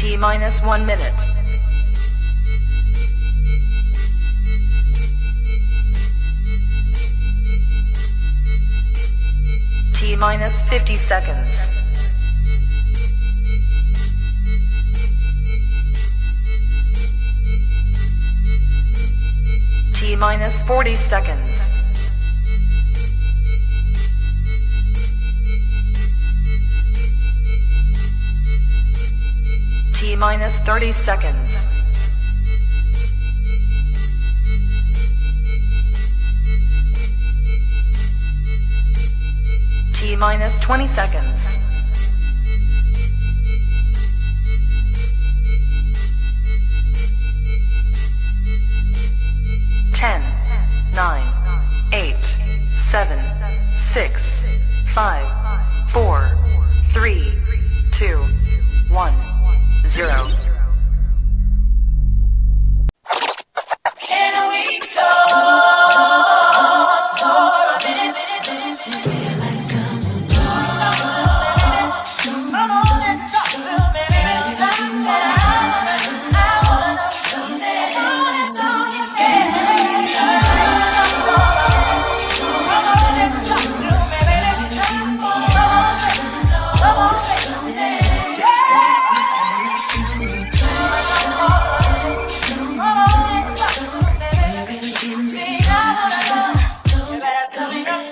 T minus 1 minute. T minus 50 seconds. T minus 40 seconds. T minus 30 seconds. T minus 20 seconds. Ten, 9, 8, 7, 6, 5, 4, 3, 2, 1, 0. Can we talk for a minute? Come on and talk to me. That's what I wanna do. Come on and talk to me. Come on and talk to me, baby. Come on and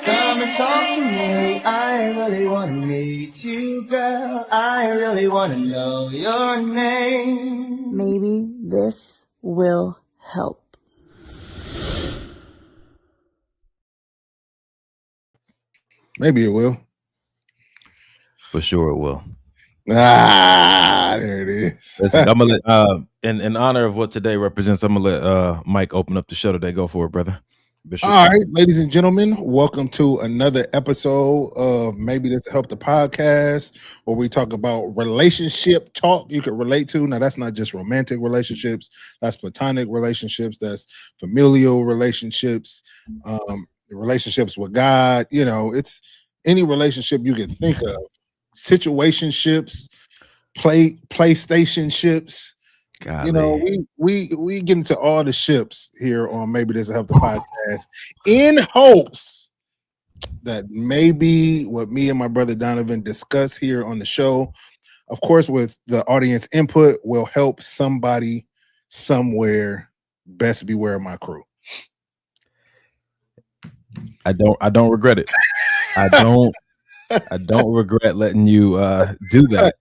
Come and talk to me. I really wanna meet you, girl. I really wanna know your name. Maybe this will help. Maybe it will. For sure it will. There it is. Listen, I'm gonna let in honor of what today represents, I'm gonna let Mike open up the show today. Go for it, brother. Bishop. All right, ladies and gentlemen, welcome to another episode of Maybe This Will Help the Podcast, where we talk about relationship talk you could relate to. Now, that's not just romantic relationships, that's platonic relationships, that's familial relationships, relationships with God. You know, it's any relationship you can think of. Situationships, PlayStationships. Golly. You know, we get into all the ships here on Maybe This Will Help the Podcast in hopes that maybe what me and my brother Donovan discuss here on the show, of course, with the audience input, will help somebody somewhere. Best beware of my crew. I don't regret it. I don't regret letting you do that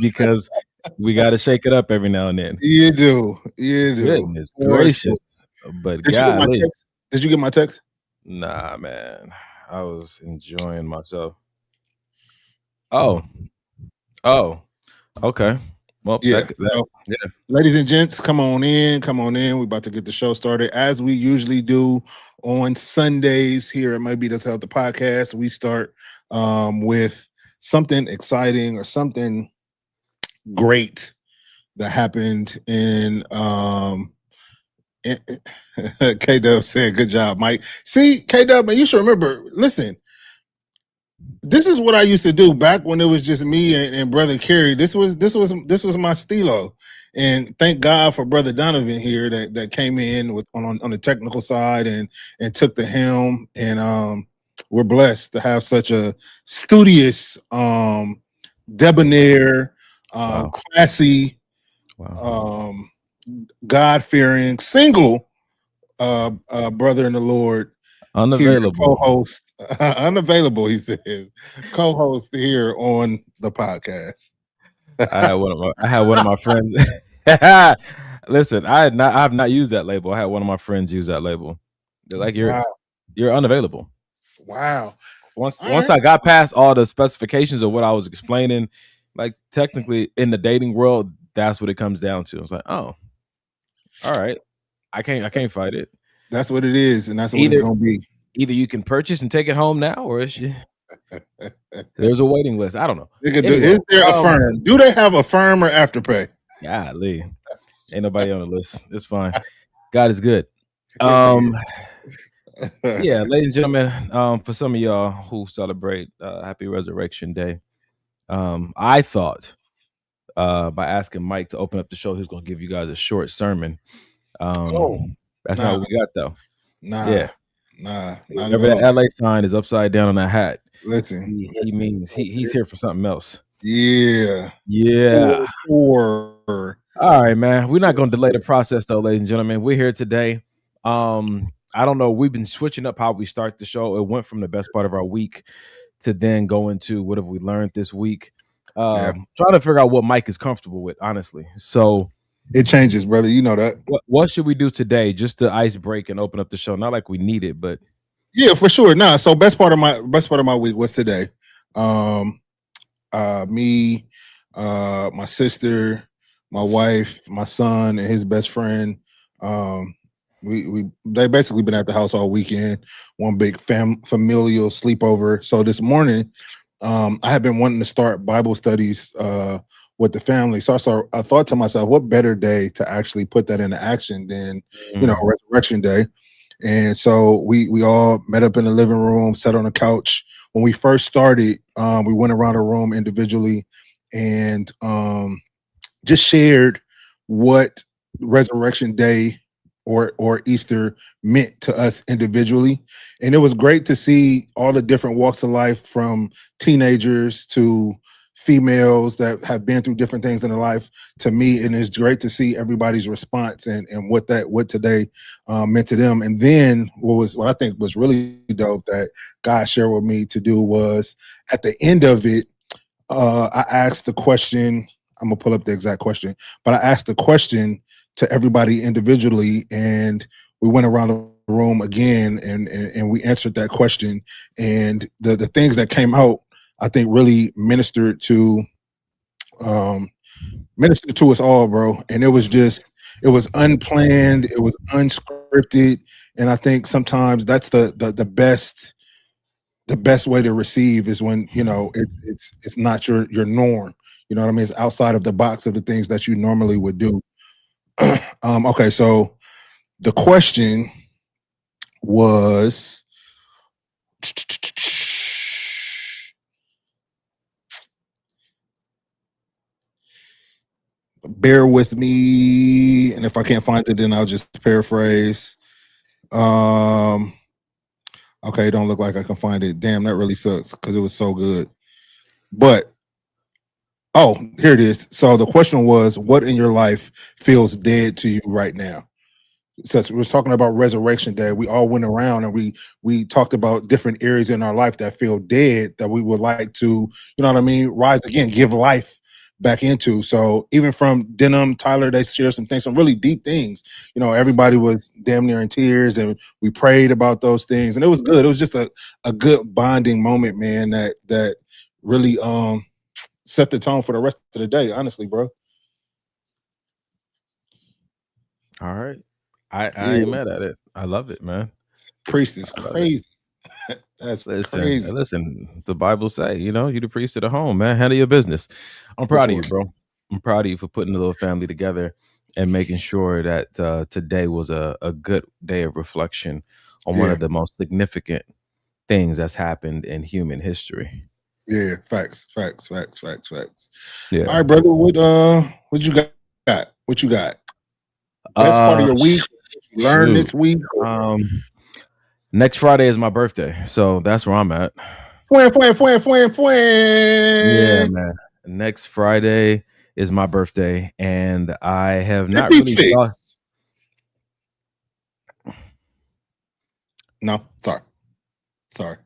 because we got to shake it up every now and then. You do. Goodness gracious. But Did you get my text? Nah, man. I was enjoying myself. Oh, okay. Well, Yeah. yeah. Ladies and gents, come on in. We're about to get the show started as we usually do on Sundays here at Maybe This Will Help the Podcast. We start with something exciting or something great that happened in K-Dub said, good job, Mike. See, K-Dub, man, you should remember, listen, this is what I used to do back when it was just me and brother Kerry. This was my stilo. And thank God for brother Donovan here that came in with on the technical side and took the helm. And we're blessed to have such a studious, debonair, Wow. classy, Wow. God-fearing, single brother in the Lord. Unavailable. Here, co-host, unavailable, he says, co-host here on the podcast. I had one of my friends. Listen, I have not used that label. I had one of my friends use that label. They're like, you're unavailable. Wow. Once I got past all the specifications of what I was explaining, like technically in the dating world, that's what it comes down to. It's like, oh, all right, I can't fight it. That's what it is, and that's what it's gonna be. Either you can purchase and take it home now, or there's a waiting list. I don't know. Is there a firm? Do they have a firm or Afterpay? Golly, ain't nobody on the list. It's fine. God is good. Yeah, ladies and gentlemen, for some of y'all who celebrate Happy Resurrection Day, I thought by asking Mike to open up the show. He's going to give you guys a short sermon. Oh, That's nah, not what we got though. nah, Yeah, not at whatever all. that LA sign is upside down on that hat, Listen, he means he's here for something else. yeah, Yeah. or All right, man. We're not going to delay the process, though, ladies and gentlemen. We're here today. I don't know. We've been switching up how we start the show. It went from the best part of our week to then go into what have we learned this week. Trying to figure out what Mike is comfortable with, honestly. So it changes, brother. You know that. what should we do today just to ice break and open up the show? Not like we need it, but Yeah, for sure. Nah, so best part of my week was today. Me, my sister, my wife, my son, and his best friend. They basically been at the house all weekend. One big familial sleepover. So this morning, I had been wanting to start Bible studies with the family. So I thought to myself, what better day to actually put that into action than Resurrection Day. And so we all met up in the living room, sat on the couch. When we first started, we went around the room individually and just shared what Resurrection Day or Easter meant to us individually. And it was great to see all the different walks of life, from teenagers to females that have been through different things in their life to me. And it's great to see everybody's response and what today meant to them. And then what I think was really dope that God shared with me to do was, at the end of it, I asked the question. I'm gonna pull up the exact question, but I asked the question to everybody individually, and we went around the room again and we answered that question. And the things that came out, I think, really ministered to us all, bro. And it was unplanned, it was unscripted, and I think sometimes that's the best way to receive is when it's not your norm. You know what I mean? It's outside of the box of the things that you normally would do. Okay, so the question was, bear with me, and if I can't find it, then I'll just paraphrase. Okay, it don't look like I can find it. Damn, that really sucks because it was so good. But here it is. So the question was, what in your life feels dead to you right now? So we was talking about Resurrection Day. We all went around and we talked about different areas in our life that feel dead that we would like to, rise again, give life back into. So even from Denim, Tyler, they shared some really deep things. Everybody was damn near in tears, and we prayed about those things, and it was good. It was just a good bonding moment, man, that really set the tone for the rest of the day, honestly, bro. all right. I ain't mad at it. I love it, man. Priest is crazy. That's crazy. Listen, the Bible say, you the priest at the home, man. Handle your business. I'm proud of you, bro. I'm proud of you for putting the little family together and making sure that today was a good day of reflection on one of the most significant things that's happened in human history. Yeah, facts. Yeah. All right, brother. What you got? What you got? Best part of your week? What you learned this week? Next Friday is my birthday, so that's where I'm at. Yeah, man. Next Friday is my birthday, and I have not really thought. No, sorry.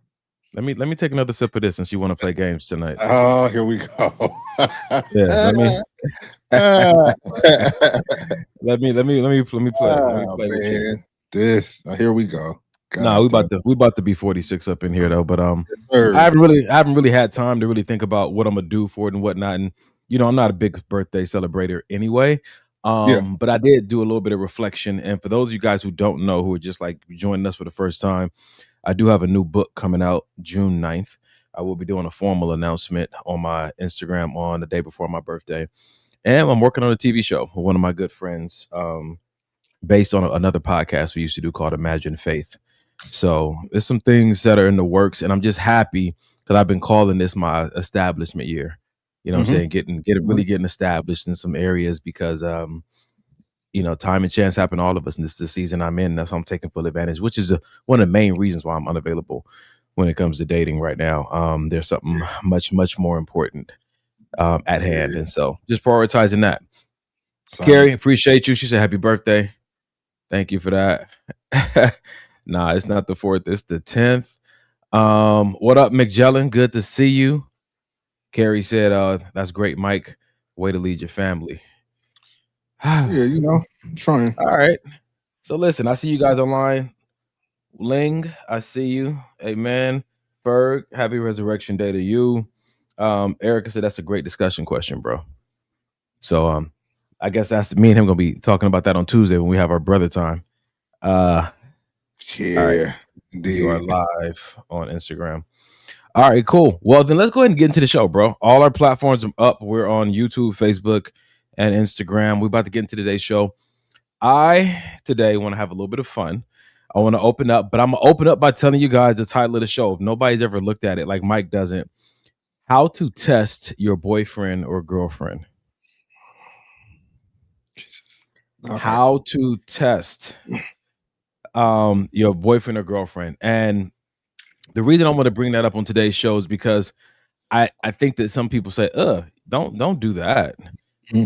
Let me take another sip of this since you want to play games tonight. Oh, here we go. Yeah, let me play this. Here we go. No, we about to be 46 up in here though, but I haven't really had time to really think about what I'm gonna do for it and whatnot. And I'm not a big birthday celebrator anyway. But I did do a little bit of reflection. And for those of you guys who don't know, who are just like joining us for the first time, I do have a new book coming out June 9th. I will be doing a formal announcement on my Instagram on the day before my birthday. And I'm working on a TV show with one of my good friends, based on another podcast we used to do called Imagine Faith. So there's some things that are in the works, and I'm just happy because I've been calling this my establishment year. You know what I'm saying? Getting established in some areas because you know, time and chance happen to all of us, and this is the season I'm in. That's why I'm taking full advantage, which is one of the main reasons why I'm unavailable when it comes to dating right now. There's something much more important at hand, and so just prioritizing that. Carrie, appreciate you. She said happy birthday. Thank you for that. Nah, it's not the 4th, it's the 10th. What up, McJellin? Good to see you. Carrie said, that's great, Mike. Way to lead your family. Yeah, you know, I'm trying. All right. So listen, I see you guys online. Ling, I see you. Amen. Ferg, happy resurrection day to you. Erica said that's a great discussion question, bro. So I guess that's me and him gonna be talking about that on Tuesday when we have our brother time. Yeah, right. You are live on Instagram. All right, cool. Well, then let's go ahead and get into the show, bro. All our platforms are up. We're on YouTube, Facebook, and Instagram. We're about to get into today's show. I today want to have a little bit of fun. I want to open up, but I'm gonna open up by telling you guys the title of the show. If nobody's ever looked at it, like Mike doesn't, how to test your boyfriend or girlfriend. Jesus. Okay. How to test your boyfriend or girlfriend. And the reason I want to bring that up on today's show is because I think that some people say, don't do that.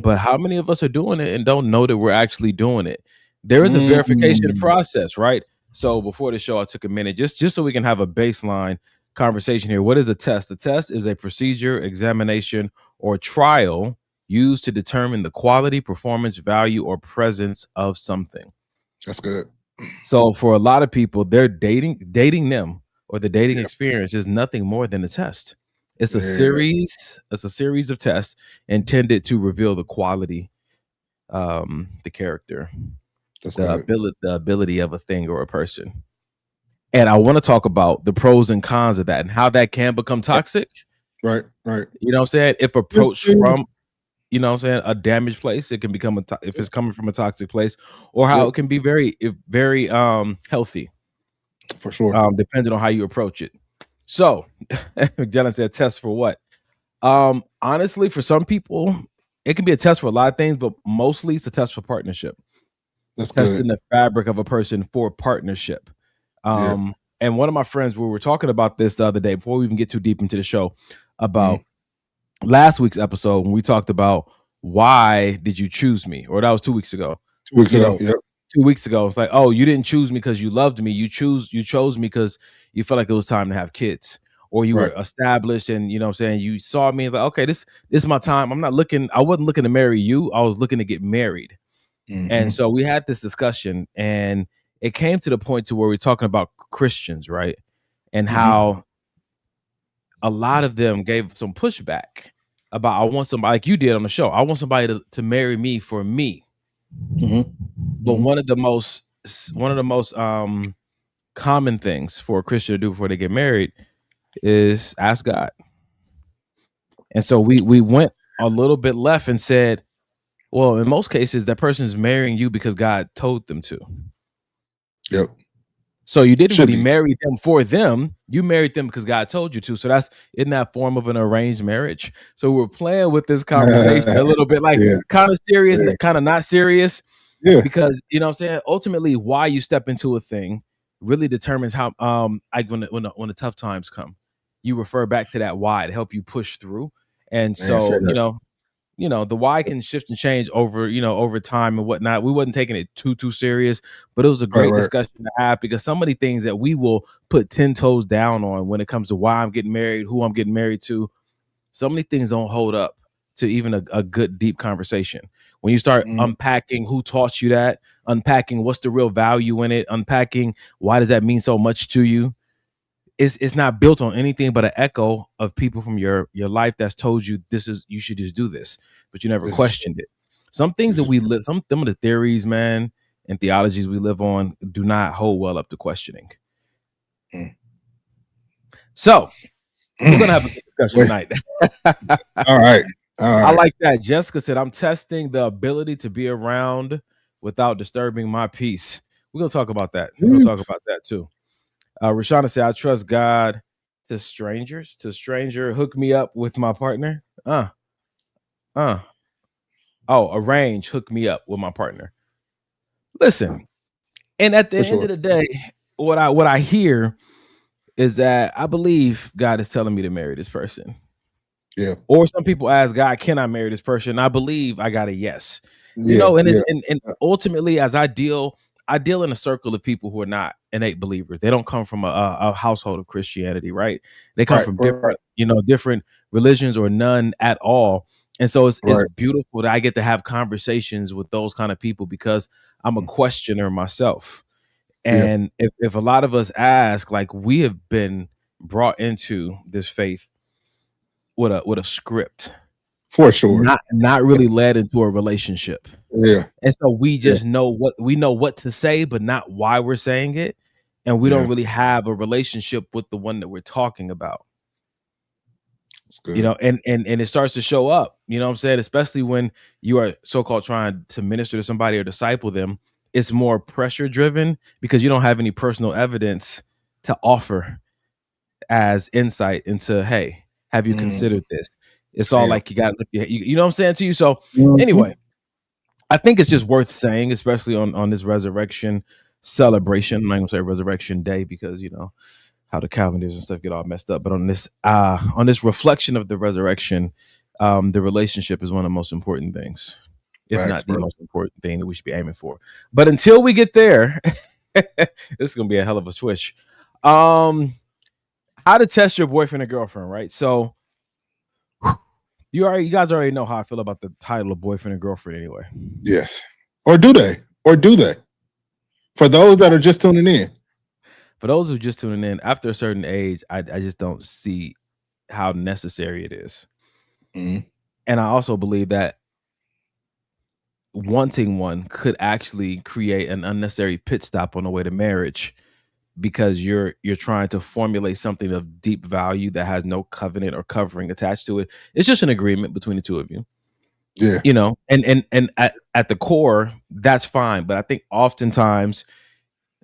But how many of us are doing it and don't know that we're actually doing it? There is a verification process, right? So before the show, I took a minute just so we can have a baseline conversation here. What is a test? A test is a procedure, examination, or trial used to determine the quality, performance, value, or presence of something. That's good. So for a lot of people, they're dating them or the dating experience is nothing more than a test. It's a series. It's a series of tests intended to reveal the quality, the character, the ability of a thing or a person. And I want to talk about the pros and cons of that and how that can become toxic. Right. You know what I'm saying? If approached from, you know what I'm saying, a damaged place, it can become if it's coming from a toxic place, or how it can be very healthy. For sure. Depending on how you approach it. So, Jenna said, test for what? Honestly, for some people, it can be a test for a lot of things, but mostly it's a test for partnership. That's testing the fabric of a person for partnership. And one of my friends, we were talking about this the other day before we even get too deep into the show about last week's episode when we talked about why did you choose me? Or that was 2 weeks ago. 2 weeks ago. Yep. 2 weeks ago, it's like, oh, you didn't choose me because you loved me. You chose me because you felt like it was time to have kids, or you were established, and you know what I'm saying, you saw me and like, okay, this is my time. I wasn't looking to marry you. I was looking to get married. And so we had this discussion, and it came to the point to where we're talking about Christians, right? And how a lot of them gave some pushback about, I want somebody like you did on the show. I want somebody to marry me for me. But one of the most common things for a Christian to do before they get married is ask God. And so we went a little bit left and said, well, in most cases, that person is marrying you because God told them to. Yep. So you didn't really marry them for them. You married them because God told you to. So that's in that form of an arranged marriage. So we're playing with this conversation a little bit, like kind of serious, kind of not serious. Yeah. Because you know what I'm saying? Ultimately, why you step into a thing really determines how when the tough times come, you refer back to that why to help you push through. And so, you know, the why can shift and change over time and whatnot. We wasn't taking it too serious, but it was a great discussion to have, because some of the things that we will put 10 toes down on when it comes to why I'm getting married, who I'm getting married to, so many things don't hold up to even a good deep conversation. When you start unpacking who taught you that, unpacking what's the real value in it, unpacking why does that mean so much to you, it's not built on anything but an echo of people from your life that's told you you should just do this, but you never questioned it. Some things that we live, some of the theories, man, and theologies we live on do not hold well up to questioning. So we're gonna have a discussion tonight. All right. I like that. Jessica said, I'm testing the ability to be around without disturbing my peace. We're gonna talk about that. We're gonna talk about that too. Rashana said, I trust God to strangers. To stranger, hook me up with my partner. Arrange, hook me up with my partner. Listen, and at the For end sure. of the day, what I hear is that I believe God is telling me to marry this person. Yeah. Or some people ask God, can I marry this person? I believe I got a yes. You Yeah. know, and Yeah. and ultimately, as I deal in a circle of people who are not innate believers. They don't come from a household of Christianity, right? They come Right. from Right. different religions or none at all. And so it's Right. beautiful that I get to have conversations with those kind of people because I'm a questioner myself. Yeah. And if a lot of us ask, like, we have been brought into this faith with a script, For sure. not really led into a relationship. Yeah. And so we Yeah. just know what to say, but not why we're saying it. And we Yeah. don't really have a relationship with the one that we're talking about. It's good. You know, and it starts to show up, you know what I'm saying? Especially when you are so-called trying to minister to somebody or disciple them, it's more pressure driven because you don't have any personal evidence to offer as insight into, hey, have you considered this? It's all Yeah. like you got you know what I'm saying to you. So Mhm. anyway, I think it's just worth saying, especially on this resurrection celebration. I'm not gonna say resurrection day because you know how the calendars and stuff get all messed up. But on this reflection of the resurrection, the relationship is one of the most important things, if Facts, not the bro. most important thing that we should be aiming for. But until we get there, this is gonna be a hell of a switch. How to test your boyfriend or girlfriend, right? So you guys already know how I feel about the title of boyfriend and girlfriend anyway. Yes. Or do they? Or do they? For those that are just tuning in. For those who are just tuning in, after a certain age, I just don't see how necessary it is. Mhm. And I also believe that wanting one could actually create an unnecessary pit stop on the way to marriage because you're trying to formulate something of deep value that has no covenant or covering attached to it. It's just an agreement between the two of you. Yeah. You know, and at the core, that's fine. But I think oftentimes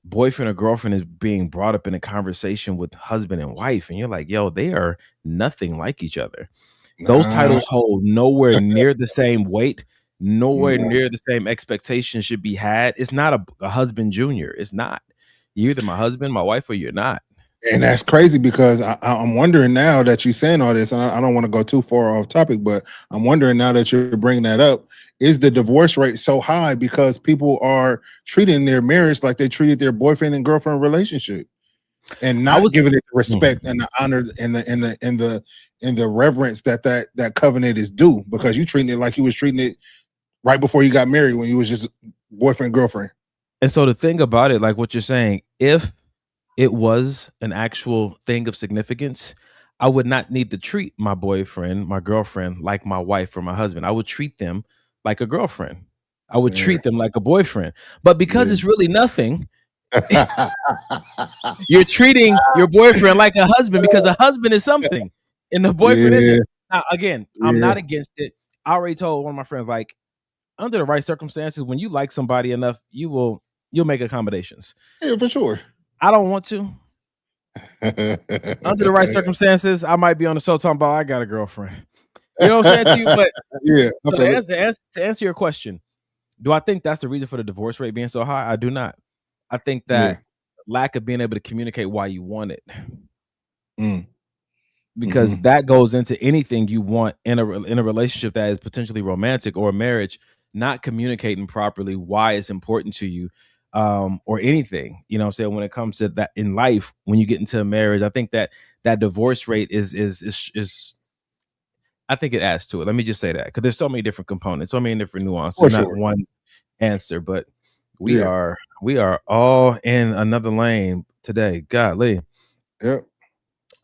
boyfriend or girlfriend is being brought up in a conversation with husband and wife, and you're like, yo, they are nothing like each other. Those Nah. titles hold nowhere near the same weight, nowhere Nah. near the same expectations should be had. It's not a husband junior. It's not. You're either my husband, my wife, or you're not. And that's crazy because I'm wondering now that you're saying all this, and I don't want to go too far off topic, but I'm wondering now that you're bringing that up, is the divorce rate so high because people are treating their marriage like they treated their boyfriend and girlfriend relationship, and I not was giving it the respect and the honor and the reverence that covenant is due because you treating it like you was treating it right before you got married when you was just boyfriend girlfriend. And so the thing about it, like what you're saying, if it was an actual thing of significance, I would not need to treat my boyfriend, my girlfriend like my wife or my husband. I would treat them like a girlfriend. I would Yeah. treat them like a boyfriend. But because Yeah. it's really nothing, you're treating your boyfriend like a husband because a husband is something and the boyfriend Yeah. isn't. Now, again, I'm Yeah. not against it. I already told one of my friends, like, under the right circumstances, when you like somebody enough, you'll make accommodations. Yeah, for sure. I don't want to. Under the right circumstances, I might be on the show talking about I got a girlfriend. You know what I'm saying to you? But yeah, so to answer your question, do I think that's the reason for the divorce rate being so high? I do not. I think that lack of being able to communicate why you want it, because that goes into anything you want in a relationship that is potentially romantic or a marriage. Not communicating properly why it's important to you, or anything. You know what I'm saying? When it comes to that in life, when you get into a marriage, I think that divorce rate is I think it adds to it. Let me just say that because there's so many different components, so many different nuances, For not sure. one answer. But we Yeah. are all in another lane today. Golly. Yep.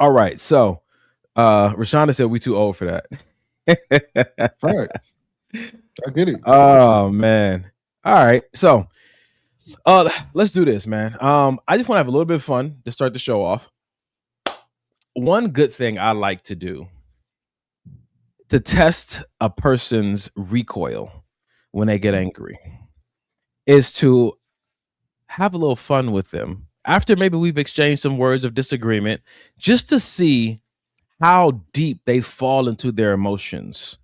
All right. So Rashonda said we too old for that. Right. I get it. Oh man. All right. So let's do this, man. I just want to have a little bit of fun to start the show off. One good thing I like to do to test a person's recoil when they get angry is to have a little fun with them after maybe we've exchanged some words of disagreement, just to see how deep they fall into their emotions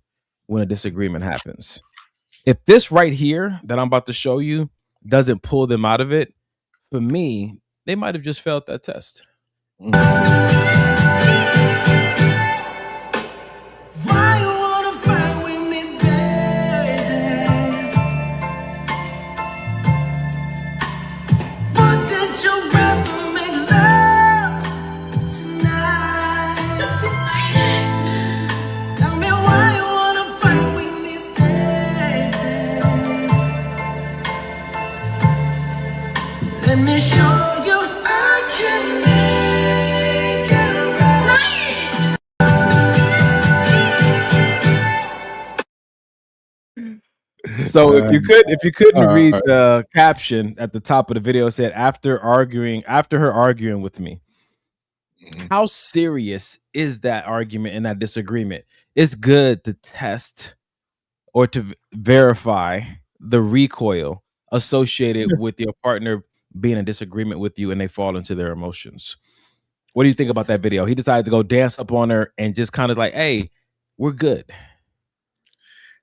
when a disagreement happens. If this right here that I'm about to show you doesn't pull them out of it, for me, they might have just failed that test. Why you wanna fight with me, baby? Wouldn't you rather make love tonight? Tell me why you wanna fight with me, baby. Let me show you I can make it right. So if you couldn't All read right. the caption at the top of the video, it said after her arguing with me. How serious is that argument and that disagreement? It's good to test or to verify the recoil associated with your partner being in disagreement with you and they fall into their emotions. What do you think about that video? He decided to go dance up on her and just kind of like, hey, we're good.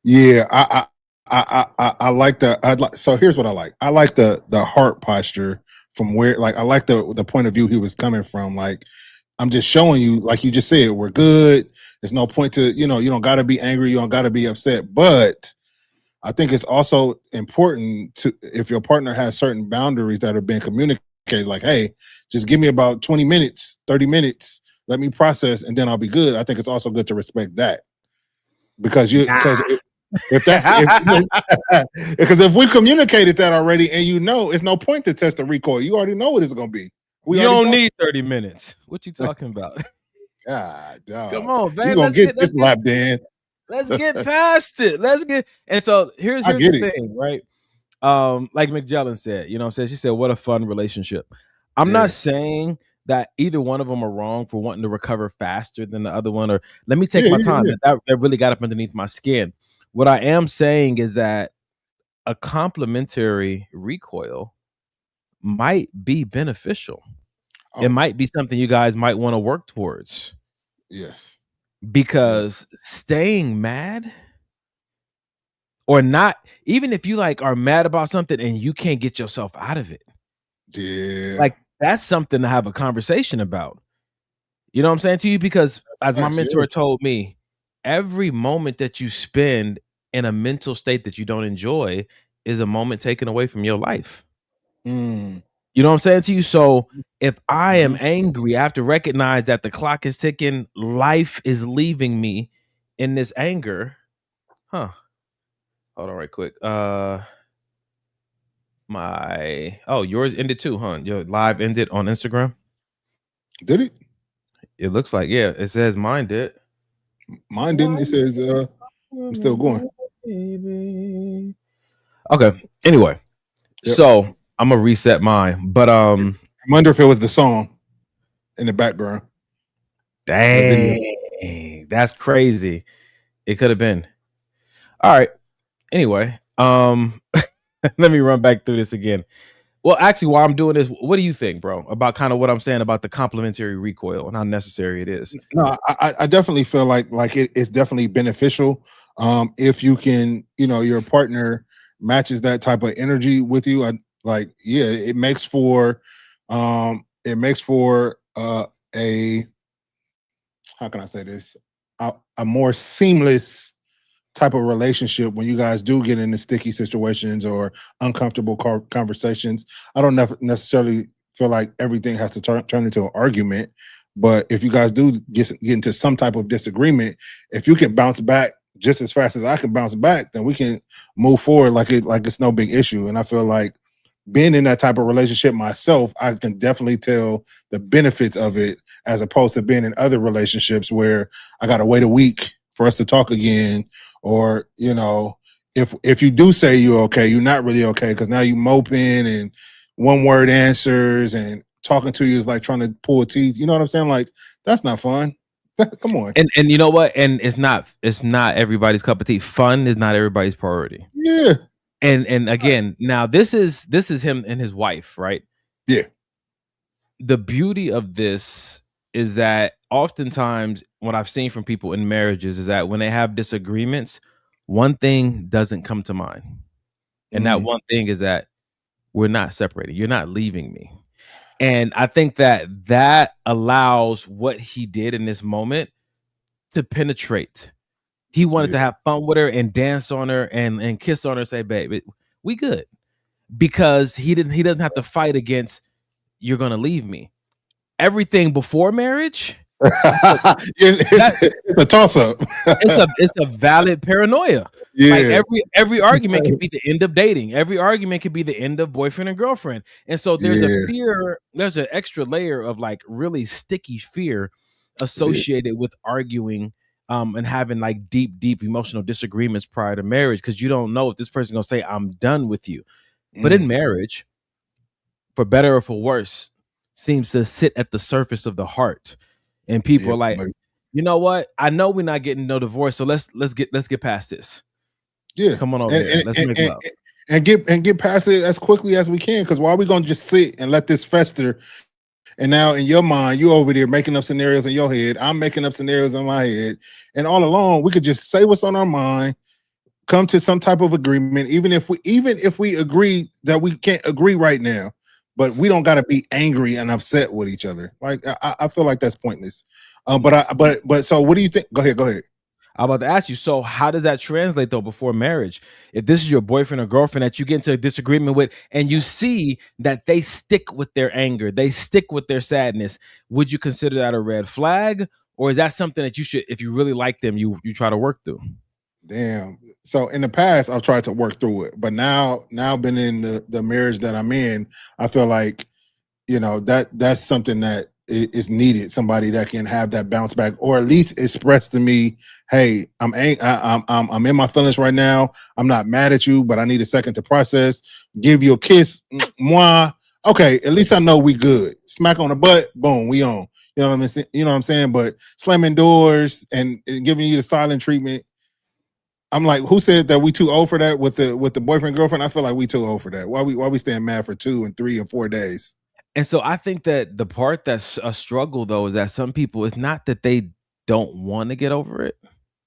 Yeah, I like the. So here's what I like. I like the heart posture from where, like, I like the point of view he was coming from. Like, I'm just showing you, like you just said, we're good. There's no point to, you don't got to be angry. You don't got to be upset. But I think it's also important to, if your partner has certain boundaries that have been communicated, like, hey, just give me about 20 minutes, 30 minutes, let me process, and then I'll be good. I think it's also good to respect that. Because if that's because if we communicated that already and it's no point to test the recoil. You already know what it's gonna be. You don't need 30 minutes. What you talking about? God, dog. Come on, man. You gonna get this lap dance. Let's get past it. And so here's the thing, right? Like McJellen said, she said, what a fun relationship. I'm not saying that either one of them are wrong for wanting to recover faster than the other one, or let me take my time. That really got up underneath my skin. What I am saying is that a complementary recoil might be beneficial. It might be something you guys might want to work towards. Yes. Because staying mad or not, even if you are mad about something and you can't get yourself out of it. Yeah. Like, that's something to have a conversation about. You know what I'm saying to you? Because as my mentor told me, every moment that you spend in a mental state that you don't enjoy is a moment taken away from your life. You know what I'm saying to you? So if I am angry, I have to recognize that the clock is ticking, life is leaving me in this anger. Hold on right quick. Yours ended too, huh? Your live ended on Instagram? Did it? It looks like, yeah. It says mine did. Mine didn't. It says I'm still going. Okay. Anyway, so I'm gonna reset mine. But I wonder if it was the song in the background. Dang, that's crazy. It could have been. All right. Anyway, let me run back through this again. Well, actually, while I'm doing this, what do you think, bro, about kind of what I'm saying about the complementary recoil and how necessary it is? No, I definitely feel like it's definitely beneficial. If you can, your partner matches that type of energy with you. It makes for a how can I say this? A more seamless type of relationship when you guys do get into sticky situations or uncomfortable conversations. I don't necessarily feel like everything has to turn into an argument, but if you guys do get into some type of disagreement, if you can bounce back just as fast as I can bounce back, then we can move forward like it's no big issue. And I feel like being in that type of relationship myself, I can definitely tell the benefits of it, as opposed to being in other relationships where I got to wait a week for us to talk again. Or, if you do say you're okay, you're not really okay, because now you moping and one word answers and talking to you is like trying to pull teeth. You know what I'm saying? Like, that's not fun. Come on. And you know what? And it's not everybody's cup of tea. Fun is not everybody's priority. Yeah. And again, now this is him and his wife, right? Yeah. The beauty of this is that oftentimes what I've seen from people in marriages is that when they have disagreements, one thing doesn't come to mind. And that Mhm. one thing is that we're not separated. You're not leaving me. And I think that allows what he did in this moment to penetrate. He wanted Yeah. to have fun with her and dance on her and kiss on her, say, "Babe, we good," because he doesn't have to fight against "you're gonna leave me." Everything before marriage, It's a toss up. it's a valid paranoia. Like Yeah. every argument can be the end of dating. Every argument can be the end of boyfriend and girlfriend. And so there's a Yeah. fear, there's an extra layer of like really sticky fear associated with arguing and having like deep emotional disagreements prior to marriage, because you don't know if this person's gonna say, "I'm done with you." But in marriage, for better or for worse, seems to sit at the surface of the heart. And people Yeah. are like, you know what? I know we're not getting no divorce, so let's get past this. Yeah. Come on over here. Let's make love. And get past it as quickly as we can. Because why are we gonna just sit and let this fester? And now in your mind, you over there making up scenarios in your head. I'm making up scenarios in my head. And all along, we could just say what's on our mind, come to some type of agreement, even if we agree that we can't agree right now, but we don't got to be angry and upset with each other. Like I feel like that's pointless. But so what do you think? Go ahead. I'm about to ask you, so how does that translate though before marriage? If this is your boyfriend or girlfriend that you get into a disagreement with and you see that they stick with their anger, they stick with their sadness, would you consider that a red flag? Or is that something that you should, if you really like them, you try to work through? Damn. So in the past, I've tried to work through it, but now been in the marriage that I'm in, I feel like that's something that is needed. Somebody that can have that bounce back, or at least express to me, "Hey, I'm in my feelings right now. I'm not mad at you, but I need a second to process. Give you a kiss, mwah. Okay, at least I know we good. Smack on the butt, boom, we on. You know what I'm saying? You know what I'm saying? But slamming doors and giving you the silent treatment." I'm like, who said that we too old for that with the boyfriend girlfriend? I feel like we too old for that. Why we staying mad for 2 and 3 and 4 days? And so I think that the part that's a struggle though is that some people, it's not that they don't want to get over it.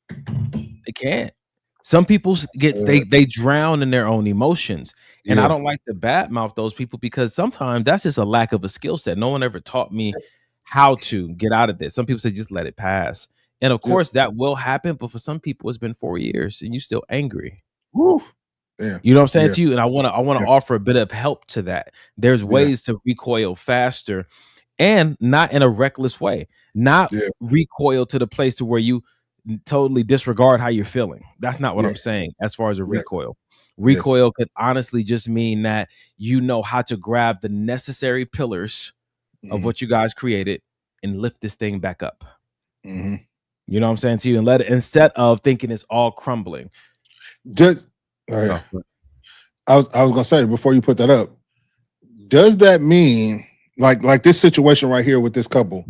They can't. Some people they drown in their own emotions. And I don't like to badmouth those people, because sometimes that's just a lack of a skill set. No one ever taught me how to get out of this. Some people say just let it pass. And of course that will happen, but for some people it's been 4 years and you're still angry. Woo. Yeah. You know what I'm saying Yeah. to you? And I want to offer a bit of help to that. There's ways to recoil faster and not in a reckless way. Not recoil to the place to where you totally disregard how you're feeling. That's not what I'm saying as far as a recoil. Recoil could honestly just mean that you know how to grab the necessary pillars of what you guys created and lift this thing back up. Mhm. You know what I'm saying to you? And let it, instead of thinking it's all crumbling. I was gonna say before you put that up, does that mean like this situation right here with this couple?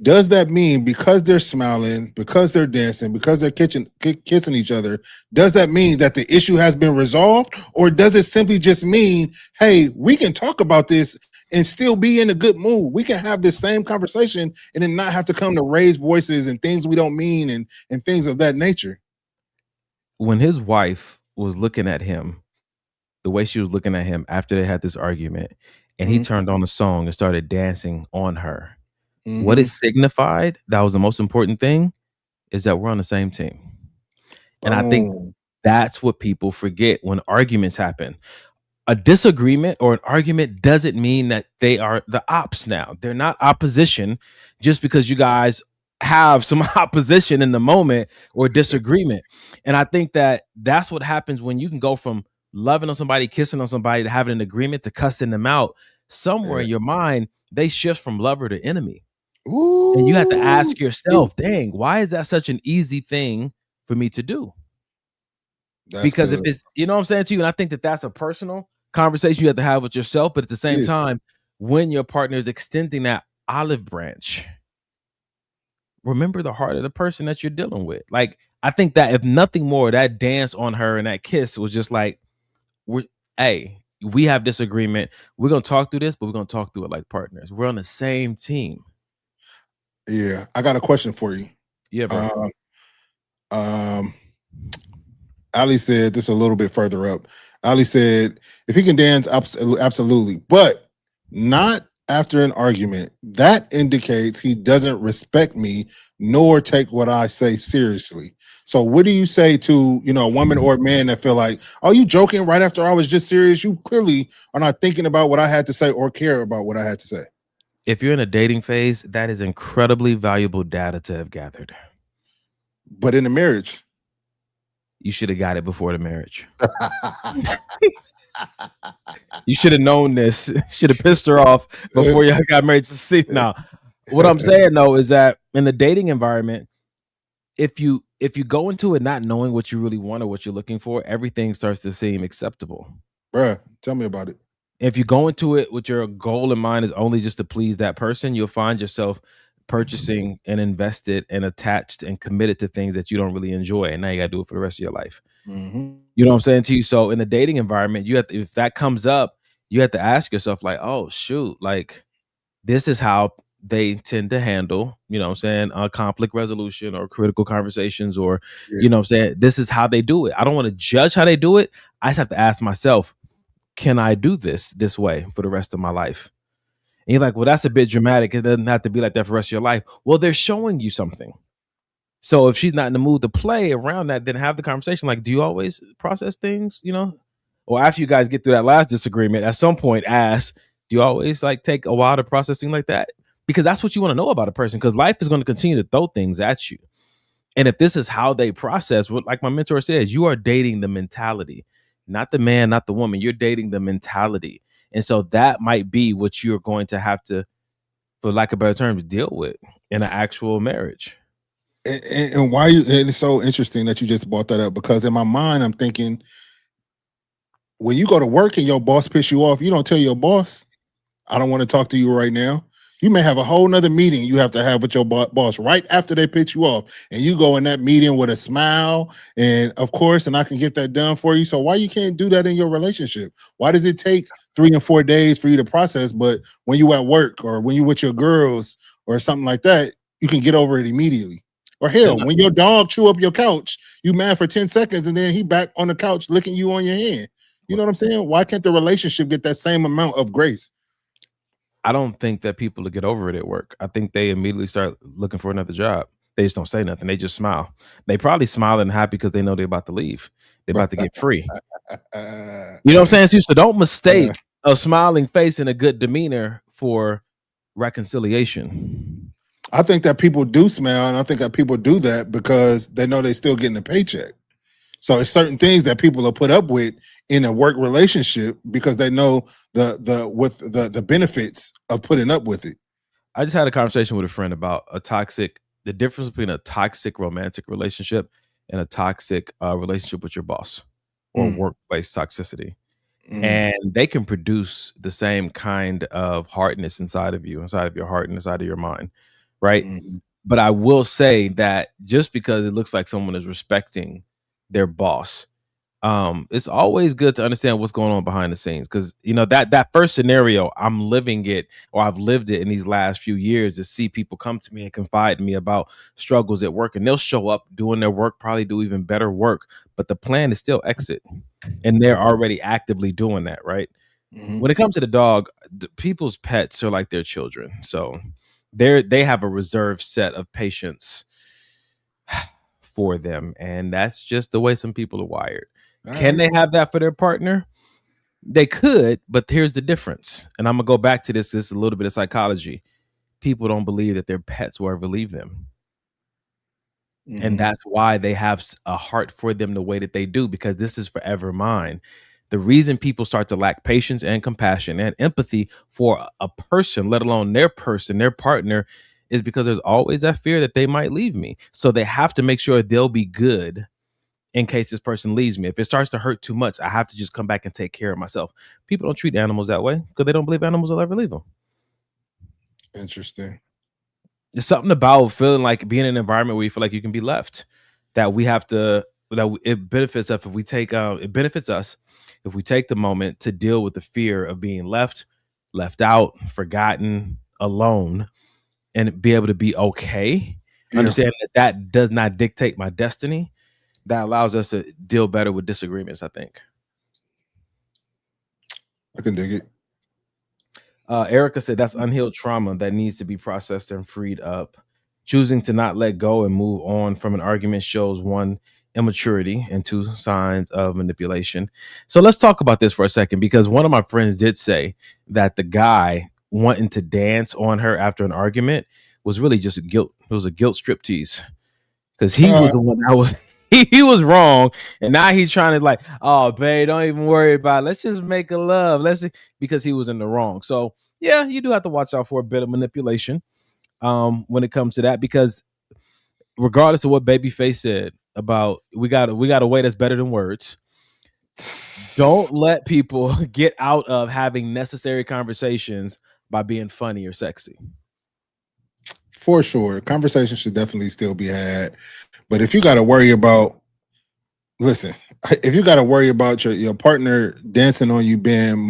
Does that mean because they're smiling, because they're dancing, because they're kissing each other, does that mean that the issue has been resolved? Or does it simply just mean, hey, we can talk about this and still be in a good mood? We can have this same conversation and then not have to come to raise voices and things we don't mean and things of that nature. When his wife was looking at him, the way she was looking at him after they had this argument, and he turned on a song and started dancing on her, what it signified, that was the most important thing, is that we're on the same team. And I think that's what people forget when arguments happen. A disagreement or an argument doesn't mean that they are the ops now. They're not opposition just because you guys have some opposition in the moment or disagreement. And I think that that's what happens when you can go from loving on somebody, kissing on somebody, to having an agreement, to cussing them out. Somewhere in your mind, they shift from lover to enemy. Ooh. And you have to ask yourself, dang, why is that such an easy thing for me to do? Because if it's, you know what I'm saying to you, and I think that that's a personal conversation you have to have with yourself, but at the same time, when your partner is extending that olive branch, remember the heart of the person that you're dealing with. Like, I think that if nothing more, that dance on her and that kiss was just like, we have disagreement. We're gonna talk through this, but we're gonna talk through it like partners. We're on the same team. Yeah, I got a question for you. Yeah, bro. Ali said this a little bit further up. Ali said, if he can dance, absolutely, but not after an argument. That indicates he doesn't respect me nor take what I say seriously. So what do you say to, a woman or a man that feel like, oh, you joking right after I was just serious? You clearly are not thinking about what I had to say or care about what I had to say. If you're in a dating phase, that is incredibly valuable data to have gathered. But in a marriage, you should have got it before the marriage. You should have known this. Should have pissed her off before y'all got married. To see now, what I'm saying though is that in the dating environment, if you go into it not knowing what you really want or what you're looking for, everything starts to seem acceptable. Bruh, tell me about it. If you go into it with your goal in mind is only just to please that person, you'll find yourself purchasing and invested and attached and committed to things that you don't really enjoy, and now you got to do it for the rest of your life. Mm-hmm. You know what I'm saying to you? So in the dating environment, you have to, if that comes up, you have to ask yourself like, oh shoot, like this is how they tend to handle, you know what I'm saying, conflict resolution or critical conversations, or you know what I'm saying, this is how they do it. I don't want to judge how they do it. I just have to ask myself, can I do this way for the rest of my life? And you're like, well, that's a bit dramatic. It doesn't have to be like that for the rest of your life. Well, they're showing you something. So if she's not in the mood to play around that, then have the conversation. Like, do you always process things, Or after you guys get through that last disagreement, at some point ask, do you always like take a while to processing like that? Because that's what you want to know about a person, because life is going to continue to throw things at you. And if this is how they process, what, like my mentor says, you are dating the mentality, not the man, not the woman. You're dating the mentality. And so that might be what you're going to have to, for lack of better terms, deal with in an actual marriage. And why it's so interesting that you just brought that up, because in my mind, I'm thinking, when you go to work and your boss piss you off, you don't tell your boss, I don't want to talk to you right now. You may have a whole nother meeting you have to have with your boss right after they piss you off. And you go in that meeting with a smile and of course, and I can get that done for you. So why you can't do that in your relationship? Why does it take 3 and 4 days for you to process? But when you at work or when you with your girls or something like that, you can get over it immediately. Or hell, when your dog chew up your couch, you mad for 10 seconds and then he back on the couch licking you on your hand. You know what I'm saying? Why can't the relationship get that same amount of grace? I don't think that people get over it at work. I think they immediately start looking for another job. They just don't say nothing. They just smile. They probably smile and happy because they know they're about to leave. They're about to get free. You know what I'm saying? So don't mistake a smiling face and a good demeanor for reconciliation. I think that people do smile, and I think that people do that because they know they're still getting a paycheck. So it's certain things that people are put up with in a work relationship because they know the benefits of putting up with it. I just had a conversation with a friend about the difference between a toxic romantic relationship and a toxic relationship with your boss or workplace toxicity. And they can produce the same kind of hardness inside of you, inside of your heart and inside of your mind. Right. But I will say that just because it looks like someone is respecting their boss, it's always good to understand what's going on behind the scenes, because that first scenario, I'm living it, or I've lived it in these last few years, to see people come to me and confide in me about struggles at work, and they'll show up doing their work, probably do even better work, but the plan is still exit, and they're already actively doing that. Right. When it comes to the dog, people's pets are like their children, so they have a reserved set of patience for them, and that's just the way some people are wired. Can they have that for their partner? They could, but here's the difference. And I'm gonna go back to this a little bit of psychology. People don't believe that their pets will ever leave them. And that's why they have a heart for them the way that they do, because this is forever mine. The reason people start to lack patience and compassion and empathy for a person, let alone their partner, is because there's always that fear that they might leave me. So they have to make sure they'll be good in case this person leaves me. If it starts to hurt too much, I have to just come back and take care of myself. People don't treat animals that way because they don't believe animals will ever leave them. Interesting. There's something about feeling like being in an environment where you feel like you can be left, that we have to, that it benefits us if we take, it benefits us if we take the moment to deal with the fear of being left out, forgotten, alone, and be able to be okay. Understand that does not dictate my destiny. that allows us to deal better with disagreements, I think. I can dig it. Erica said that's unhealed trauma that needs to be processed and freed up. Choosing to not let go and move on from an argument shows one, immaturity, and two, signs of manipulation. So let's talk about this for a second, because one of my friends did say that the guy wanting to dance on her after an argument was really just a guilt. It was a guilt striptease because he was the one that was he was wrong, and now he's trying to like, oh, babe, don't even worry about it. Let's just make a love. Because he was in the wrong. So yeah, you do have to watch out for a bit of manipulation when it comes to that, because regardless of what Babyface said about we got a way that's better than words. Don't let people get out of having necessary conversations by being funny or sexy. For sure, conversation should definitely still be had. But if you got to worry about, listen, if you got to worry about your partner dancing on you being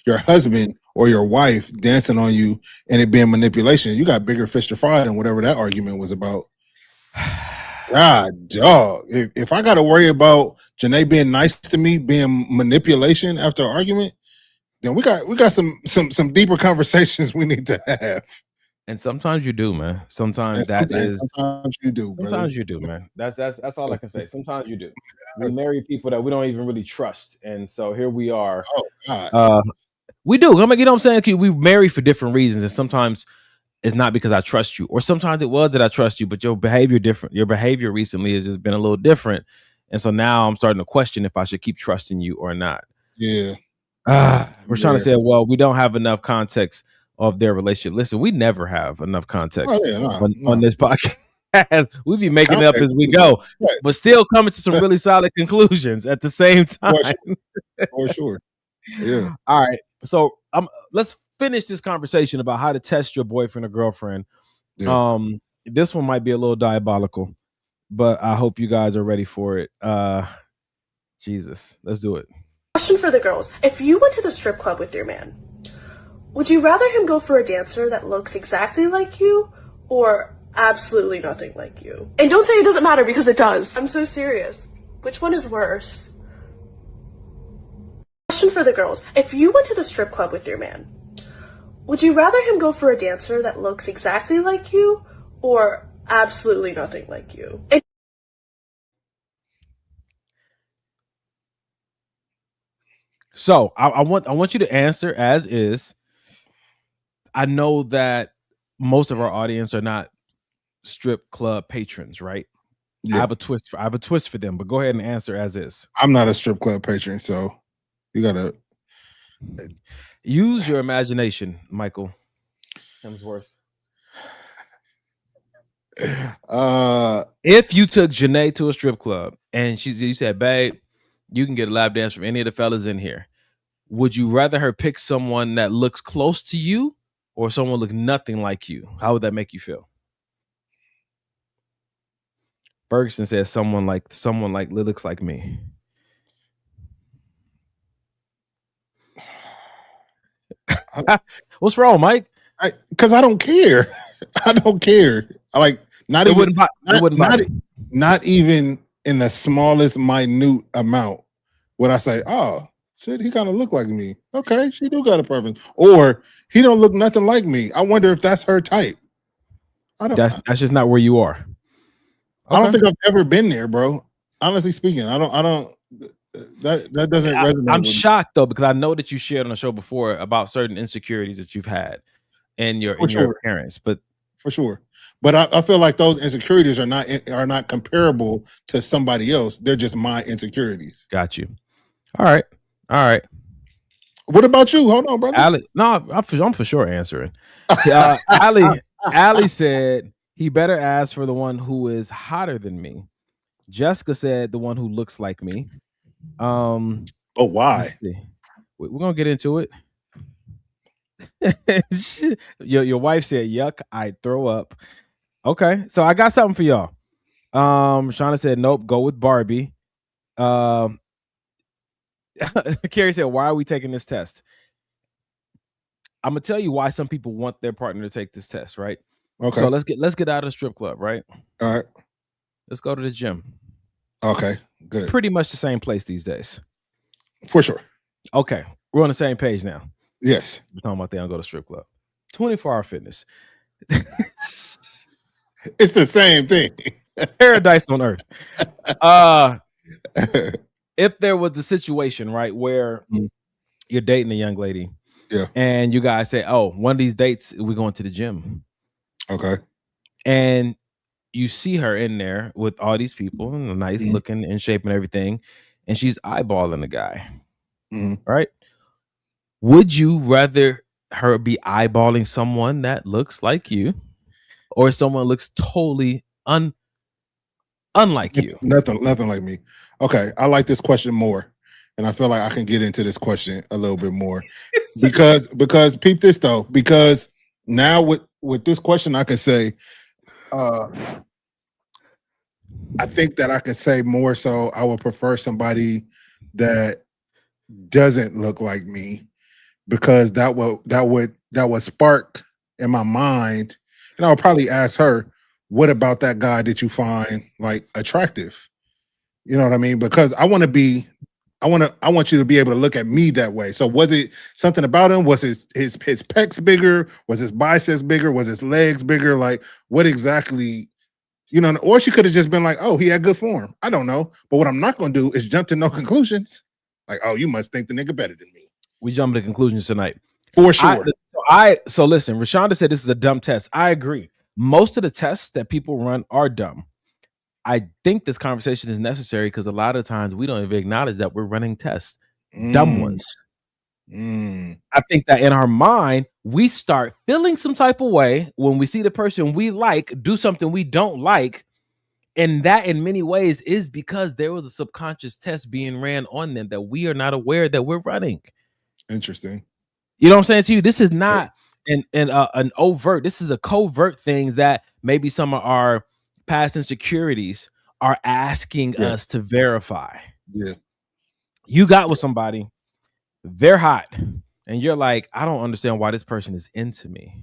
your husband or your wife dancing on you and it being manipulation, you got bigger fish to fry than whatever that argument was about. God, dog. If I got to worry about Janae being nice to me being manipulation after an argument, then we got some deeper conversations we need to have. And sometimes you do, man. Sometimes you do, brother. Sometimes you do, man. That's all I can say. Sometimes you do. We marry people that we don't even really trust, and so here we are. Oh God. We do. I mean, you know what I'm saying? We marry for different reasons, and sometimes it's not because I trust you, or sometimes it was that I trust you, but your behavior different. Your behavior recently has just been a little different, and so now I'm starting to question if I should keep trusting you or not. Yeah. We're trying to say, well, we don't have enough context of their relationship. Listen, we never have enough context on this podcast. We be making it up as we go, but still coming to some really solid conclusions at the same time. For sure. Yeah. All right. So let's finish this conversation about how to test your boyfriend or girlfriend. Yeah. This one might be a little diabolical, but I hope you guys are ready for it. Jesus, let's do it. Question for the girls. If you went to the strip club with your man, would you rather him go for a dancer that looks exactly like you or absolutely nothing like you? And don't say it doesn't matter, because it does. I'm so serious. Which one is worse? Question for the girls. If you went to the strip club with your man, would you rather him go for a dancer that looks exactly like you or absolutely nothing like you? So I want you to answer as is. I know that most of our audience are not strip club patrons, right? Yeah. I have a twist for them, but go ahead and answer as is. I'm not a strip club patron, so you gotta use your imagination, Michael Hemsworth. If you took Janae to a strip club and you said, babe, you can get a lap dance from any of the fellas in here, would you rather her pick someone that looks close to you or someone look nothing like you? How would that make you feel? Ferguson says someone like looks like me. What's wrong, Mike? Because I don't care. I don't care. I like not even in the smallest minute amount would I say, oh, shit, he kind of look like me. Okay, she do got a preference. Or he don't look nothing like me. I wonder if that's her type. That's just not where you are. Okay. I don't think I've ever been there, bro. Honestly speaking, I don't that doesn't resonate. I'm shocked though, because I know that you shared on the show before about certain insecurities that you've had in your appearance, but for sure. But I feel like those insecurities are not comparable to somebody else. They're just my insecurities. Got you. All right. What about you? Hold on, brother. Ali, no, I'm for sure answering. Ali said he better ask for the one who is hotter than me. Jessica said the one who looks like me. But why? We're gonna get into it. Your wife said, "Yuck, I'd throw up." Okay, so I got something for y'all. Shauna said, "Nope, go with Barbie." Carrie said, "Why are we taking this test?" I'm gonna tell you why some people want their partner to take this test, right? Okay. So let's get out of the strip club, right? All right. Let's go to the gym. Okay, good. Pretty much the same place these days. For sure. Okay, we're on the same page now. Yes. We're talking about they don't go to strip club. 24-hour fitness. It's the same thing. Paradise on earth. If there was the situation, right, where you're dating a young lady, Yeah. and you guys say, oh, one of these dates, we're going to the gym. Okay. And you see her in there with all these people, nice looking, in shape and everything, and she's eyeballing the guy. Right? Would you rather her be eyeballing someone that looks like you, or someone looks totally unlike you? Nothing like me. Okay, I like this question more, and I feel like I can get into this question a little bit more because peep this though, because now with this question I can say, I think that I could say more so I would prefer somebody that doesn't look like me, because that would spark in my mind, and I would probably ask her, what about that guy did you find like attractive? You know what I mean? Because I want you to be able to look at me that way. So was it something about him? Was his pecs bigger? Was his biceps bigger? Was his legs bigger? Like what exactly, you know, or she could have just been like, oh, he had good form. I don't know. But what I'm not going to do is jump to no conclusions. Like, oh, you must think the nigga better than me. We jump to conclusions tonight. For sure. So listen, Rashonda said this is a dumb test. I agree. Most of the tests that people run are dumb. I think this conversation is necessary because a lot of times we don't even acknowledge that we're running tests, dumb ones. I think that in our mind, we start feeling some type of way when we see the person we like do something we don't like. And that in many ways is because there was a subconscious test being ran on them that we are not aware that we're running. Interesting. You know what I'm saying to you? This is not an overt, this is a covert things that maybe some of our past insecurities are asking us to verify. Yeah. You got with somebody, they're hot, and you're like, I don't understand why this person is into me.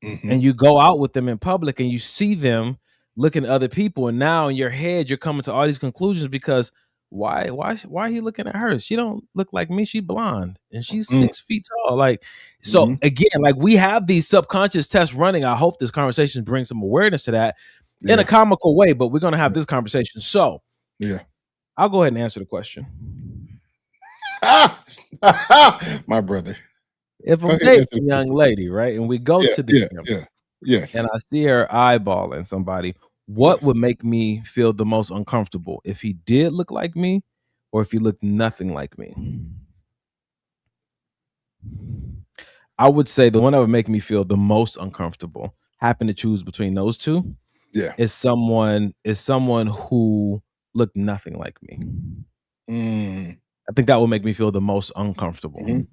And you go out with them in public and you see them looking at other people, and now in your head you're coming to all these conclusions because why are you looking at her? She don't look like me. She blonde and she's 6 feet tall. Like, so again, like we have these subconscious tests running. I hope this conversation brings some awareness to that in a comical way, but we're going to have this conversation. So yeah, I'll go ahead and answer the question. My brother. If I'm dating a young lady, right, and we go to the gym, yes, and I see her eyeballing somebody, what would make me feel the most uncomfortable? If he did look like me, or if he looked nothing like me? I would say the one that would make me feel the most uncomfortable, happen to choose between those two, is someone who looked nothing like me. I think that would make me feel the most uncomfortable.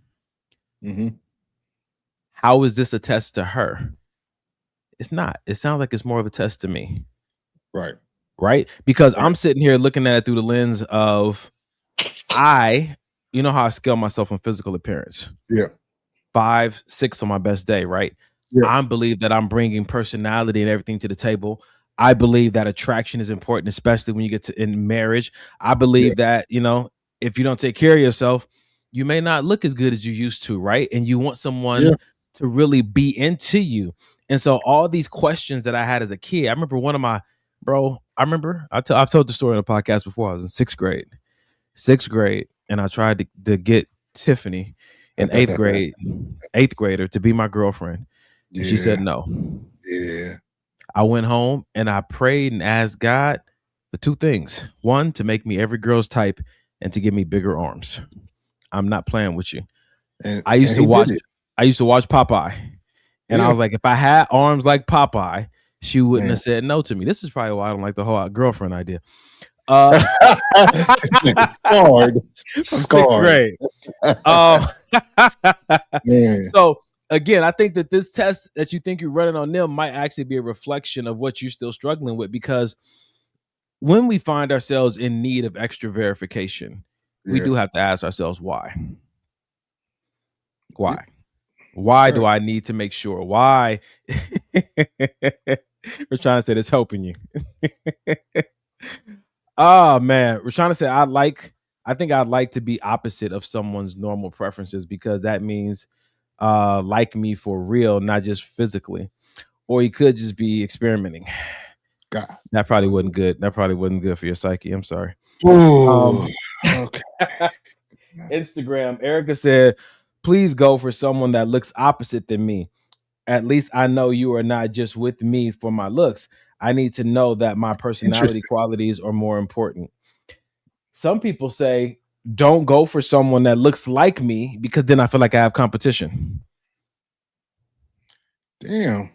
How is this a test to her? It's not. It sounds like it's more of a test to me. Right? Because I'm sitting here looking at it through the lens of you know how I scale myself on physical appearance. 5, 6 on my best day, right? I believe that I'm bringing personality and everything to the table. I believe that attraction is important, especially when you get to in marriage. I believe that, you know, if you don't take care of yourself, you may not look as good as you used to, right? And you want someone to really be into you. And so all these questions that I had as a kid, I remember one of my, I've told the story on the podcast before. I was in 6th grade, and I tried to get Tiffany, an 8th grader, to be my girlfriend. And she said no. I went home and I prayed and asked God for 2 things. 1, to make me every girl's type, and to give me bigger arms. I'm not playing with you. And I used to watch Popeye. And I was like, if I had arms like Popeye, she wouldn't have said no to me. This is probably why I don't like the whole girlfriend idea. Scarred. 6th grade. So again, I think that this test that you think you're running on them might actually be a reflection of what you're still struggling with, because when we find ourselves in need of extra verification, we do have to ask ourselves why. Why do I need to make sure? Why? We're trying to say it's helping you. Oh man, Rashana said I think I'd like to be opposite of someone's normal preferences because that means like me for real, not just physically. Or you could just be experimenting. God. That probably wasn't good. That probably wasn't good for your psyche. I'm sorry. Ooh, okay. Instagram, Erica said, please go for someone that looks opposite than me. At least I know you are not just with me for my looks. I need to know that my personality Interesting. qualities are more important. Some people say, don't go for someone that looks like me because then I feel like I have competition. Damn.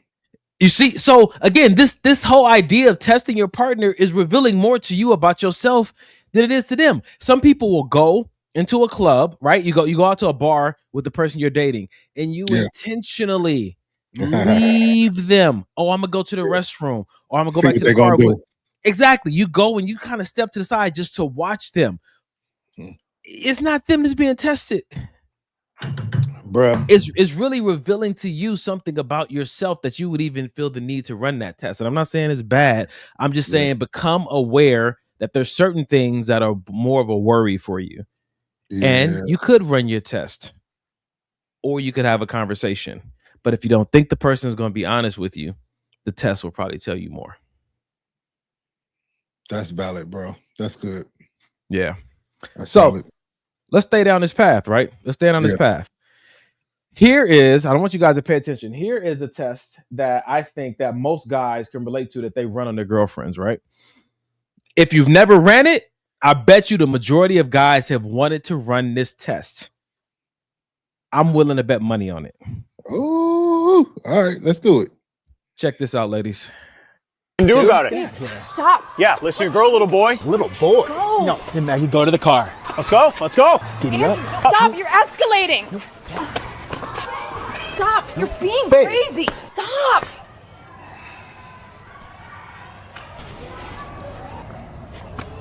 You see, so again, this whole idea of testing your partner is revealing more to you about yourself than it is to them. Some people will go into a club, right? You go out to a bar with the person you're dating, and you Yeah. intentionally leave them. Oh, I'm gonna go to the restroom, or I'm gonna go See back what to they the car. gonna do. Exactly. You go and you kind of step to the side just to watch them. It's not them that's being tested. Bruh. It's really revealing to you something about yourself that you would even feel the need to run that test. And I'm not saying it's bad. I'm just saying become aware that there's certain things that are more of a worry for you. Yeah. And you could run your test or you could have a conversation. But if you don't think the person is going to be honest with you, the test will probably tell you more. That's valid, bro. That's good. Yeah. That's So solid. let's stay down this path, right? Let's stay on this path. Here is, I don't want you guys to pay attention. Here is the test that I think that most guys can relate to that they run on their girlfriends, right? If you've never ran it, I bet you the majority of guys have wanted to run this test. I'm willing to bet money on it. Oh, all right. Let's do it. Check this out, ladies. Do about it. Stop. Yeah, listen to your girl, little boy. Little boy. Go. No, hey, Maggie, go to the car. Let's go. Let's go. Giddy up. Andrew, stop. You're escalating. Stop. You're being crazy. Stop.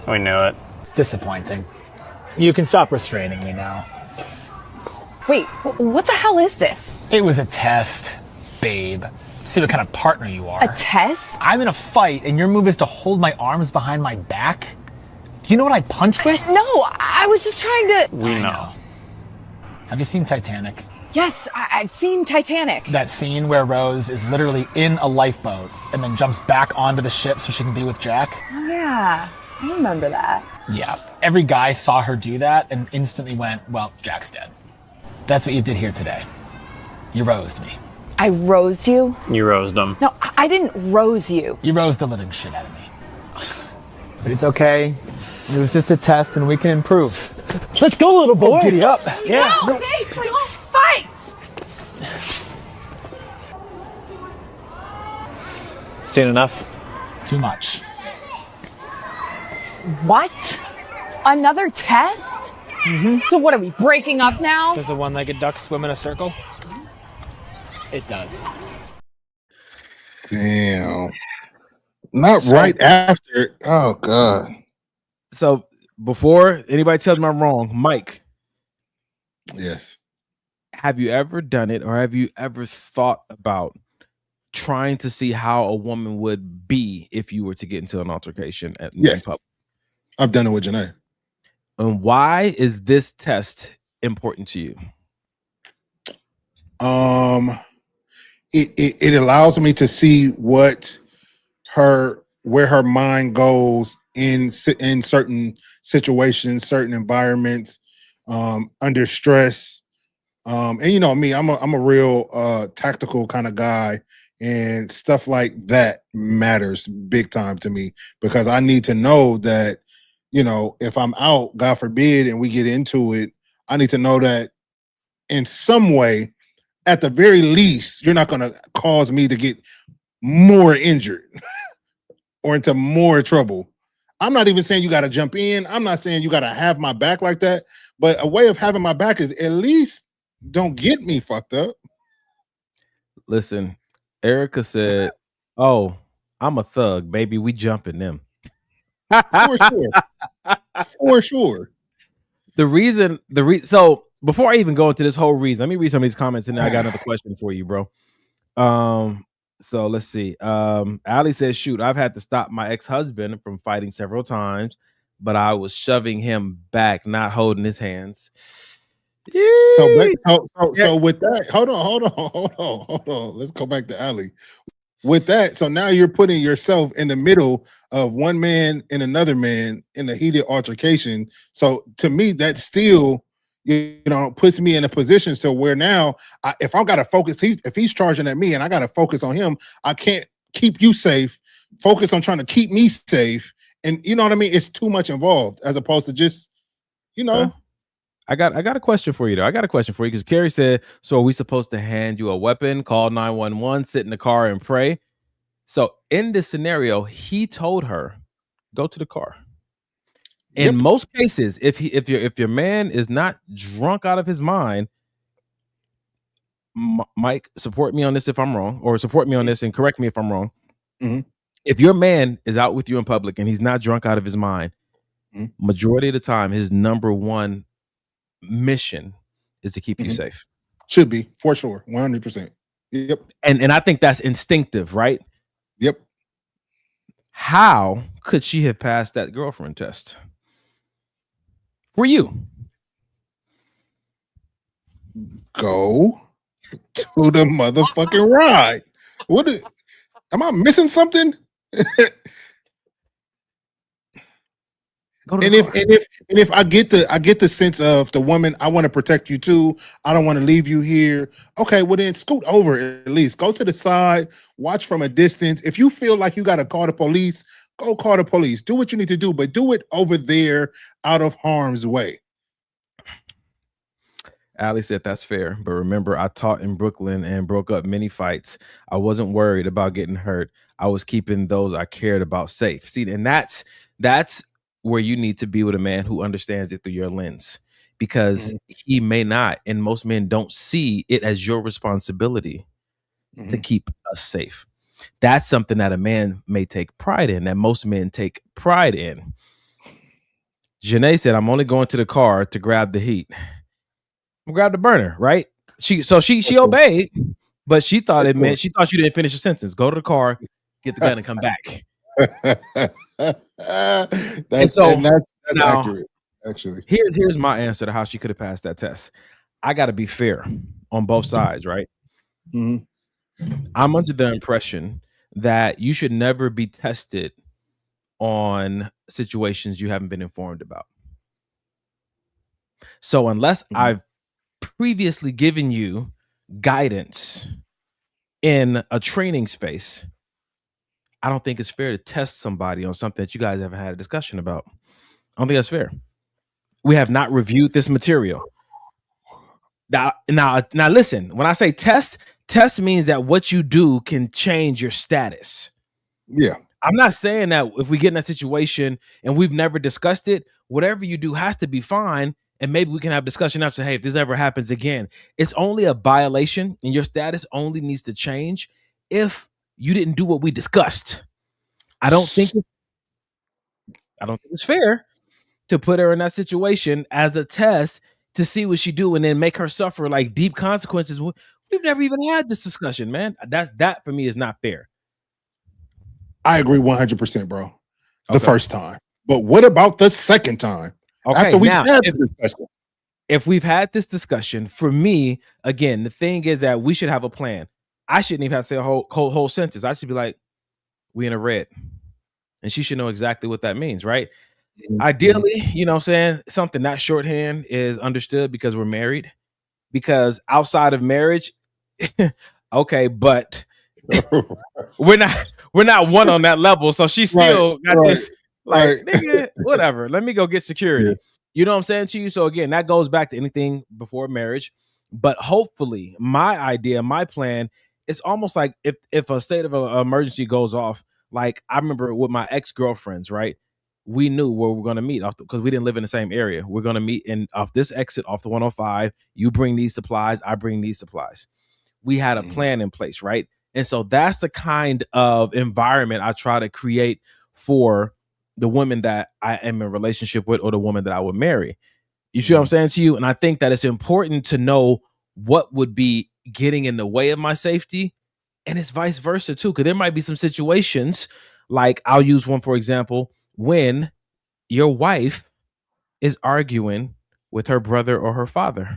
We knew it. Disappointing. You can stop restraining me now. Wait, what the hell is this? It was a test, babe. See what kind of partner you are. A test? I'm in a fight, and your move is to hold my arms behind my back? You know what I punch with? No, I was just trying to. We I know. Have you seen Titanic? Yes, I've seen Titanic. That scene where Rose is literally in a lifeboat and then jumps back onto the ship so she can be with Jack? Oh, yeah, I remember that. Yeah. Every guy saw her do that and instantly went, well, Jack's dead. That's what you did here today. You rosed me. I rosed you? You rosed him. No, I didn't rose you. You rosed the living shit out of me. But it's okay. It was just a test and we can improve. Let's go, little boy. Giddy up. Yeah. No, hey, don't fight! Seen enough? Too much. What? Another test? So what, are we breaking up now? Does a one-legged duck swim in a circle? It does. Damn. Not right after. Oh, God. So before anybody tells me I'm wrong, Mike, Yes. have you ever done it or have you ever thought about trying to see how a woman would be if you were to get into an altercation in Yes. public? I've done it with Janae. And why is this test important to you? It allows me to see where her mind goes in certain situations, certain environments, under stress. And you know me, I'm a real tactical kind of guy, and stuff like that matters big time to me because I need to know that, you know, if I'm out, God forbid, and we get into it, I need to know that in some way, at the very least, you're not going to cause me to get more injured or into more trouble. I'm not even saying you got to jump in. I'm not saying you got to have my back like that. But a way of having my back is at least don't get me fucked up. Listen, Erica said, "Oh, I'm a thug, baby. We jumping them." For sure. For sure. So before I even go into this whole reason, let me read some of these comments and then I got another question for you, bro. So let's see. Ali says, shoot, I've had to stop my ex-husband from fighting several times, but I was shoving him back, not holding his hands. So with that, hold on. Let's go back to Ali. With that, so now you're putting yourself in the middle of one man and another man in a heated altercation. So to me, that still, puts me in a position to where now, if I've got to focus, if he's charging at me and I got to focus on him, I can't keep you safe. Focus on trying to keep me safe, and you know what I mean. It's too much involved as opposed to just, I got a question for you though. I got a question for you because Carrie said, so are we supposed to hand you a weapon, call 911, sit in the car and pray? So in this scenario, he told her, go to the car. In most cases, if your man is not drunk out of his mind, Mike, support me on this if I'm wrong, or support me on this and correct me if I'm wrong. Mhm. If your man is out with you in public and he's not drunk out of his mind, majority of the time, his number one mission is to keep you safe. Should be, for sure, 100%. Yep. And I think that's instinctive, right? Yep. How could she have passed that girlfriend test for you? Go to the motherfucking ride. Am I missing something? And if I get the sense of the woman, I want to protect you too. I don't want to leave you here. Okay, well then scoot over at least. Go to the side, watch from a distance. If you feel like you got to call the police, go call the police. Do what you need to do, but do it over there out of harm's way. Ali said that's fair, but remember, I taught in Brooklyn and broke up many fights. I wasn't worried about getting hurt. I was keeping those I cared about safe. See, and that's where you need to be with a man who understands it through your lens, because he may not, and most men don't see it as your responsibility to keep us safe. That's something that a man may take pride in, that most men take pride in. Janae said, I'm only going to the car to grab the heat. Grab the burner, right? She obeyed, but she thought it meant, she thought you didn't finish your sentence. Go to the car, get the gun, and come back. That's accurate. Actually, here's my answer to how she could have passed that test. I got to be fair on both sides, right? I'm under the impression that you should never be tested on situations you haven't been informed about. So unless I've previously given you guidance in a training space, I don't think it's fair to test somebody on something that you guys haven't had a discussion about. I don't think that's fair. We have not reviewed this material. Now listen, when I say test means that what you do can change your status. Yeah. I'm not saying that if we get in that situation and we've never discussed it, whatever you do has to be fine. And maybe we can have discussion after, hey, if this ever happens again, it's only a violation and your status only needs to change if you didn't do what we discussed. I don't think it's fair to put her in that situation as a test to see what she do and then make her suffer like deep consequences. We've never even had this discussion, man. That for me is not fair. I agree 100%, bro. The first time. But what about the second time? Okay, after we've now, had this discussion. If we've had this discussion, for me, again, the thing is that we should have a plan. I shouldn't even have to say a whole sentence. I should be like, we in a red. And she should know exactly what that means, right? Ideally, you know what I'm saying? Something that shorthand is understood because we're married. Because outside of marriage, okay, but we're not one on that level. So she still got this. Like, nigga, whatever. Let me go get security. You know what I'm saying to you? So again, that goes back to anything before marriage. But hopefully, my idea, my plan, it's almost like if a state of emergency goes off, like I remember with my ex-girlfriends, right? We knew where we're going to meet because we didn't live in the same area. We're going to meet off this exit off the 105. You bring these supplies, I bring these supplies. We had a plan in place, right? And so that's the kind of environment I try to create for the women that I am in a relationship with or the woman that I would marry. You see what I'm saying to you? And I think that it's important to know what would be getting in the way of my safety And it's vice versa too, because there might be some situations, like I'll use one for example, when your wife is arguing with her brother or her father,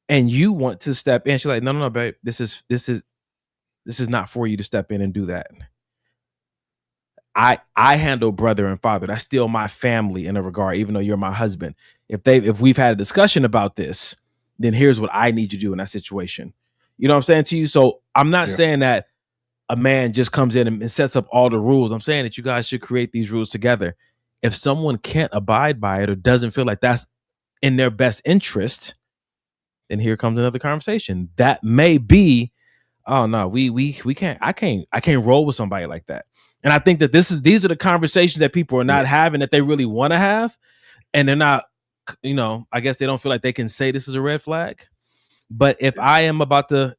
and you want to step in. She's like, no, babe, this is not for you to step in and do that. I handle brother and father. That's still my family in a regard, even though you're my husband. If we've had a discussion about this, then here's what I need you to do in that situation. You know what I'm saying to you? So I'm not saying that a man just comes in and sets up all the rules. I'm saying that you guys should create these rules together. If someone can't abide by it or doesn't feel like that's in their best interest, then here comes another conversation. That may be, oh no, we can't. I can't roll with somebody like that. And I think that these are the conversations that people are not having that they really want to have, and they're not. I guess they don't feel like they can say this is a red flag. But if I am about to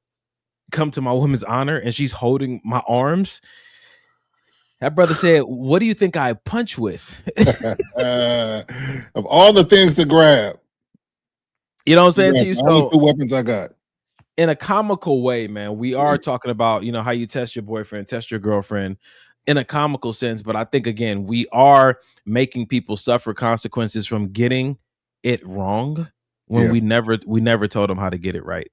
come to my woman's honor and she's holding my arms, that brother said, "What do you think I punch with?" Of all the things to grab, you know what I'm saying to you. So 2 weapons I got. In a comical way, man, we are talking about, how you test your boyfriend, test your girlfriend in a comical sense. But I think, again, we are making people suffer consequences from getting it wrong when we never told them how to get it right.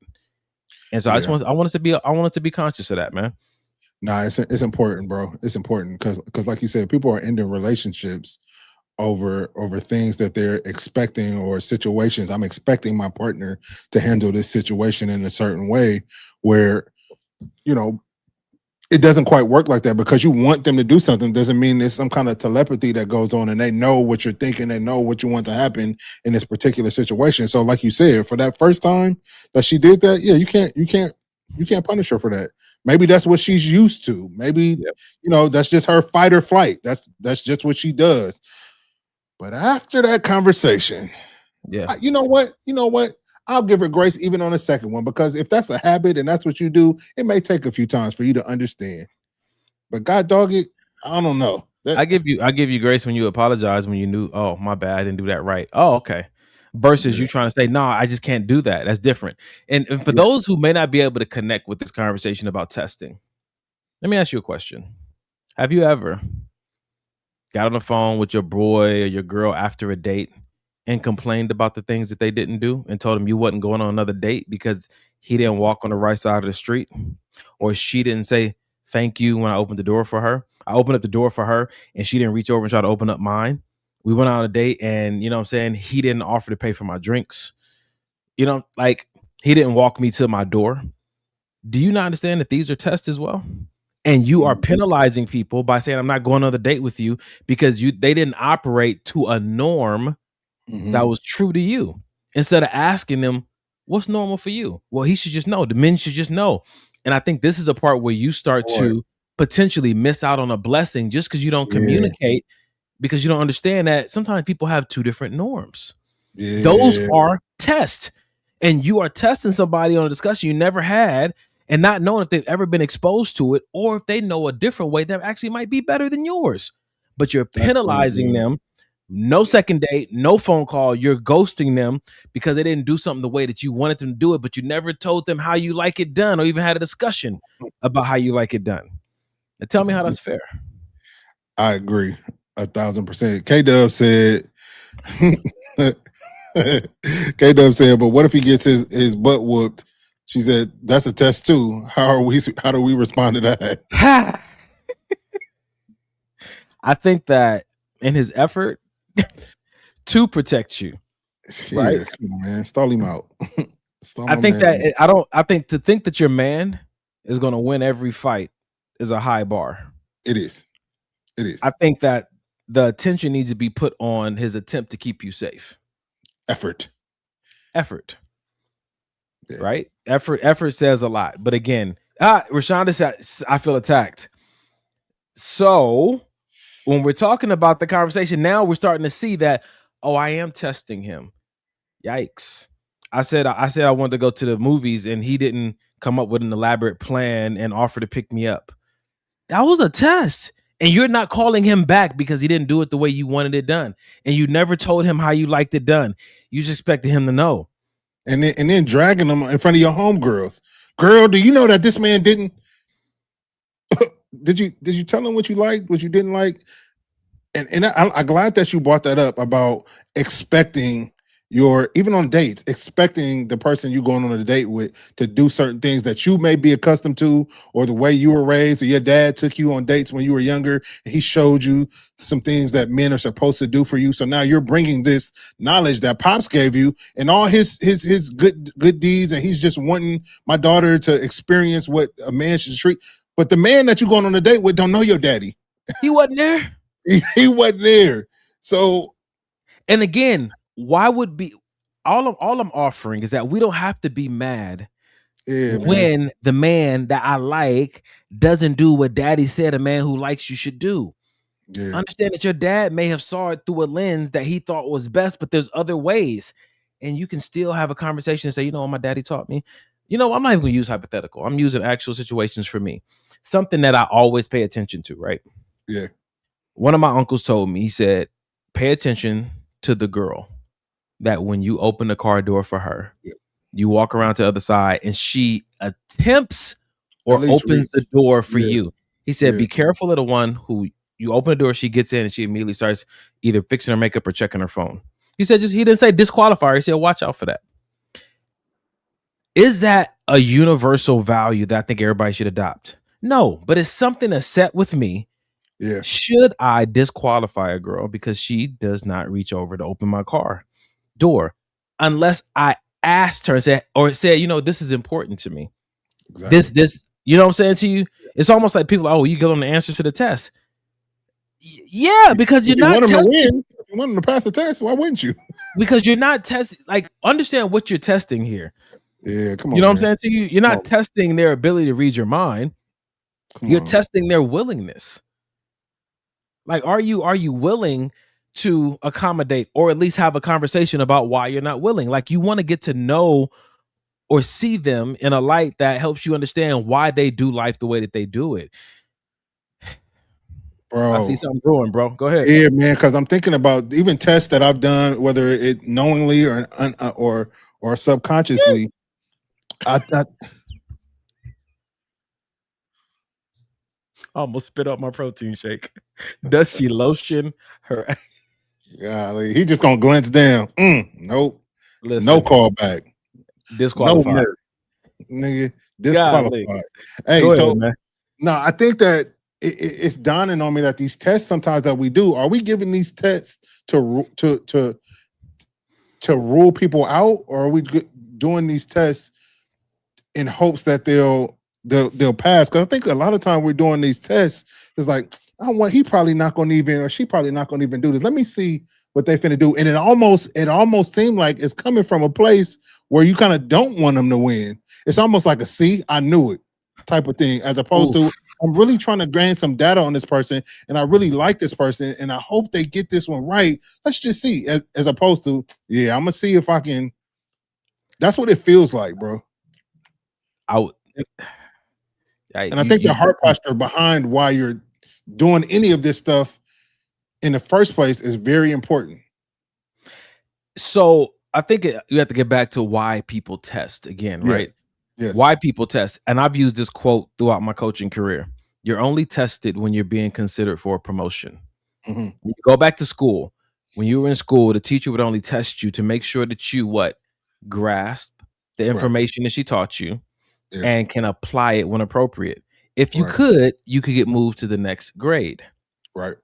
And so I want us to be conscious of that, man. Nah, it's important, bro. It's important because like you said, people are ending relationships over things that they're expecting, or situations. I'm expecting my partner to handle this situation in a certain way where, it doesn't quite work like that. Because you want them to do something doesn't mean there's some kind of telepathy that goes on and they know what you're thinking, they know what you want to happen in this particular situation. So like you said, for that first time that she did that, you can't punish her for that. Maybe that's what she's used to. Maybe, that's just her fight or flight. That's just what she does. But after that conversation, you know what? I'll give her grace even on the second one, because if that's a habit and that's what you do, it may take a few times for you to understand. But God dog it, I don't know. I give you grace when you apologize, when you knew, oh, my bad, I didn't do that right. Oh, okay. Versus you trying to say, no, I just can't do that. That's different. And for those who may not be able to connect with this conversation about testing, let me ask you a question. Have you ever got on the phone with your boy or your girl after a date and complained about the things that they didn't do and told him you wasn't going on another date because he didn't walk on the right side of the street, or she didn't say thank you when I opened the door for her? I opened up the door for her and she didn't reach over and try to open up mine. We went on a date and, you know what I'm saying, he didn't offer to pay for my drinks. He didn't walk me to my door. Do you not understand that these are tests as well? And you are penalizing people by saying, I'm not going on another date with you because they didn't operate to a norm that was true to you. Instead of asking them, what's normal for you? Well, he should just know. The men should just know. And I think this is the part where you start to potentially miss out on a blessing just because you don't communicate, because you don't understand that sometimes people have 2 different norms. Those are tests. And you are testing somebody on a discussion you never had, and not knowing if they've ever been exposed to it, or if they know a different way that actually might be better than yours. But you're penalizing them. No second date, no phone call. You're ghosting them because they didn't do something the way that you wanted them to do it, but you never told them how you like it done, or even had a discussion about how you like it done. Now tell me how that's fair. I agree 1,000%. K-Dub said, but what if he gets his butt whooped? She said, that's a test too. How do we respond to that? I think that in his effort to protect you, right? Come on, man, stall him out. I think to think that your man is going to win every fight is a high bar. It is. I think that the attention needs to be put on his attempt to keep you safe. Effort. Right? Effort says a lot. But again, Rashonda said, I feel attacked. So when we're talking about the conversation, now we're starting to see that, oh, I am testing him. Yikes. I said I wanted to go to the movies and he didn't come up with an elaborate plan and offer to pick me up. That was a test. And you're not calling him back because he didn't do it the way you wanted it done. And you never told him how you liked it done. You just expected him to know. And then dragging them in front of your homegirls. Girl, do you know that this man didn't? did you tell him what you liked, what you didn't like? And I'm glad that you brought that up about expecting even on dates, expecting the person you going on a date with to do certain things that you may be accustomed to, or the way you were raised, or your dad took you on dates when you were younger and he showed you some things that men are supposed to do for you. So now you're bringing this knowledge that Pops gave you and all his good deeds, and he's just wanting my daughter to experience what a man should treat. But the man that you're going on a date with don't know your daddy. He wasn't there. He wasn't there. So, and again, why would be all I'm offering is that we don't have to be mad when the man that I like doesn't do what daddy said a man who likes you should do. Yeah. Understand that your dad may have saw it through a lens that he thought was best, but there's other ways. And you can still have a conversation and say, you know what my daddy taught me? You know, I'm not even going to use hypothetical. I'm using actual situations for me. Something that I always pay attention to, right? Yeah. One of my uncles told me, he said, pay attention to the girl that when you open the car door for her, you walk around to the other side and she attempts or opens the door for you. He said, be careful of the one who you open the door, she gets in and she immediately starts either fixing her makeup or checking her phone. He said, he didn't say disqualify her. He said, watch out for that. Is that a universal value that I think everybody should adopt? No, but it's something that's set with me. Yeah. Should I disqualify a girl because she does not reach over to open my car door unless I asked her and said, you know, this is important to me. Exactly. This, you know what I'm saying to you? It's almost like people, you get on the answer to the test. Yeah, because you're not testing. If you want them to pass the test, why wouldn't you? Because you're not testing. Like, understand what you're testing here. Yeah, come on. You know what I'm saying to you? You're not testing their ability to read your mind. You're testing their willingness. Like, are you willing to accommodate or at least have a conversation about why you're not willing? Like, you want to get to know or see them in a light that helps you understand why they do life the way that they do it. Bro, I see something brewing, bro. Go ahead. Yeah, man, because I'm thinking about even tests that I've done, whether it knowingly or subconsciously. I almost spit out my protein shake. Does she lotion her? Golly, he just gonna glance down. Nope. Listen, no callback. Disqualified. No, nigga, disqualified. Golly. Hey, Go so ahead, man. no, I think that it's dawning on me that these tests sometimes that we do, are we giving these tests to rule people out, or are we doing these tests in hopes that they'll pass? Because I think a lot of time we're doing these tests, it's like, he probably not going to even, or she probably not going to even do this. Let me see what they finna do. And it almost seemed like it's coming from a place where you kind of don't want them to win. It's almost like I knew it type of thing, as opposed to, I'm really trying to gain some data on this person, and I really like this person, and I hope they get this one right. Let's just see, as opposed to, I'm gonna see if I can. That's what it feels like, bro. And I think the heart posture behind why you're doing any of this stuff in the first place is very important. So I think you have to get back to why people test again, right? Yes. Why people test. And I've used this quote throughout my coaching career. You're only tested when you're being considered for a promotion. Mm-hmm. When you go back to school, when you were in school, the teacher would only test you to make sure that you grasp the information that she taught you and can apply it when appropriate. If you could get moved to the next grade. Right.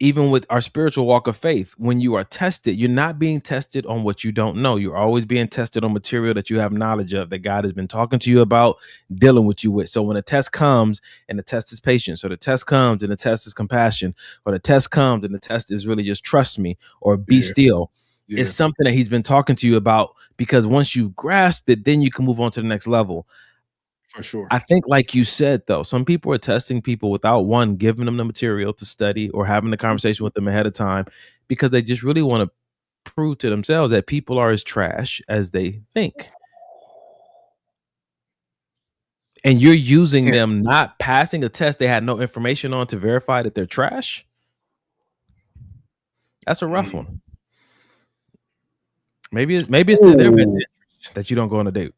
Even with our spiritual walk of faith, when you are tested, you're not being tested on what you don't know. You're always being tested on material that you have knowledge of, that God has been talking to you about, dealing with you with. So when a test comes and the test is patience, or the test comes and the test is compassion, or the test comes and the test is really just trust me or be still, it's something that he's been talking to you about, because once you grasp it, then you can move on to the next level. For sure. I think, like you said, though, some people are testing people without giving them the material to study or having the conversation with them ahead of time, because they just really want to prove to themselves that people are as trash as they think. And you're using them not passing a test they had no information on to verify that they're trash. That's a rough one. Maybe it's to their best interest that you don't go on a date.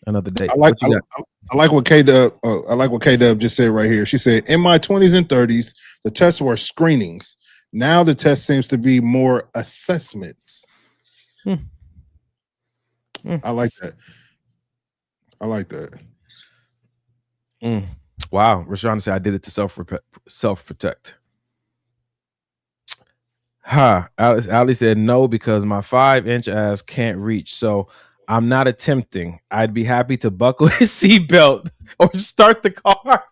Another date. I like What you got? I like what K Dub. I like what K Dub just said right here. She said, "In my 20s and 30s, the tests were screenings. Now the test seems to be more assessments." I like that. I like that. Wow, Rashawn said I did it to self protect. Ali said no because my 5-inch ass can't reach, so I'm not attempting. I'd be happy to buckle his seatbelt or start the car.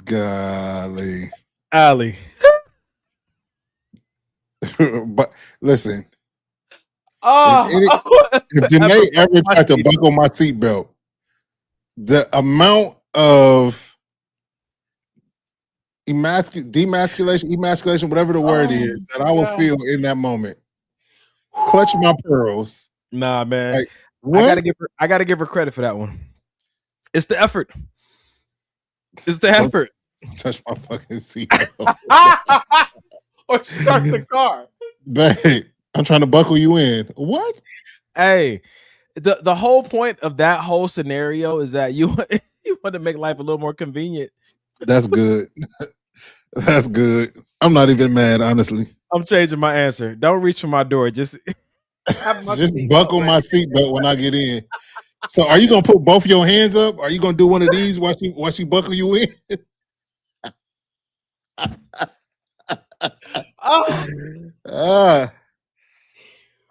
Golly. Ali. But listen, Oh, if Janae ever tried to buckle my seatbelt, the amount of emasculation, whatever the word is, that I will feel in that moment. Clutch my pearls. Nah, man. Like, what? I gotta give her credit for that one. It's the effort. It's the effort. Touch my fucking seatbelt. Or start the car. Babe, I'm trying to buckle you in. What? Hey, the whole point of that whole scenario is that you want to make life a little more convenient. That's good. That's good. I'm not even mad, honestly. I'm changing my answer. Don't reach for my door. Just buckle my seatbelt when I get in. So, are you gonna put both your hands up? Are you gonna do one of these while she buckle you in?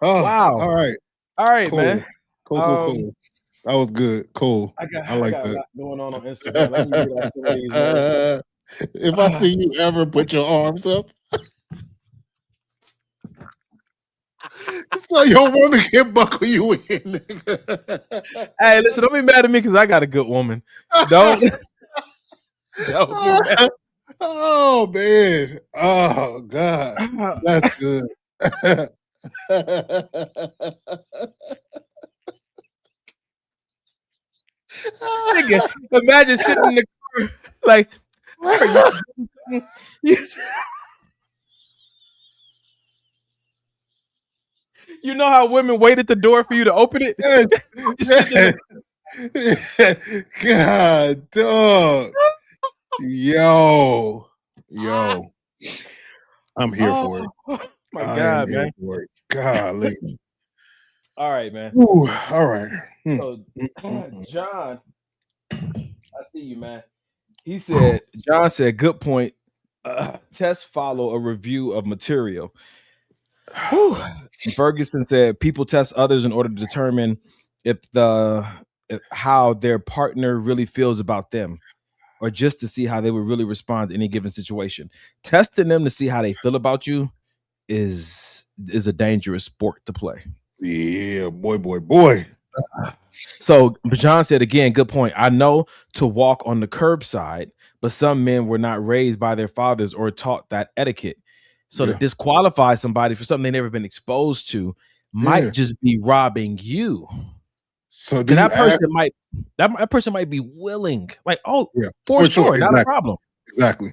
Wow. All right, cool. Man. Cool. That was good. Cool. I like got that. a lot going on Instagram. Let me get out some of these, if I see you ever put your arms up, so your woman can buckle you in. Nigga. Hey, listen, don't be mad at me because I got a good woman. Don't be mad. Oh man. Oh God. That's good. Nigga, imagine sitting in the car like, you know how women wait at the door for you to open it? God, dog. Yo. I'm here for it. My God, man. Golly. All right, man. Ooh, all right. So, John, I see you, man. John said, good point. Tests follow a review of material. Ferguson said, people test others in order to determine if how their partner really feels about them, or just to see how they would really respond to any given situation. Testing them to see how they feel about you is a dangerous sport to play. Yeah, boy. So John said again, good point. I know to walk on the curbside, but some men were not raised by their fathers or taught that etiquette. So to disqualify somebody for something they've never been exposed to might just be robbing you. So that person might be willing, like, for sure, not a problem. Exactly.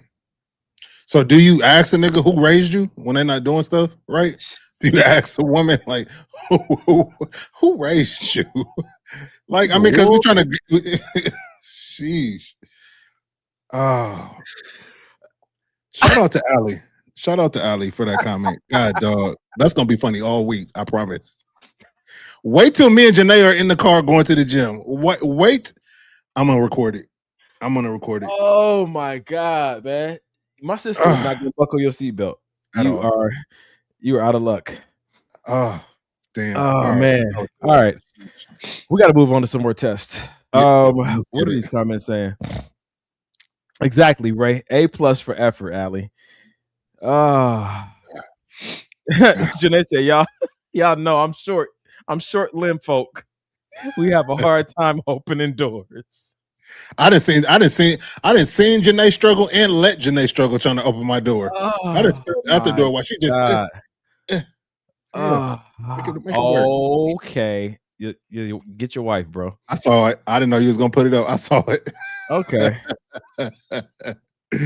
So do you ask a nigga who raised you when they're not doing stuff right? Do you ask a woman like who raised you? Like, I mean, because we're trying to. Sheesh. Oh, shout out to Ali for that comment. God, dog, that's gonna be funny all week. I promise. Wait till me and Janae are in the car going to the gym. Wait, I'm gonna record it. Oh my God, man! My sister is not gonna buckle your seatbelt. You are out of luck. Oh, damn. Oh man. All right. We got to move on to some more tests. What are these comments saying? Exactly, Ray. A+ for effort, Ali. Janae said, y'all know I'm short. I'm short limb folk. We have a hard time opening doors. I didn't see Janae struggle and let Janae struggle trying to open my door. I didn't step out the door while she just. Okay. you get your wife, bro. I saw it. I didn't know you was gonna put it up. I saw it. Okay.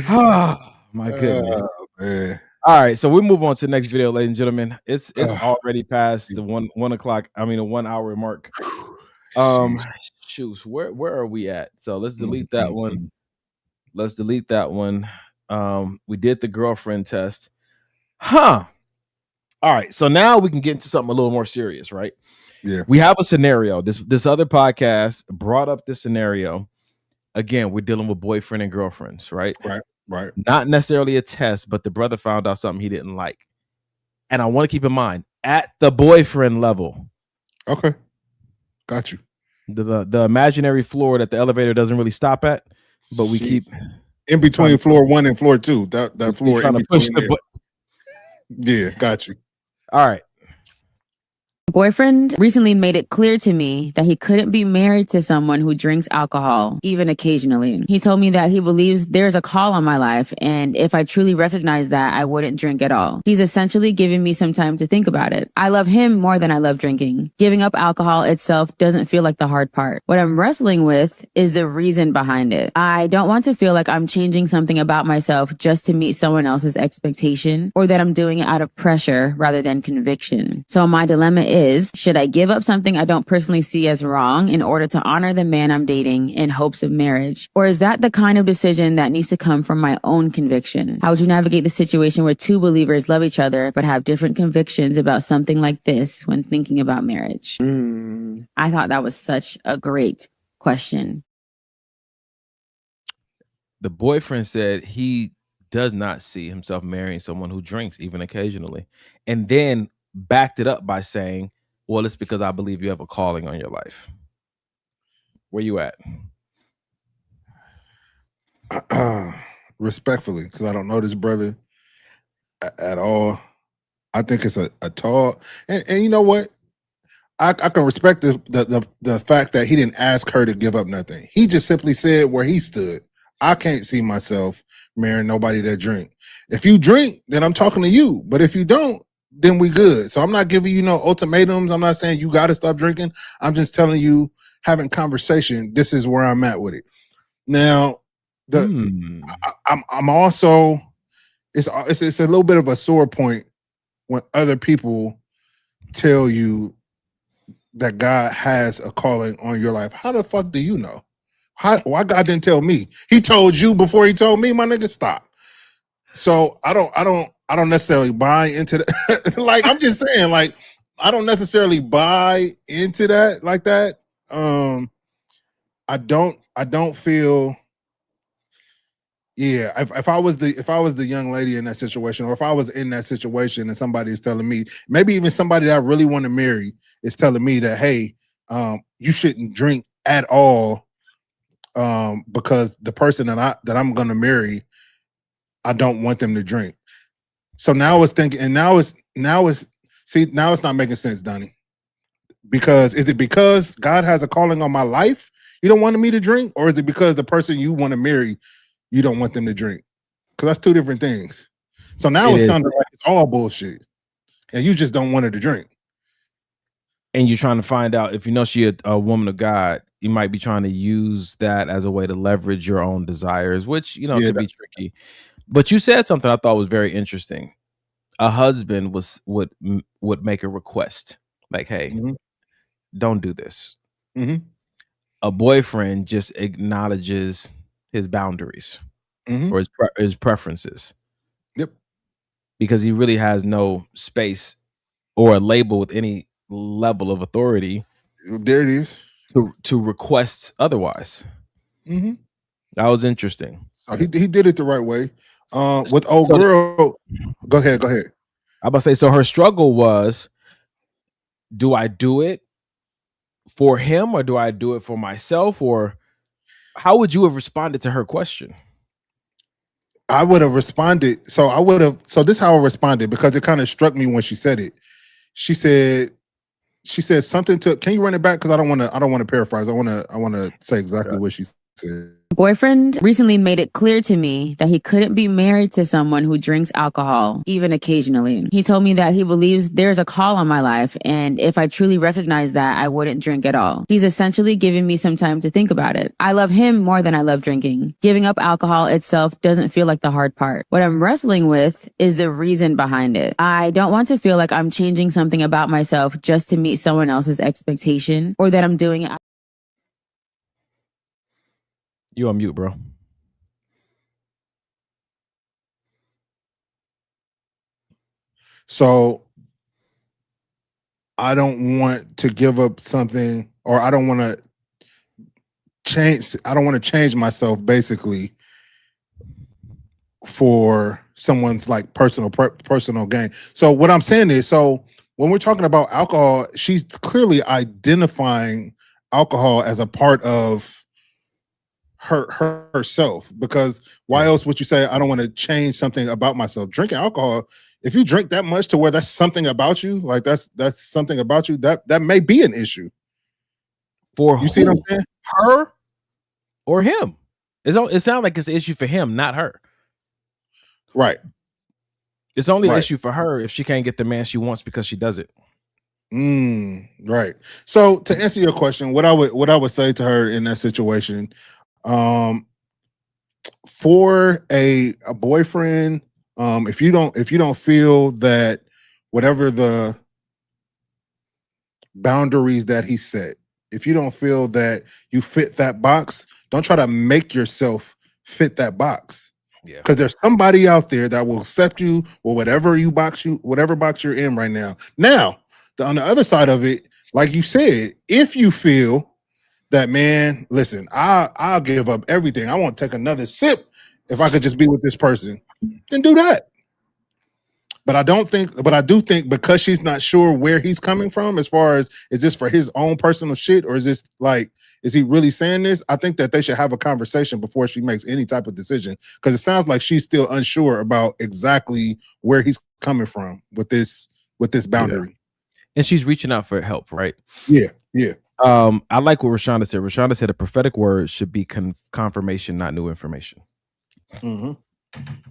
Oh, my goodness. Man. All right, so we move on to the next video, ladies and gentlemen. It's already past the 1 o'clock. I mean, the 1 hour mark. Shoot, where are we at? So let's delete that one. Let's delete that one. We did the girlfriend test. All right, so now we can get into something a little more serious, right? Yeah. We have a scenario. This other podcast brought up this scenario. Again, we're dealing with boyfriend and girlfriends, right? Right. Not necessarily a test, but the brother found out something he didn't like. And I want to keep in mind, at the boyfriend level. Okay. Got you. The imaginary floor that the elevator doesn't really stop at, but we keep in between floor 1 and floor 2. That floor trying in to push between the Yeah, got you. All right. Boyfriend recently made it clear to me that he couldn't be married to someone who drinks alcohol, even occasionally. He told me that he believes there's a call on my life, and if I truly recognize that, I wouldn't drink at all. He's essentially giving me some time to think about it. I love him more than I love drinking. Giving up alcohol itself doesn't feel like the hard part. What I'm wrestling with is the reason behind it. I don't want to feel like I'm changing something about myself just to meet someone else's expectation, or that I'm doing it out of pressure rather than conviction. So my dilemma is, should I give up something I don't personally see as wrong in order to honor the man I'm dating in hopes of marriage? Or is that the kind of decision that needs to come from my own conviction? How would you navigate the situation where two believers love each other but have different convictions about something like this when thinking about marriage? I thought that was such a great question. The boyfriend said he does not see himself marrying someone who drinks even occasionally, and then backed it up by saying, well, it's because I believe you have a calling on your life. Where you at? Respectfully, because I don't know this brother at all. I think it's a tall, and you know what? I can respect the fact that he didn't ask her to give up nothing. He just simply said where he stood. I can't see myself marrying nobody that drink. If you drink, then I'm talking to you. But if you don't, then we good. So I'm not giving you no ultimatums. I'm not saying you got to stop drinking. I'm just telling you, having conversation, this is where I'm at with it. Now, I'm also, it's a little bit of a sore point when other people tell you that God has a calling on your life. How the fuck do you know? Why God didn't tell me? He told you before he told me, my nigga, stop. So I don't necessarily buy into that. Like, I'm just saying, like, I don't necessarily buy into that like that. I don't feel, yeah, if I was the young lady in that situation, or if I was in that situation and somebody is telling me, maybe even somebody that I really want to marry is telling me that, hey, you shouldn't drink at all, because the person that I'm gonna marry, I don't want them to drink. So now it's thinking, and now it's not making sense, Donnie. Because is it because God has a calling on my life, you don't want me to drink, or is it because the person you want to marry, you don't want them to drink? Because that's two different things. So now it sounds like it's all bullshit, and you just don't want her to drink. And you're trying to find out if you know she a woman of God, you might be trying to use that as a way to leverage your own desires, which could be tricky. But you said something I thought was very interesting. A husband would make a request like, "Hey, don't do this." A boyfriend just acknowledges his boundaries or his preferences. Yep. Because he really has no space or a label with any level of authority. There it is. To request otherwise. That was interesting. So he did it the right way. With old girl, go ahead. I'm about to say, so her struggle was, do I do it for him or do I do it for myself? Or how would you have responded to her question? I would have responded. So this is how I responded, because it kind of struck me when she said it. She said something to, can you run it back? Because I don't want to paraphrase. I want to say exactly what she said. Boyfriend recently made it clear to me that he couldn't be married to someone who drinks alcohol, even occasionally. He told me that he believes there's a call on my life, and if I truly recognize that, I wouldn't drink at all. He's essentially giving me some time to think about it. I love him more than I love drinking. Giving up alcohol itself doesn't feel like the hard part. What I'm wrestling with is the reason behind it. I don't want to feel like I'm changing something about myself just to meet someone else's expectation, or that I'm doing it. You on mute, bro. So I don't want to give up something, or I don't want to change. I don't want to change myself basically for someone's like personal gain. So what I'm saying is, so when we're talking about alcohol, she's clearly identifying alcohol as a part of herself, because why else would you say I don't want to change something about myself? Drinking alcohol, if you drink that much to where that's something about you, like that's something about you, that may be an issue. For you see what I'm saying? Her or him? It sounds like it's an issue for him, not her. Right. It's only an issue for her if she can't get the man she wants because she does it. Right. So to answer your question, what I would say to her in that situation, for a boyfriend, if you don't feel that whatever the boundaries that he set, if you don't feel that you fit that box, don't try to make yourself fit that box. Yeah. Because there's somebody out there that will accept you or whatever box you're in right now. Now, on the other side of it, like you said, if you feel that, man, listen, I'll give up everything, I won't take another sip if I could just be with this person, then do that. But I do think because she's not sure where he's coming from, as far as, is this for his own personal shit, or is this like, is he really saying this? I think that they should have a conversation before she makes any type of decision, because it sounds like she's still unsure about exactly where he's coming from with this boundary. Yeah. And she's reaching out for help, right? Yeah. I like what Rashonda said. Rashonda said a prophetic word should be confirmation, not new information. Mm-hmm.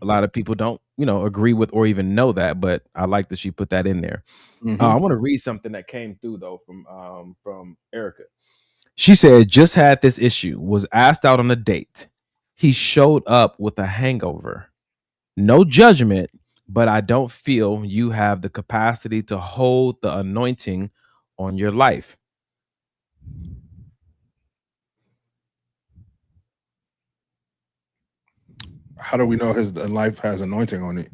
A lot of people don't, agree with or even know that, but I like that she put that in there. Mm-hmm. I want to read something that came through though from Erica. She said, just had this issue, was asked out on a date. He showed up with a hangover. No judgment, but I don't feel you have the capacity to hold the anointing on your life. How do we know his life has anointing on it?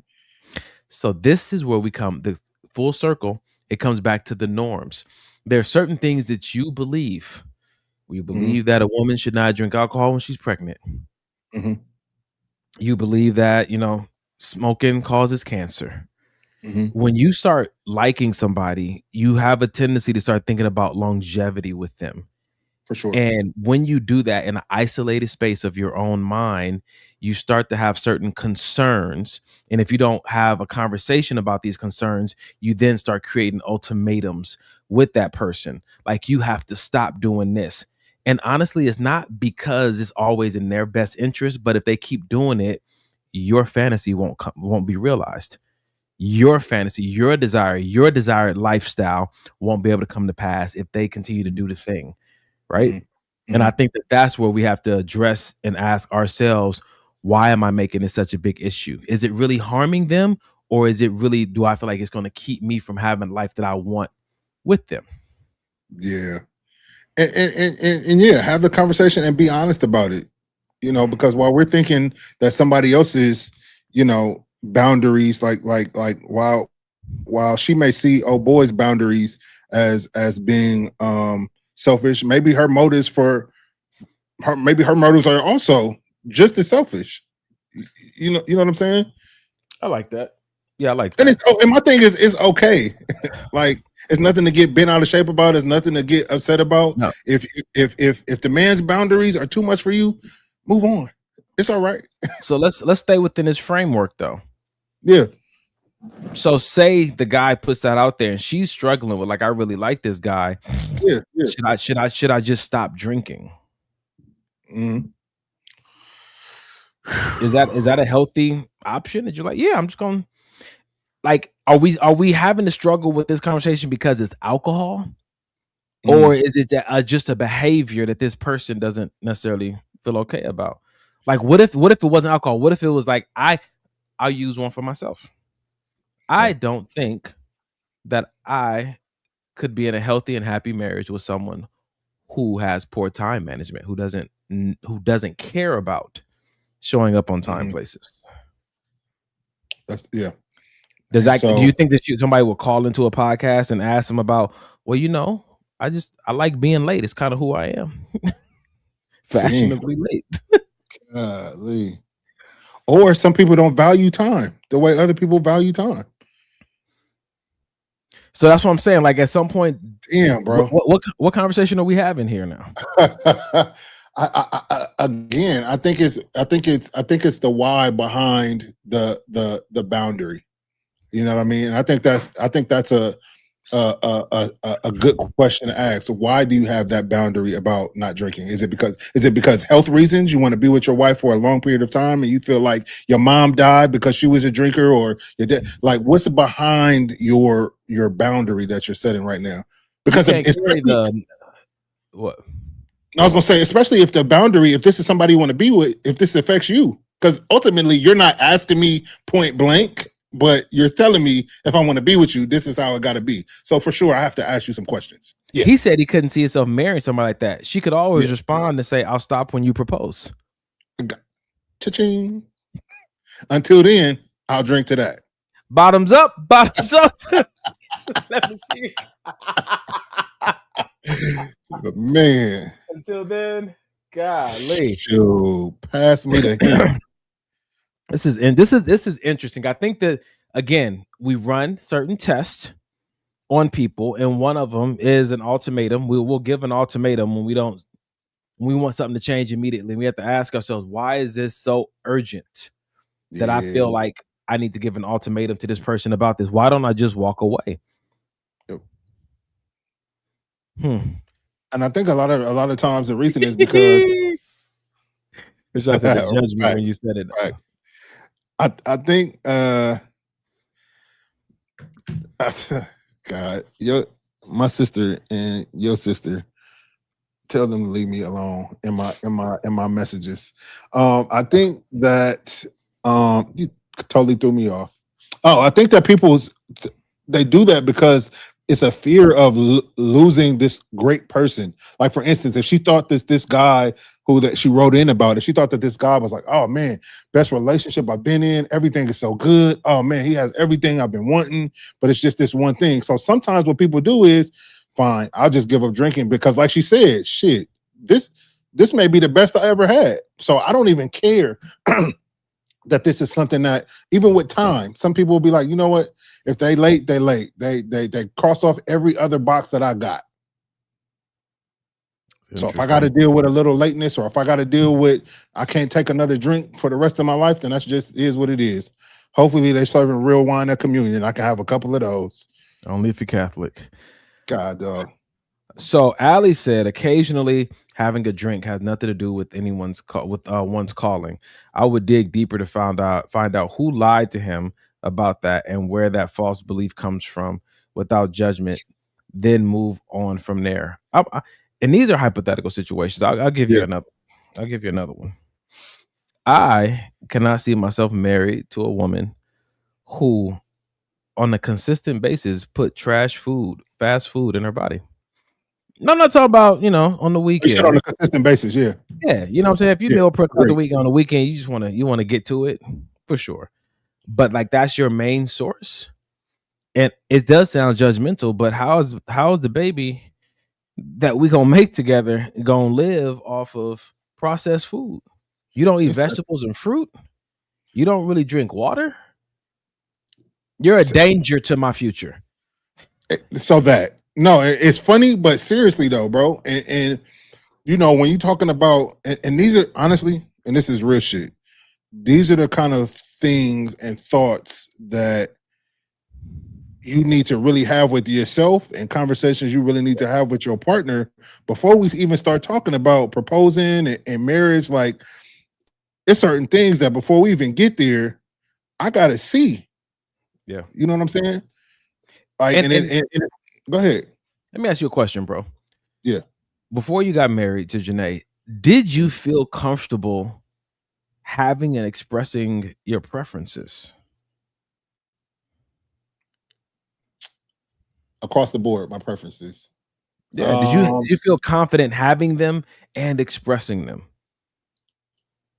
So this is where we come, the full circle. It comes back to the norms. There are certain things that you believe. We believe that a woman should not drink alcohol when she's pregnant. Mm-hmm. You believe that, smoking causes cancer. Mm-hmm. When you start liking somebody, you have a tendency to start thinking about longevity with them. For sure. And when you do that in an isolated space of your own mind, you start to have certain concerns. And if you don't have a conversation about these concerns, you then start creating ultimatums with that person. Like, you have to stop doing this. And honestly, it's not because it's always in their best interest, but if they keep doing it, your fantasy won't be realized. Your fantasy, your desire, your desired lifestyle won't be able to come to pass if they continue to do the thing. Right. Mm-hmm. And I think that that's where we have to address and ask ourselves, why am I making this such a big issue? Is it really harming them, or is it really, do I feel like it's going to keep me from having the life that I want with them? Yeah. And yeah, have the conversation and be honest about it, because while we're thinking that somebody else's, boundaries, like while she may see old boy's boundaries as being, selfish, maybe her motives are also just as selfish. You know what I'm saying? I like that. Yeah, I like that. And my thing is, it's okay. Like, it's nothing to get bent out of shape about. It's nothing to get upset about. No. If the man's boundaries are too much for you, move on. It's all right. So let's stay within this framework though. Yeah. So say the guy puts that out there and she's struggling with, like, I really like this guy. Yeah. Should I just stop drinking? Mm-hmm. Is that a healthy option? That you're like, yeah, I'm just going. Like, are we having to struggle with this conversation because it's alcohol, or is it just a behavior that this person doesn't necessarily feel okay about? Like, what if it wasn't alcohol? What if it was like I'll use one for myself. I don't think that I could be in a healthy and happy marriage with someone who has poor time management, who doesn't care about showing up on time places. That's yeah. Does And that? so- Do you think that somebody will call into a podcast and ask them about? Well, I like being late. It's kind of who I am. Fashionably late. Golly. Or some people don't value time the way other people value time. So that's what I'm saying. Like, at some point, damn, bro. What conversation are we having here now? Again, I think it's the why behind the boundary. You know what I mean? And I think that's a good question to ask. Why do you have that boundary about not drinking? Is it because health reasons? You want to be with your wife for a long period of time and you feel like your mom died because she was a drinker, or your dad? Like, what's behind your boundary that you're setting right now? Because what? I was gonna say, especially if the boundary, if this is somebody you want to be with, if this affects you, because ultimately you're not asking me point blank, but you're telling me if I want to be with you, this is how it got to be. So for sure, I have to ask you some questions. Yeah. He said he couldn't see himself marrying somebody like that. She could always respond and say, "I'll stop when you propose." Cha-ching. Until then, I'll drink to that. Bottoms up, bottoms up. Let me see. But man, until then, golly, shoot, pass me the. This is interesting. I think that, again, we run certain tests on people, and one of them is an ultimatum. We'll give an ultimatum when we want something to change immediately. We have to ask ourselves, why is this so urgent that I feel like I need to give an ultimatum to this person about this? Why don't I just walk away? And I think a lot of times the reason is because I said the judgment when you said it. I think God, my sister and your sister, tell them to leave me alone in my messages. I think that you totally threw me off. Oh, I think that they do that because it's a fear of losing this great person. Like, for instance, if she thought this guy that she wrote in about, if she thought that this guy was like, oh man, best relationship I've been in, everything is so good. Oh man, he has everything I've been wanting, but it's just this one thing. So sometimes what people do is, fine, I'll just give up drinking because, like she said, shit, this may be the best I ever had. So I don't even care that this is something that, even with time, some people will be like, you know what? If they late, they late. They cross off every other box that I got. So if I got to deal with a little lateness, or if I got to deal with I can't take another drink for the rest of my life, then that's just is what it is. Hopefully they serving real wine at communion. I can have a couple of those. Only if you're Catholic. God, dog. So Ali said, occasionally having a drink has nothing to do with one's calling. I would dig deeper to find out who lied to him about that and where that false belief comes from, without judgment, then move on from there. And these are hypothetical situations. I'll give you another. I'll give you another one. I cannot see myself married to a woman who, on a consistent basis, put fast food in her body. No, I'm not talking about, on the weekend. You said on a consistent basis, yeah. Yeah, you know what I'm saying? If you meal prep the week on the weekend, you just want to get to it, for sure. But like, that's your main source. And it does sound judgmental, but how is the baby that we gonna make together gonna live off of processed food? You don't eat vegetables and fruit. You don't really drink water. You're a danger to my future. So no, it's funny, but seriously though, bro. And when you're talking about, and these are honestly, and this is real shit, these are the kind of things and thoughts that you need to really have with yourself, and conversations you really need to have with your partner before we even start talking about proposing and marriage. Like, it's certain things that before we even get there, I gotta see. Yeah. You know what I'm saying? Like, And, go ahead. Let me ask you a question, bro. Yeah. Before you got married to Janae, did you feel comfortable having and expressing your preferences? Across the board, my preferences. Yeah. Did you feel confident having them and expressing them?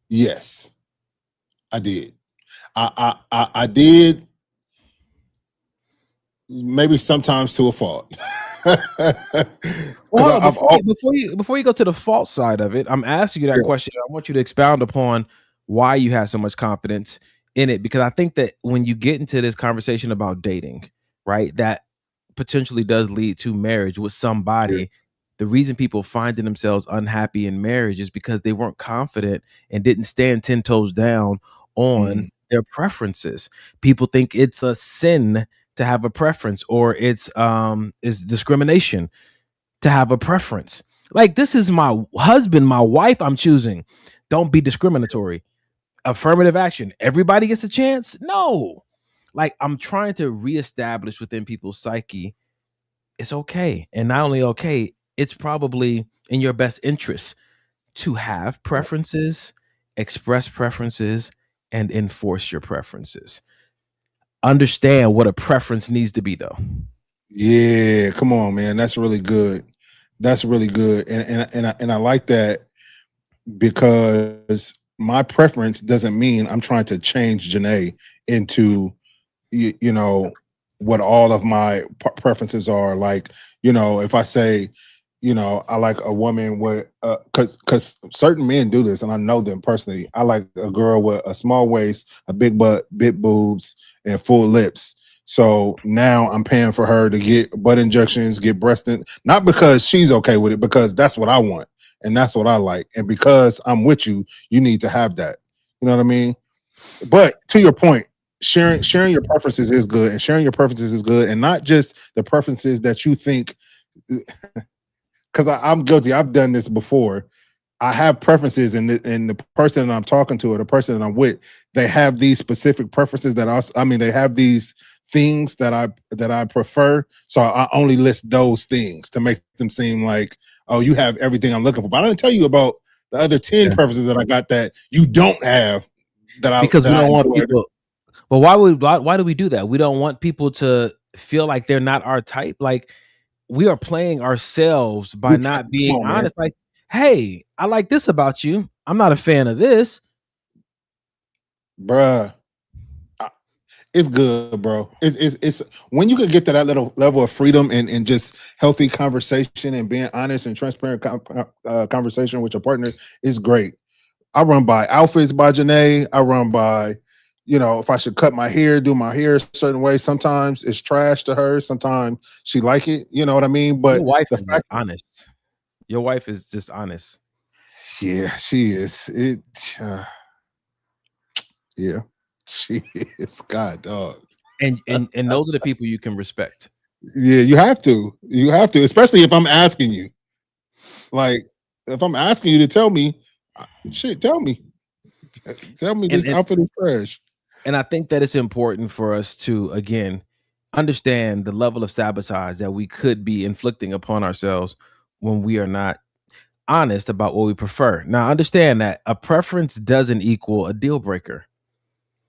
Yes, I did. I did. Maybe sometimes to a fault. Well, before you go to the fault side of it, I'm asking you that question. I want you to expound upon why you have so much confidence in it, because I think that when you get into this conversation about dating, right, that potentially does lead to marriage with somebody. The reason people finding themselves unhappy in marriage is because they weren't confident and didn't stand 10 toes down on their preferences. People think it's a sin to have a preference, or it's discrimination to have a preference. Like, this is my husband, my wife I'm choosing. Don't be discriminatory. Affirmative action. Everybody gets a chance? No. Like, I'm trying to reestablish within people's psyche, it's okay. And not only okay, it's probably in your best interest to have preferences, express preferences, and enforce your preferences. Understand what a preference needs to be, though. Yeah, come on, man. That's really good. That's really good. And I like that, because my preference doesn't mean I'm trying to change Janae into you know what all of my preferences are. Like, if I say, I like a woman with because certain men do this, and I know them personally. I like a girl with a small waist, a big butt, big boobs, and full lips. So now I'm paying for her to get butt injections, get not because she's okay with it, because that's what I want and that's what I like. And because I'm with you, you need to have that. You know what I mean? But to your point, sharing your preferences is good, and sharing your preferences is good, and not just the preferences that you think. Because I'm guilty. I've done this before. I have preferences, and the person that I'm talking to, or the person that I'm with, they have these specific preferences they have these things that I prefer. So I only list those things to make them seem like, oh, you have everything I'm looking for. But I didn't tell you about the other 10 preferences that I got that you don't have. Because we don't want people. But why do we do that? We don't want people to feel like they're not our type. Like, we are playing ourselves by not being honest. Like, hey, I like this about you. I'm not a fan of this. Bruh. It's good, bro. It's when you can get to that little level of freedom and just healthy conversation and being honest and transparent conversation with your partner is great. I run by outfits by Janae. I run by, if I should cut my hair, do my hair a certain way. Sometimes it's trash to her. Sometimes she like it. You know what I mean? But your wife is honest. Your wife is just honest. Yeah, she is. Yeah, she is. God, dog. And those are the people you can respect. Yeah, you have to. You have to, especially if I'm asking you. Like, if I'm asking you to tell me, shit, tell me. Tell me this outfit is trash. And I think that it's important for us to, again, understand the level of sabotage that we could be inflicting upon ourselves when we are not honest about what we prefer. Now, understand that a preference doesn't equal a deal breaker.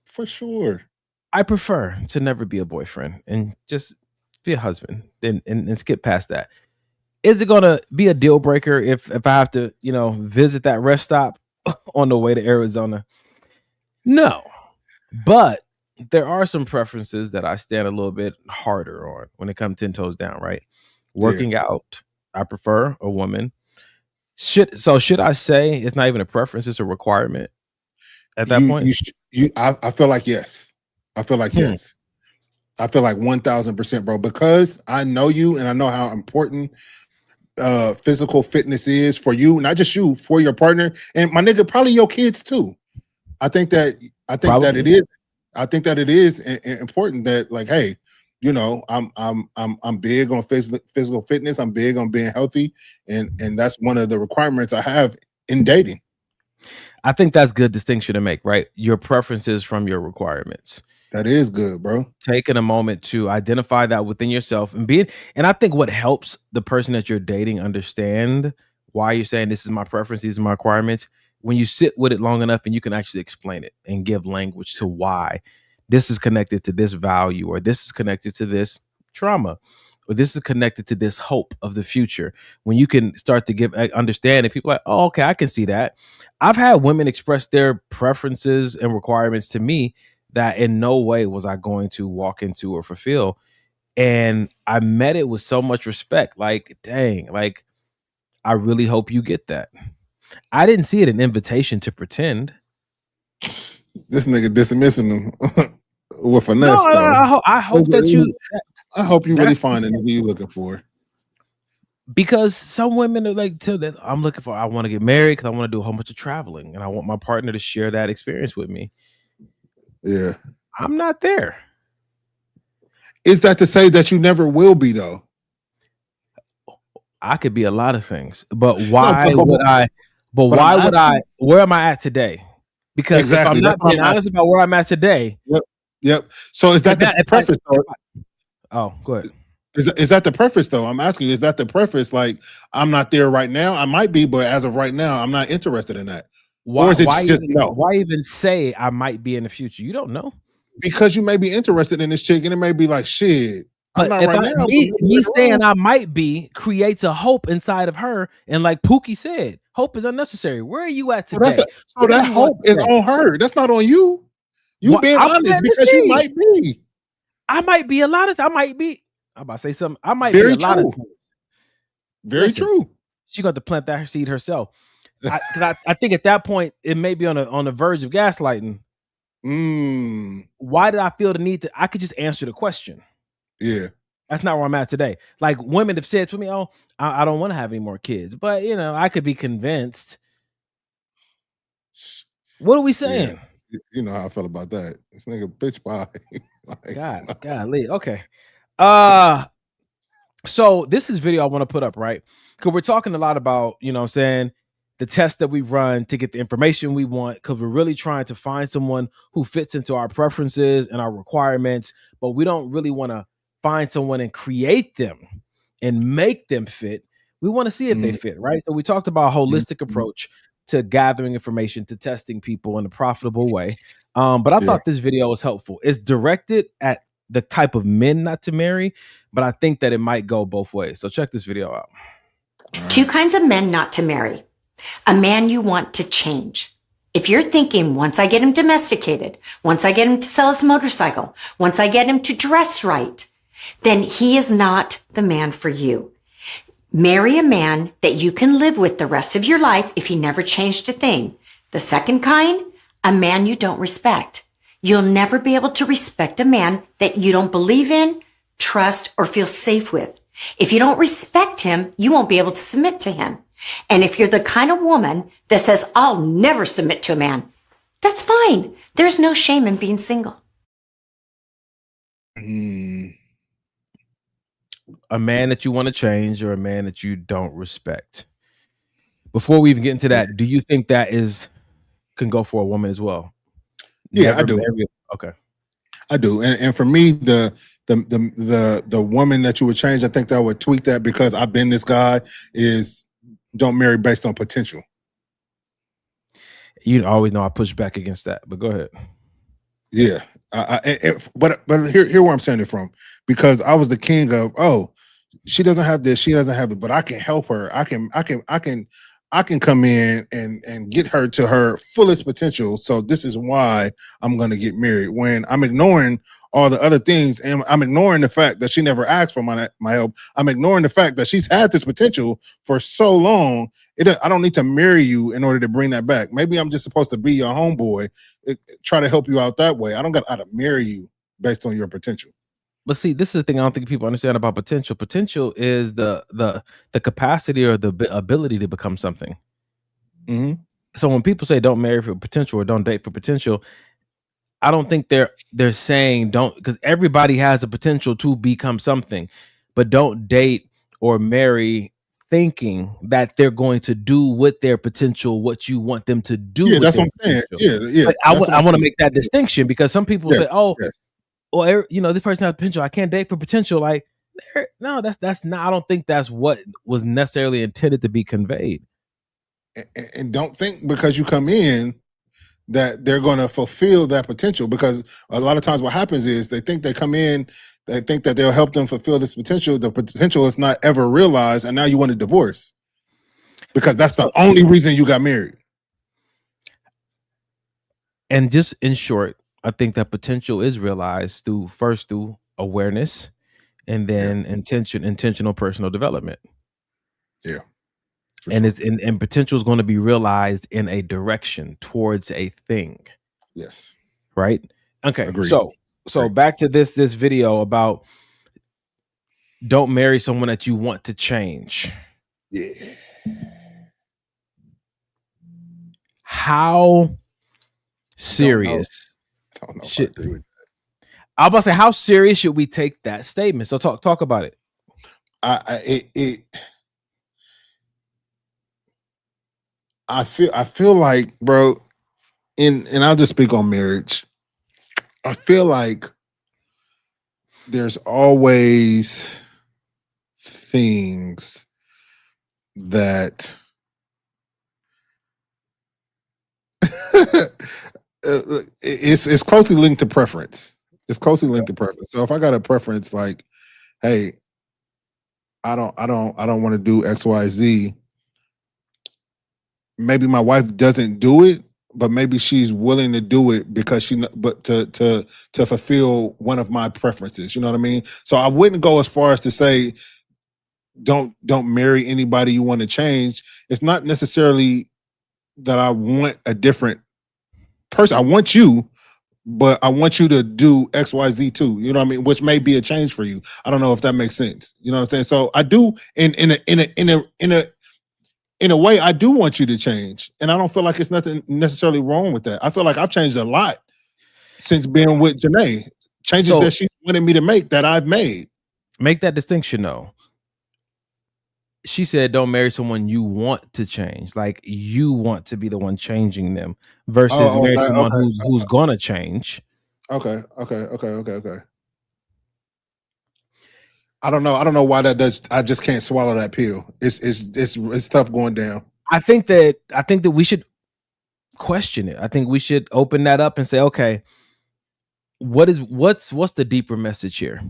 For sure. I prefer to never be a boyfriend and just be a husband and skip past that. Is it going to be a deal breaker if I have to, visit that rest stop on the way to Arizona? No. But there are some preferences that I stand a little bit harder on when it comes 10 toes down, right? Working out, I prefer a woman. Should I say it's not even a preference, it's a requirement at that point? I feel like yes. I feel like yes. I feel like 1000%, bro, because I know you and I know how important physical fitness is for you, not just you, for your partner, and my nigga, probably your kids too. I think that it is important that, like, hey, I'm big on physical fitness. I'm big on being healthy, and that's one of the requirements I have in dating. I think that's good distinction to make, right? Your preferences from your requirements. That is good, bro. Taking a moment to identify that within yourself and I think what helps the person that you're dating understand why you're saying this is my preference, these are my requirements. When you sit with it long enough and you can actually explain it and give language to why this is connected to this value, or this is connected to this trauma, or this is connected to this hope of the future. When you can start to understand it, people are like, oh, okay, I can see that. I've had women express their preferences and requirements to me that in no way was I going to walk into or fulfill. And I met it with so much respect. Like, dang, like, I really hope you get that. I didn't see it an invitation to pretend. This nigga dismissing them with finesse. No, I hope that you. I hope you really find the nigga you looking for. Because some women are like, I'm looking for. I want to get married because I want to do a whole bunch of traveling, and I want my partner to share that experience with me. Yeah, I'm not there. Is that to say that you never will be though? I could be a lot of things, but why would I? But why would I? Where am I at today? Because exactly. If I'm not being honest about where I'm at today. Yep. So is that the preface? Oh, go ahead. Is that the preface though? I'm asking you, is that the preface? Like, I'm not there right now. I might be, but as of right now, I'm not interested in that. Why, or is it why even say I might be in the future? You don't know. Because you may be interested in this chick and it may be like, shit, I'm not right now. Me saying I might be creates a hope inside of her. And like Pookie said, hope is unnecessary. Where are you at today? So that hope is on her. That's not on you. You being honest because you might be. I might be a lot of. I might be. I'm about to say something. I might be a lot of things. Very true. She got to plant that seed herself. I think at that point it may be on the verge of gaslighting. Why did I feel the need to? I could just answer the question. Yeah, that's not where I'm at today. Like women have said to me, "Oh, I don't want to have any more kids," but I could be convinced. What are we saying? Yeah. You know how I felt about that. This nigga bitch bye. Like, golly. Okay. So this is video I want to put up, right? Because we're talking a lot about, what I'm saying, the test that we run to get the information we want, because we're really trying to find someone who fits into our preferences and our requirements, but we don't really want to find someone and create them and make them fit. We want to see if they fit, right? So we talked about a holistic approach to gathering information, to testing people in a profitable way. But I thought this video was helpful. It's directed at the type of men not to marry, but I think that it might go both ways. So check this video out. 2 kinds of men not to marry. A man you want to change. If you're thinking, once I get him domesticated, once I get him to sell his motorcycle, once I get him to dress right, then he is not the man for you. Marry a man that you can live with the rest of your life if he never changed a thing. The second kind, a man you don't respect. You'll never be able to respect a man that you don't believe in, trust, or feel safe with. If you don't respect him, you won't be able to submit to him. And if you're the kind of woman that says, I'll never submit to a man, that's fine. There's no shame in being single. A man that you want to change or a man that you don't respect. Before we even get into that, do you think that can go for a woman as well? Yeah, I do. Okay. I do. And for me, the woman that you would change, I think that I would tweak that because I've been this guy, is don't marry based on potential. You always know I push back against that, but go ahead. Yeah. But here where I'm saying it from, because I was the king of, she doesn't have this, she doesn't have it, but I can help her. I can come in and get her to her fullest potential. So this is why I'm going to get married, when I'm ignoring all the other things. And I'm ignoring the fact that she never asked for my help. I'm ignoring the fact that she's had this potential for so long. I don't need to marry you in order to bring that back. Maybe I'm just supposed to be your homeboy, try to help you out that way. I don't got to marry you based on your potential. But see, this is the thing I don't think people understand about potential. Potential is the capacity or the ability to become something. So when people say don't marry for potential or don't date for potential, I don't think they're saying don't, because everybody has a potential to become something, but don't date or marry thinking that they're going to do with their potential what you want them to do. Yeah, with that's their what I'm saying. potential. Yeah. But I want to make that distinction, because some people say, "Oh, Yes. well, this person has potential. I can't date for potential." Like, no, that's not. I don't think that's what was necessarily intended to be conveyed. And don't think because you come in that they're going to fulfill that potential, because a lot of times what happens is they think they come in, they think that they'll help them fulfill this potential. The potential is not ever realized, and now you want a divorce because that's the only reason you got married. And just in short, I think that potential is realized through awareness, and then intentional personal development. Yeah. And and potential is going to be realized in a direction towards a thing. Yes. Right. Okay. Agreed. So back to this video about don't marry someone that you want to change. Yeah. How serious? I'm about to say, how serious should we take that statement? So talk about it. I feel like, bro, and I'll just speak on marriage. I feel like there's always things that it's closely linked to preference. It's closely linked to preference. So if I got a preference like, hey, I don't want to do XYZ. Maybe my wife doesn't do it, but maybe she's willing to do it because to fulfill one of my preferences. You know what I mean? So I wouldn't go as far as to say, don't marry anybody you want to change. It's not necessarily that I want a different person. I want you, but I want you to do XYZ too. You know what I mean? Which may be a change for you. I don't know if that makes sense. You know what I'm saying? So I do in a way, I do want you to change, and I don't feel like it's nothing necessarily wrong with that. I feel like I've changed a lot since being with Janae. Changes that she wanted me to make that I've made. Make that distinction though. She said, "Don't marry someone you want to change, like you want to be the one changing them, versus marry someone who's gonna change." Okay. I don't know why that does. I just can't swallow that pill. It's tough going down. I think that we should question it. I think we should open that up and say, okay, what's the deeper message here?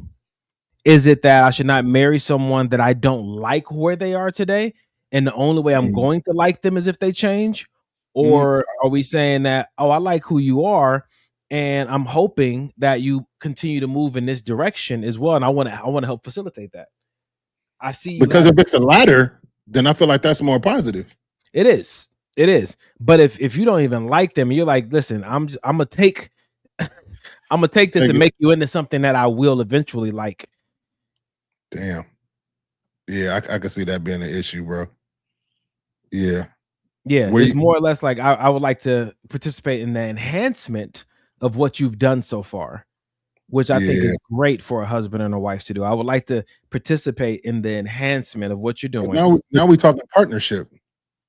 Is it that I should not marry someone that I don't like where they are today, and the only way I'm going to like them is if they change? Or are we saying that, oh, I like who you are, and I'm hoping that you continue to move in this direction as well, and I want to help facilitate that. I see, because if it's the latter, then I feel like that's more positive. It is. But if you don't even like them, and you're like, listen, I'm gonna take this and make you into something that I will eventually like. Damn. Yeah, I can see that being an issue, bro. Yeah. It's more or less like I would like to participate in the enhancement of what you've done so far, which I think is great for a husband and a wife to do. I would like to participate in the enhancement of what you're doing. Now we talking partnership.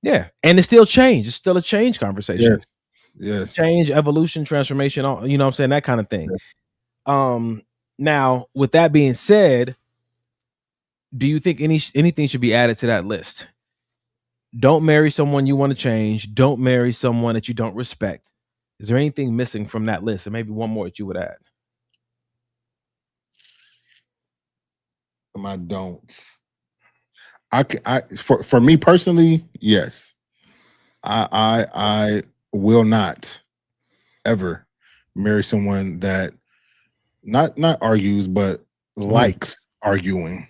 Yeah, and it's still change. It's still a change conversation. Yes. Change, evolution, transformation. You know what I'm saying? That kind of thing. Yes. Now, with that being said, do you think anything should be added to that list? Don't marry someone you want to change. Don't marry someone that you don't respect. Is there anything missing from that list? And maybe one more that you would add. I don't. For me personally, yes. I will not ever marry someone that not argues, but likes arguing.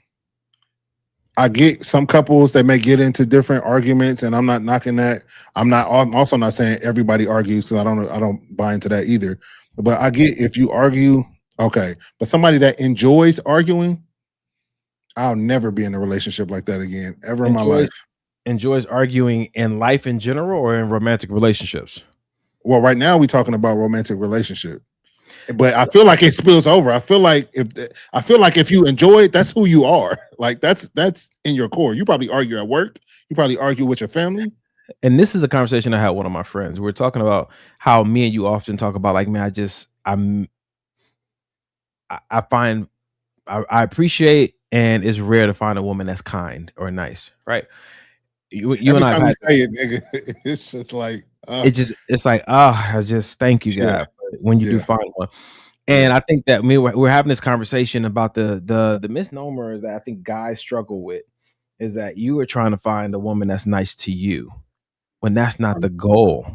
I get some couples that may get into different arguments, and I'm not knocking that. I'm also not saying everybody argues, because I don't buy into that either. But I get, if you argue, okay. But somebody that enjoys arguing, I'll never be in a relationship like that again, ever in my life. Enjoys arguing in life in general or in romantic relationships? Well, right now we're talking about romantic relationship. But I feel like it spills over. I feel like if you enjoy it, that's who you are. Like that's in your core. You probably argue at work. You probably argue with your family. And this is a conversation I had with one of my friends. We were talking about how me and you often talk about, like, man, I find I appreciate, and it's rare to find a woman that's kind or nice, right? You Every and I time have you say it, nigga, it's just like it's like, I just thank you, Yeah. God, when you do Yeah. find one. And I think that we're having this conversation about the misnomers that I think guys struggle with is that you are trying to find a woman that's nice to you when that's not the goal.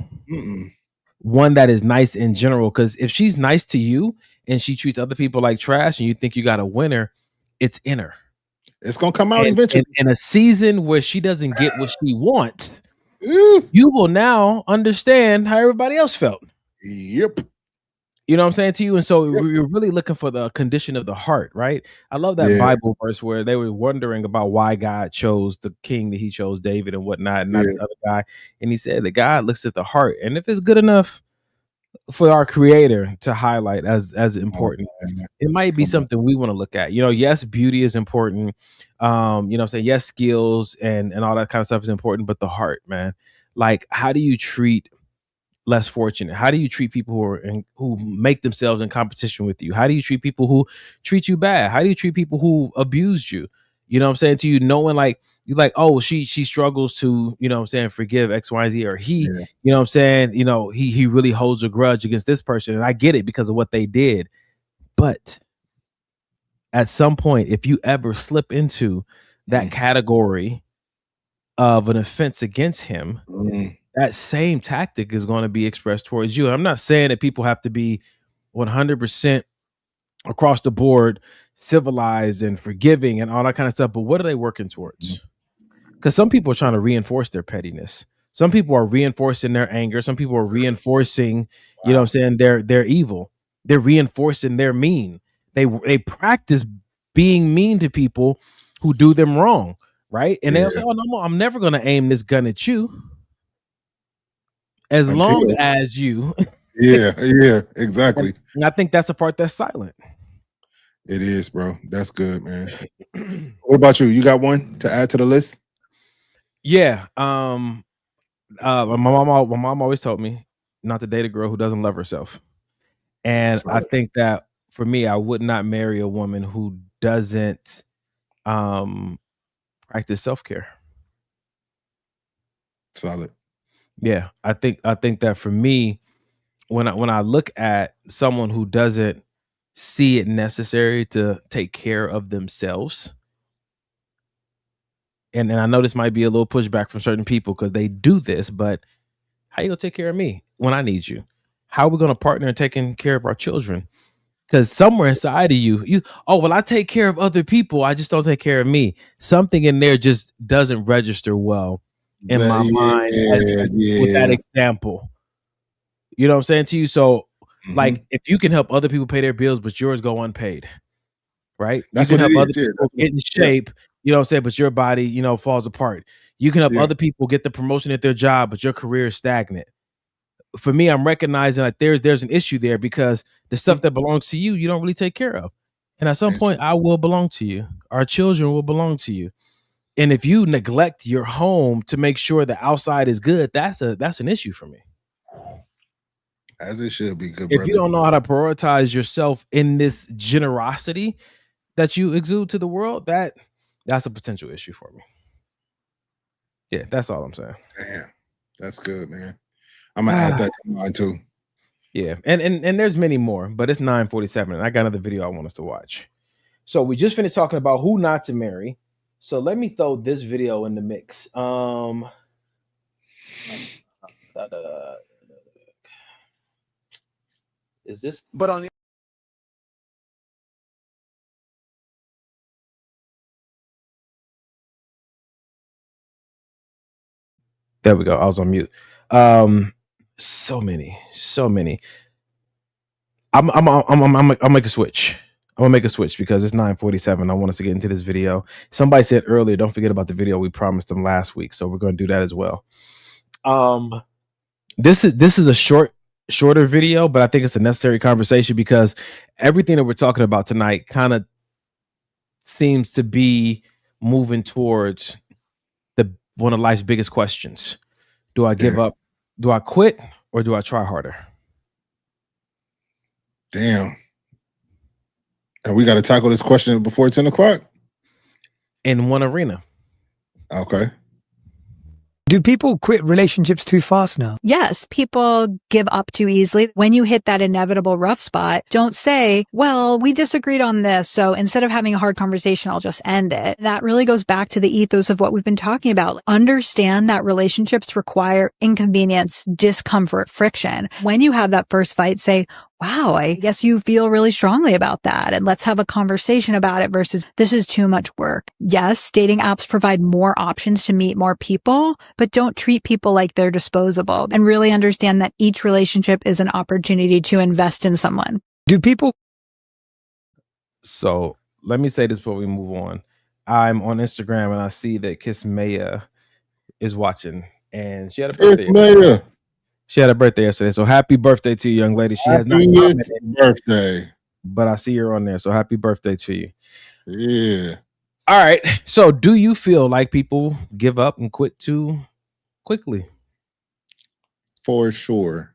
One that is nice in general, because if she's nice to you and she treats other people like trash and you think you got a winner, it's in her. It's gonna come out eventually. In a season where she doesn't get what she wants, you will now understand how everybody else felt. Yep. You know what I'm saying to you? And so you're really looking for the condition of the heart, right? I love that Yeah. Bible verse where they were wondering about why God chose the king that he chose, David and whatnot, and not this other guy. And he said that God looks at the heart. And if it's good enough for our creator to highlight as important, it might be something we want to look at. You know, yes, beauty is important. You know what I'm saying? Yes, skills and all that kind of stuff is important, but the heart, man. Like, how do you treat less fortunate? How do you treat people who make themselves in competition with you? How do you treat people who treat you bad? How do you treat people who abused you? You know what I'm saying to you, knowing like you're like, oh, she struggles to, you know what I'm saying, forgive X, Y, Z, or he, you know what I'm saying, you know, he really holds a grudge against this person, and I get it because of what they did. But at some point, if you ever slip into that category of an offense against him, that same tactic is going to be expressed towards you. And I'm not saying that people have to be 100% across the board civilized and forgiving and all that kind of stuff, but what are they working towards? Because some people are trying to reinforce their pettiness. Some people are reinforcing their anger. Some people are reinforcing, you know what I'm saying, their evil. They're reinforcing their mean. They practice being mean to people who do them wrong, right? And they'll say, oh, no, I'm never going to aim this gun at you. As long as you. Yeah, exactly. And I think that's the part that's silent. It is, bro. That's good, man. What about you? You got one to add to the list? Yeah. My mom always told me not to date a girl who doesn't love herself. And I think that for me, I would not marry a woman who doesn't practice self-care. Solid. Yeah, I think that for me, when I look at someone who doesn't see it necessary to take care of themselves, and I know this might be a little pushback from certain people because they do this, but how you gonna take care of me when I need you? How are we gonna partner in taking care of our children? Because somewhere inside of you, oh, well, I take care of other people, I just don't take care of me. Something in there just doesn't register well in my mind with that example. You know what I'm saying to you? So, like, if you can help other people pay their bills, but yours go unpaid, right? That's you can what help it other is. people get in shape, you know what I'm saying, but your body, you know, falls apart. You can help other people get the promotion at their job, but your career is stagnant. For me, I'm recognizing that there's an issue there because the stuff that belongs to you, you don't really take care of. And at some point, I will belong to you. Our children will belong to you. And if you neglect your home to make sure the outside is good, that's an issue for me. As it should be, good If brother. you don't know how to prioritize yourself in this generosity that you exude to the world, that's a potential issue for me. Yeah, that's all I'm saying. Damn, that's good, man. I'm gonna add that to mine too. Yeah, and there's many more, but it's 9:47, and I got another video I want us to watch. So we just finished talking about who not to marry. So let me throw this video in the mix. Is this? But on the There we go. I was on mute. So many. I'll make a switch. I'm gonna make a switch because it's 9:47. I want us to get into this video. Somebody said earlier, don't forget about the video we promised them last week. So we're gonna do that as well. This is a shorter video, but I think it's a necessary conversation because everything that we're talking about tonight kind of seems to be moving towards one of life's biggest questions. Do I give up? Do I quit, or do I try harder? Damn. And we got to tackle this question before 10 o'clock? In one arena. Okay. Do people quit relationships too fast now? Yes, people give up too easily. When you hit that inevitable rough spot, don't say, well, we disagreed on this, so instead of having a hard conversation, I'll just end it. That really goes back to the ethos of what we've been talking about. Understand that relationships require inconvenience, discomfort, friction. When you have that first fight, say, wow, I guess you feel really strongly about that. And let's have a conversation about it versus this is too much work. Yes, dating apps provide more options to meet more people, but don't treat people like they're disposable and really understand that each relationship is an opportunity to invest in someone. Do people? So let me say this before we move on. I'm on Instagram and I see that Kiss Maya is watching, and she had a birthday. Maya. She had a birthday yesterday, so happy birthday to you, young lady. She has not commented, birthday, but I see her on there, so happy birthday to you. Yeah. All right. So, do you feel like people give up and quit too quickly? For sure.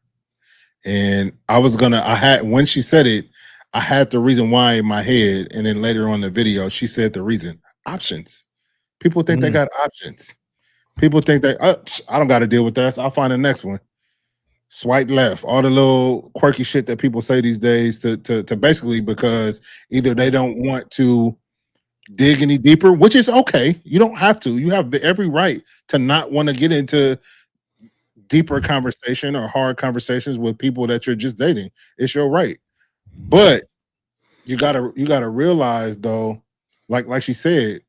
And when she said it, I had the reason why in my head, and then later on in the video, she said the reason. Options. People think they got options. People think I don't got to deal with that. So I'll find the next one. Swipe left, all the little quirky shit that people say these days to basically because either they don't want to dig any deeper, which is okay. You don't have to. You have every right to not want to get into deeper conversation or hard conversations with people that you're just dating. It's your right. But you gotta realize though, like she said,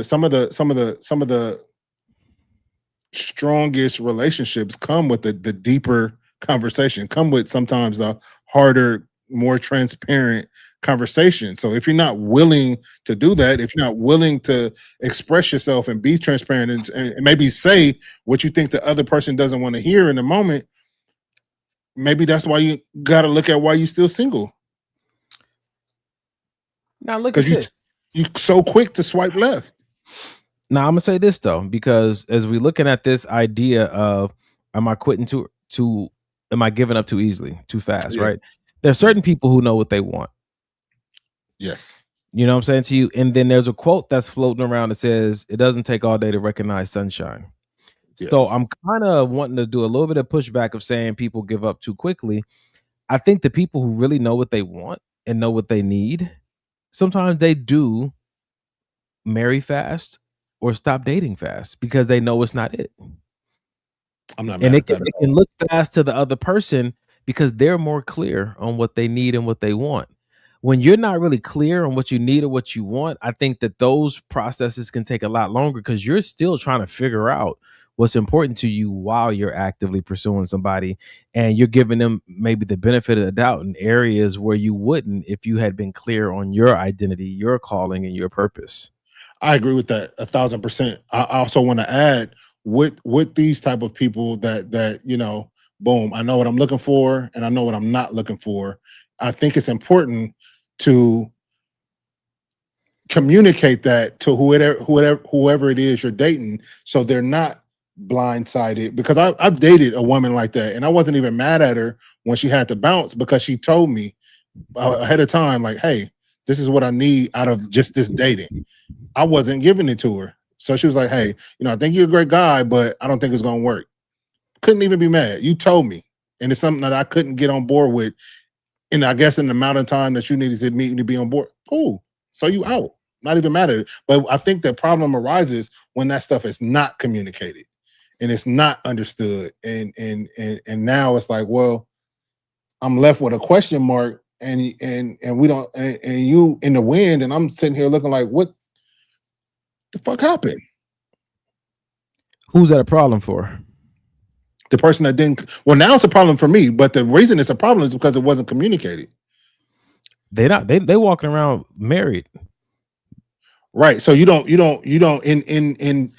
some of the strongest relationships come with the deeper conversation, come with sometimes the harder, more transparent conversation. So if you're not willing to do that, if you're not willing to express yourself and be transparent and maybe say what you think the other person doesn't want to hear in the moment, maybe that's why you got to look at why you're still single. Now look at this. You're so quick to swipe left. Now I'm gonna say this though, because as we're looking at this idea of am I quitting am I giving up too easily, too fast, right? There's certain people who know what they want. Yes. You know what I'm saying to you? And then there's a quote that's floating around that says, it doesn't take all day to recognize sunshine. Yes. So I'm kind of wanting to do a little bit of pushback of saying people give up too quickly. I think the people who really know what they want and know what they need, sometimes they do marry fast or stop dating fast because they know it's not it. I'm not mad at that. It can look fast to the other person because they're more clear on what they need and what they want. When you're not really clear on what you need or what you want, I think that those processes can take a lot longer because you're still trying to figure out what's important to you while you're actively pursuing somebody, and you're giving them maybe the benefit of the doubt in areas where you wouldn't if you had been clear on your identity, your calling, and your purpose. I agree with that 1,000%. I also want to add with these type of people that you know, boom, I know what I'm looking for and I know what I'm not looking for. I think it's important to communicate that to whoever it is you're dating, so they're not blindsided. Because I've dated a woman like that, and I wasn't even mad at her when she had to bounce because she told me ahead of time, like, hey, this is what I need out of just this dating. I wasn't giving it to her. So she was like, hey, you know, I think you're a great guy, but I don't think it's going to work. Couldn't even be mad. You told me. And it's something that I couldn't get on board with. And I guess in the amount of time that you needed to meet and to be on board, cool. So you out. Not even mad at it. But I think the problem arises when that stuff is not communicated and it's not understood. And now it's like, well, I'm left with a question mark and we don't, and you in the wind, and I'm sitting here looking like, what the fuck happened? Who's that a problem for? The person that didn't. Well, now it's a problem for me, but the reason it's a problem is because it wasn't communicated. They walking around married, right? So you don't in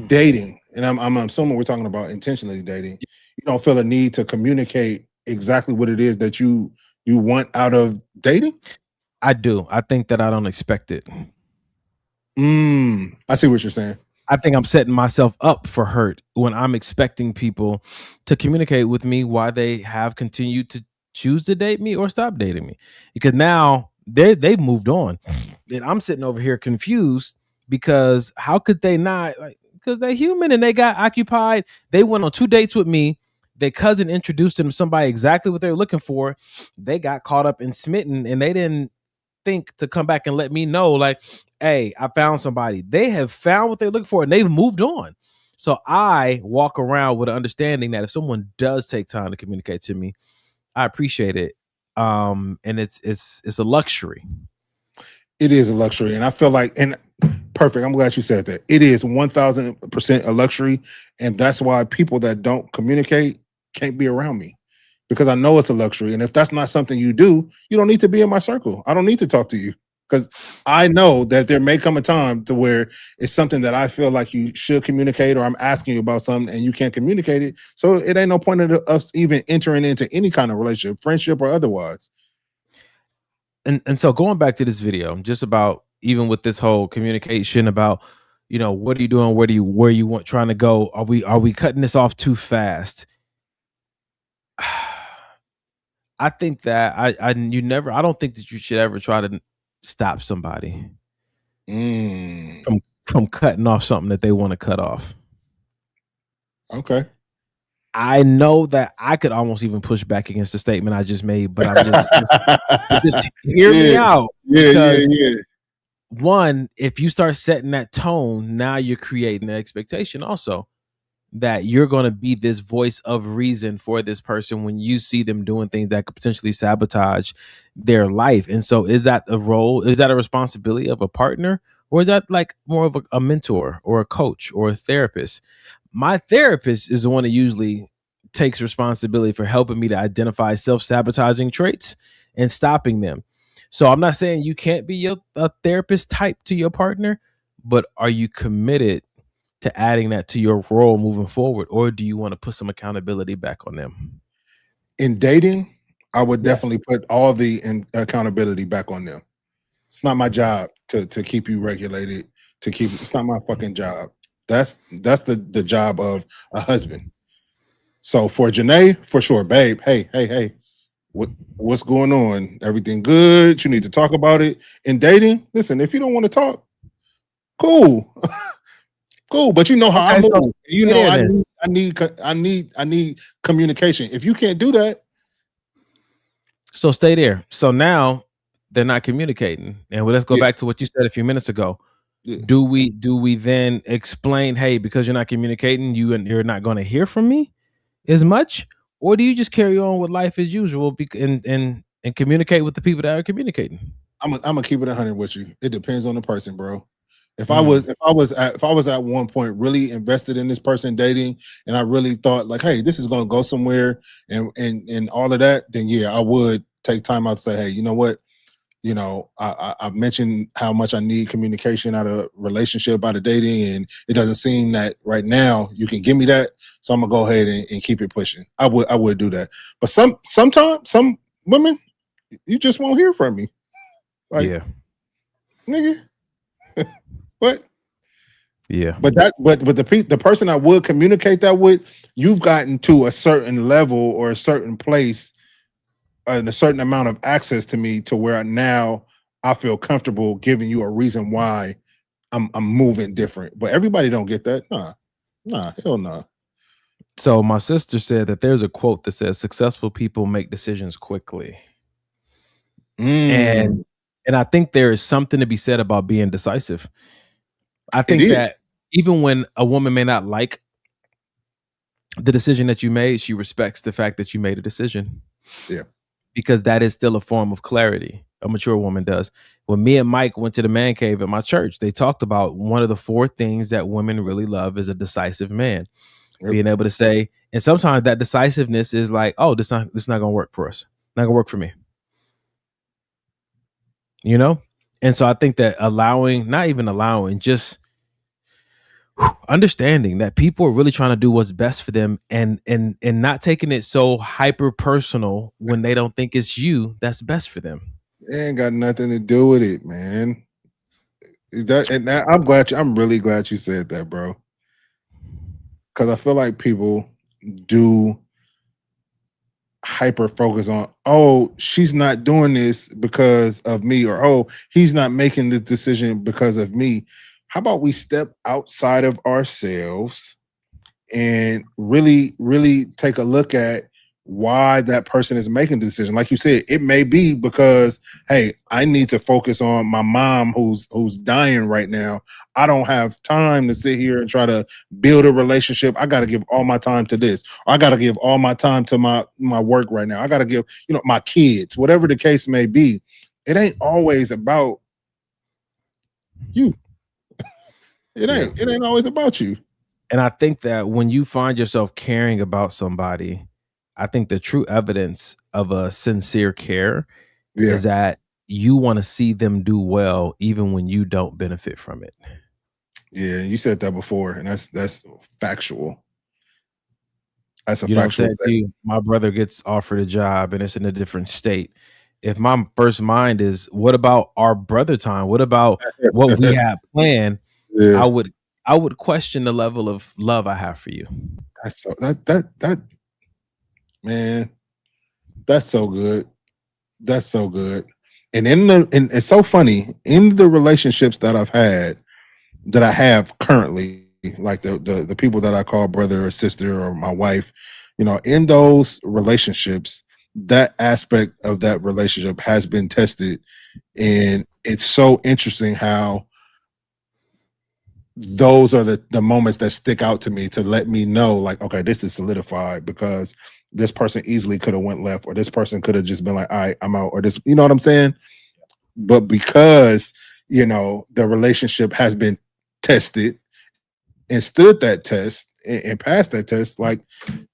dating, and I'm assuming we're talking about intentionally dating. You don't feel a need to communicate exactly what it is that you want out of dating. I do. I think that I don't expect it. I see what you're saying. I think I'm setting myself up for hurt when I'm expecting people to communicate with me why they have continued to choose to date me or stop dating me, because now they've moved on, and I'm sitting over here confused because how could they not? Like, because they're human and they got occupied. They went on 2 dates with me. Their cousin introduced them to somebody exactly what they were looking for. They got caught up and smitten, and they didn't think to come back and let me know, like, hey, I found somebody. They have found what they're looking for and they've moved on. So I walk around with an understanding that if someone does take time to communicate to me, I appreciate it. And it's a luxury. It is a luxury, and I feel like, and perfect. I'm glad you said that. It is 1000% a luxury, and that's why people that don't communicate can't be around me, because I know it's a luxury. And if that's not something you do, you don't need to be in my circle. I don't need to talk to you, because I know that there may come a time to where it's something that I feel like you should communicate, or I'm asking you about something and you can't communicate it. So it ain't no point of us even entering into any kind of relationship, friendship or otherwise. And so going back to this video, just about even with this whole communication about, what are you doing? Where you want trying to go? Are we cutting this off too fast? I think that I don't think that you should ever try to stop somebody from cutting off something that they want to cut off. Okay. I know that I could almost even push back against the statement I just made, but I'm just hear me out. Yeah. One, if you start setting that tone, now you're creating an expectation also that you're going to be this voice of reason for this person when you see them doing things that could potentially sabotage their life. And so is that a role? Is that a responsibility of a partner? Or is that like more of a mentor or a coach or a therapist? My therapist is the one that usually takes responsibility for helping me to identify self-sabotaging traits and stopping them. So I'm not saying you can't be a therapist type to your partner, but are you committed to adding that to your role moving forward? Or do you want to put some accountability back on them? In dating, I would definitely put all the accountability back on them. It's not my job to keep you regulated, it's not my fucking job. That's the job of a husband. So for Janae, for sure, babe, hey, what's going on? Everything good? You need to talk about it. In dating, listen, if you don't want to talk, cool. Cool, but you know how I move. You know, I need communication. If you can't do that, so stay there. So now they're not communicating, and let's go back to what you said a few minutes ago. Yeah. Do we then explain, hey, because you're not communicating, you're not going to hear from me as much, or do you just carry on with life as usual and communicate with the people that are communicating? I'm gonna keep it 100 with you. It depends on the person, bro. If I was at one point really invested in this person dating, and I really thought like, hey, this is gonna go somewhere, and all of that, then yeah, I would take time out to say, hey, you know what? I've mentioned how much I need communication out of relationship, out of dating, and it doesn't seem that right now you can give me that. So I'm gonna go ahead and keep it pushing. I would do that. But sometimes some women, you just won't hear from me. Like, yeah, nigga. What? Yeah. But the person I would communicate that with, you've gotten to a certain level or a certain place and a certain amount of access to me to where now I feel comfortable giving you a reason why I'm moving different. But everybody don't get that. Nah, hell nah. So my sister said that there's a quote that says successful people make decisions quickly. And I think there is something to be said about being decisive. I think that even when a woman may not like the decision that you made, she respects the fact that you made a decision. Yeah. Because that is still a form of clarity. A mature woman does. When me and Mike went to the man cave at my church, they talked about one of the 4 things that women really love is a decisive man. Yep. Being able to say, and sometimes that decisiveness is like, oh, this not gonna work for us. Not gonna work for me. And so I think that just understanding that people are really trying to do what's best for them and not taking it so hyper personal when they don't think it's you that's best for them. It ain't got nothing to do with it, man. I'm really glad you said that, bro. Because I feel like people do hyper focus on, oh, she's not doing this because of me, or oh, he's not making this decision because of me. How about we step outside of ourselves and really, really take a look at why that person is making the decision? Like you said, it may be because, hey, I need to focus on my mom who's dying right now. I don't have time to sit here and try to build a relationship. I got to give all my time to this, or I got to give all my time to my work right now. I got to give, my kids, whatever the case may be. It ain't always about you. It ain't always about you. And I think that when you find yourself caring about somebody, I think the true evidence of a sincere care is that you want to see them do well, even when you don't benefit from it. Yeah, you said that before, and that's factual. That's a You know what I'm factual saying to you? My brother gets offered a job and it's in a different state. If my first mind is, what about our brother time? What about what we have planned? Yeah. I would question the level of love I have for you. That's so that man, that's so good. That's so good. And it's so funny, in the relationships that I've had, that I have currently, like the people that I call brother or sister or my wife, in those relationships, that aspect of that relationship has been tested. And it's so interesting how those are the moments that stick out to me to let me know, like, okay, this is solidified, because this person easily could have went left, or this person could have just been like, all right, I'm out, or this, you know what I'm saying? But because, the relationship has been tested and stood that test and passed that test, like,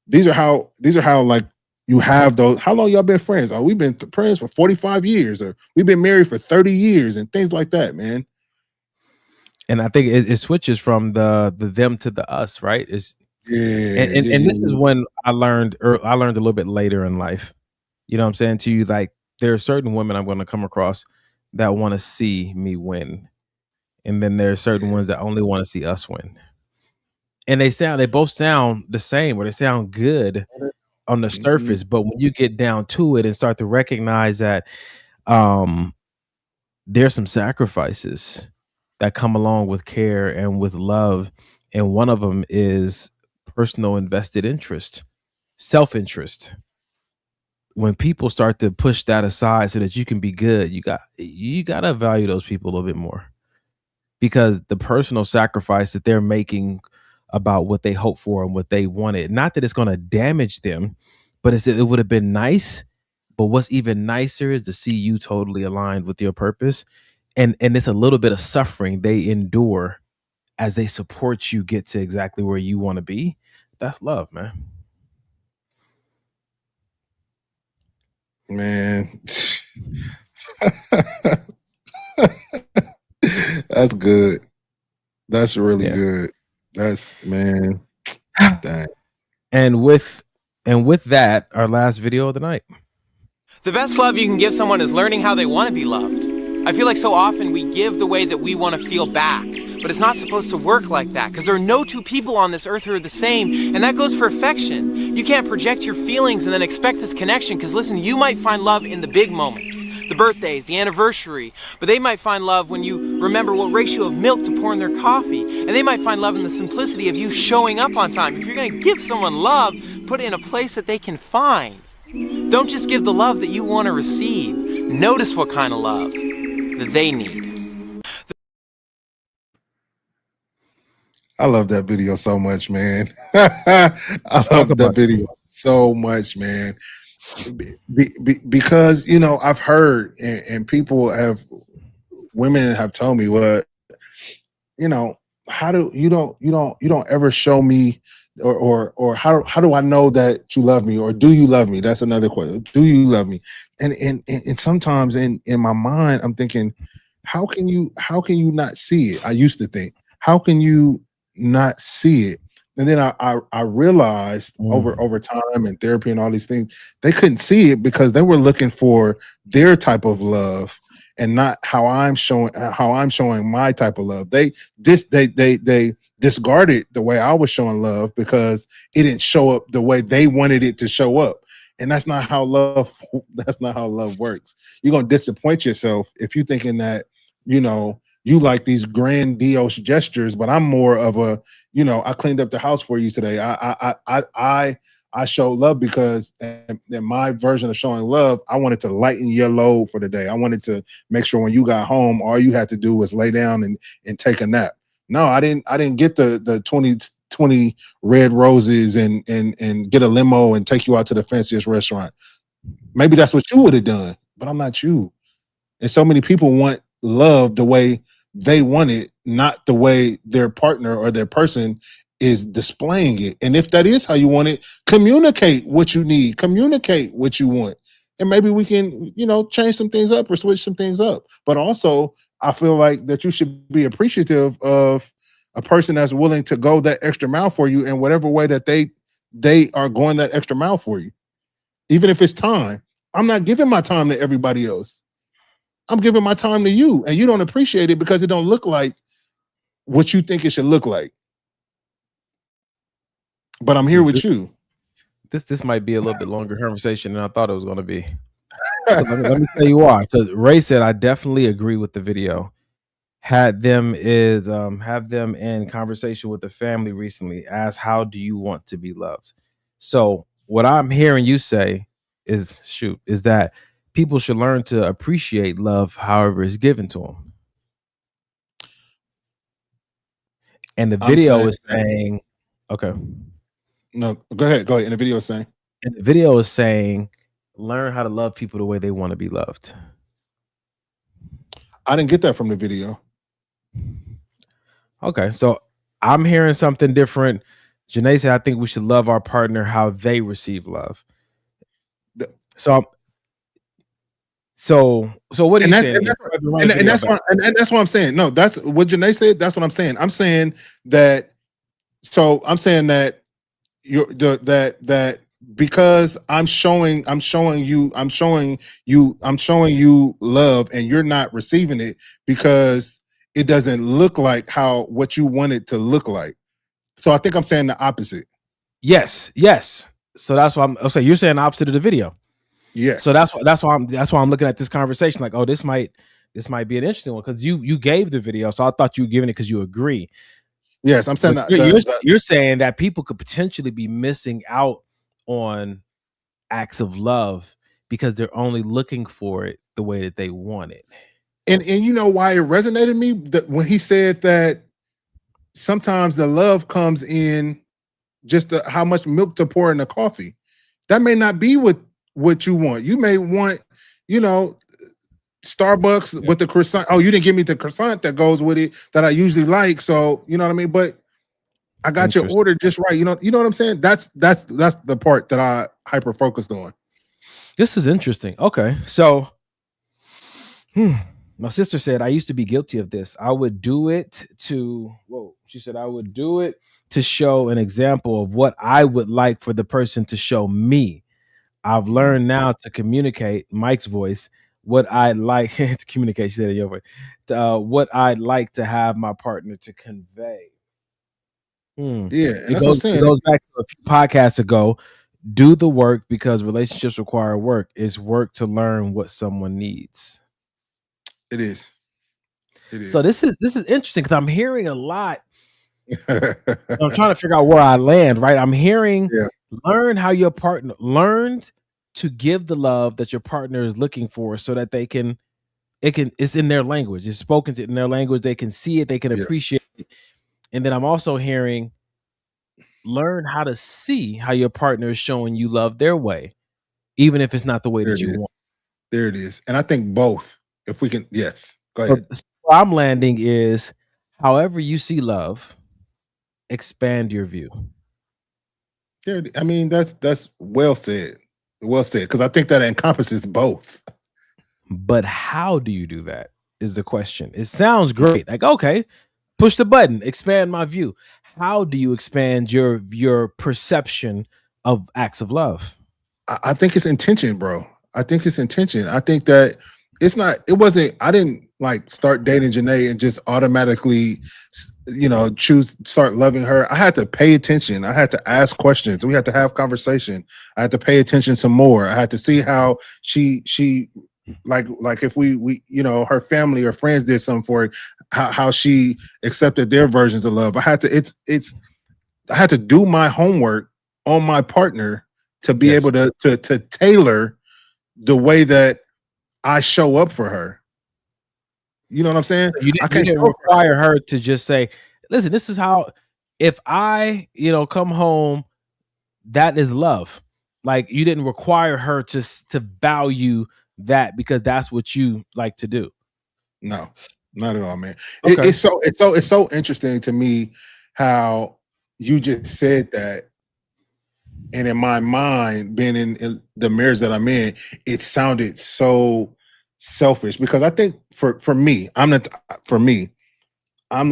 these are how like you have those. How long y'all been friends? Oh, we've been friends for 45 years, or we've been married for 30 years, and things like that, man. And I think it switches from the them to the us, right? And this is when I learned a little bit later in life. You know what I'm saying to you? Like, there are certain women I'm going to come across that want to see me win. And then there are certain ones that only want to see us win. And they both sound the same, or they sound good on the surface. But when you get down to it and start to recognize that there's some sacrifices that come along with care and with love, and one of them is personal invested interest, self-interest. When people start to push that aside so that you can be good, you got to value those people a little bit more, because the personal sacrifice that they're making about what they hope for and what they wanted, not that it's going to damage them, but it would have been nice. But what's even nicer is to see you totally aligned with your purpose. And it's a little bit of suffering they endure as they support you get to exactly where you want to be. That's love, man. Man. That's good. That's really good. That's, man. Dang. And with that, our last video of the night. The best love you can give someone is learning how they want to be loved. I feel like so often we give the way that we want to feel back, but it's not supposed to work like that, because there are no two people on this earth who are the same, and that goes for affection. You can't project your feelings and then expect this connection, because listen, you might find love in the big moments, the birthdays, the anniversary, but they might find love when you remember what ratio of milk to pour in their coffee, and they might find love in the simplicity of you showing up on time. If you're going to give someone love, put it in a place that they can find. Don't just give the love that you want to receive. Notice what kind of love that they need. I love that video so much, man. I love that video so much, man. Because, I've heard, and women have told me, how do you don't ever show me, or how do I know that you love me, or do you love me? That's another question. Do you love me? And sometimes in my mind, I'm thinking, how can you not see it? I used to think, how can you not see it? And then I realized over time and therapy and all these things, they couldn't see it because they were looking for their type of love. and not how I'm showing my type of love. They discarded the way I was showing love because it didn't show up the way they wanted it to show up. And that's not how love works. You're gonna disappoint yourself if you're thinking that, you know, you like these grandiose gestures, but I'm more of a, you know, I cleaned up the house for you today. I show love because in my version of showing love, I wanted to lighten your load for the day. I wanted to make sure when you got home, all you had to do was lay down and take a nap. No, I didn't get the 20 red roses and get a limo and take you out to the fanciest restaurant. Maybe that's what you would have done, but I'm not you. And so many people want love the way they want it, not the way their partner or their person is displaying it. And if that is how you want it, communicate what you need, communicate what you want. And maybe we can, you know, change some things up or switch some things up. But also, I feel like that you should be appreciative of a person that's willing to go that extra mile for you in whatever way that they are going that extra mile for you. Even if it's time. I'm not giving my time to everybody else. I'm giving my time to you, and you don't appreciate it because it don't look like what you think it should look like. But I'm here with you. This might be a little bit longer conversation than I thought it was going to be. So let me tell you why. Because Ray said I definitely agree with the video. Have them in conversation with the family recently. Asked, how do you want to be loved? So what I'm hearing you say is that people should learn to appreciate love however it's given to them. And the video is saying, okay. No, go ahead. And the video is saying? And the video is saying, learn how to love people the way they want to be loved. I didn't get that from the video. Okay, so I'm hearing something different. Janae said, I think we should love our partner how they receive love. So what are you saying? And that's what I'm saying. No, that's what Janae said. That's what I'm saying. I'm saying that. So I'm saying that that because I'm showing you love and you're not receiving it because it doesn't look like what you want it to look like. So I think I'm saying the opposite. Yes. So that's why I'm saying you're saying the opposite of the video. Yeah. So that's why I'm looking at this conversation like, oh, this might be an interesting one because you gave the video, so I thought you were giving it because you agree. Yes, I'm saying you're saying that people could potentially be missing out on acts of love because they're only looking for it the way that they want it. And you know why it resonated me when he said that sometimes the love comes in just how much milk to pour in the coffee. That may not be what you want. You may want, you know, Starbucks with the croissant. Oh, you didn't give me the croissant that goes with it that I usually like. So you know what I mean? But I got your order just right. You know what I'm saying? That's the part that I hyper focused on. This is interesting. Okay. So my sister said, I used to be guilty of this. I would do it I would do it to show an example of what I would like for the person to show me. I've learned now to communicate, Mike's voice, what I'd like to communicate, she said in your voice, what I'd like to have my partner to convey. Yeah, and that's what I'm saying. It goes back to a few podcasts ago. Do the work because relationships require work. It's work to learn what someone needs. It is. So this is interesting because I'm hearing a lot. I'm trying to figure out where I land, right? I'm hearing learn how your partner learned to give the love that your partner is looking for so that it's in their language. It's spoken to in their language. They can see it. They can appreciate it. And then I'm also hearing learn how to see how your partner is showing you love their way, even if it's not the way that you want. There it is. And I think both, if we can, yes, go ahead. So where I'm landing is however you see love, expand your view. I mean, that's well said. Well said. Because I think that encompasses both. But how do you do that is the question. It sounds great. Like, okay, push the button, expand my view. How do you expand your perception of acts of love? I think it's intention, bro. I think it's intention. I think that it's not, it wasn't, I didn't like start dating Janae and just automatically, start loving her. I had to pay attention. I had to ask questions. We had to have conversation. I had to pay attention some more. I had to see how she like if we her family or friends did something for it, how she accepted their versions of love. I had to do my homework on my partner to be able to tailor the way that I show up for her. You know what I'm saying? So you didn't require her to just say, listen, this is how, if I, come home, that is love. Like, you didn't require her to value that because that's what you like to do. No, not at all, man. Okay. It's so interesting to me how you just said that. And in my mind, being in the marriage that I'm in, it sounded so selfish because I think for me, I'm the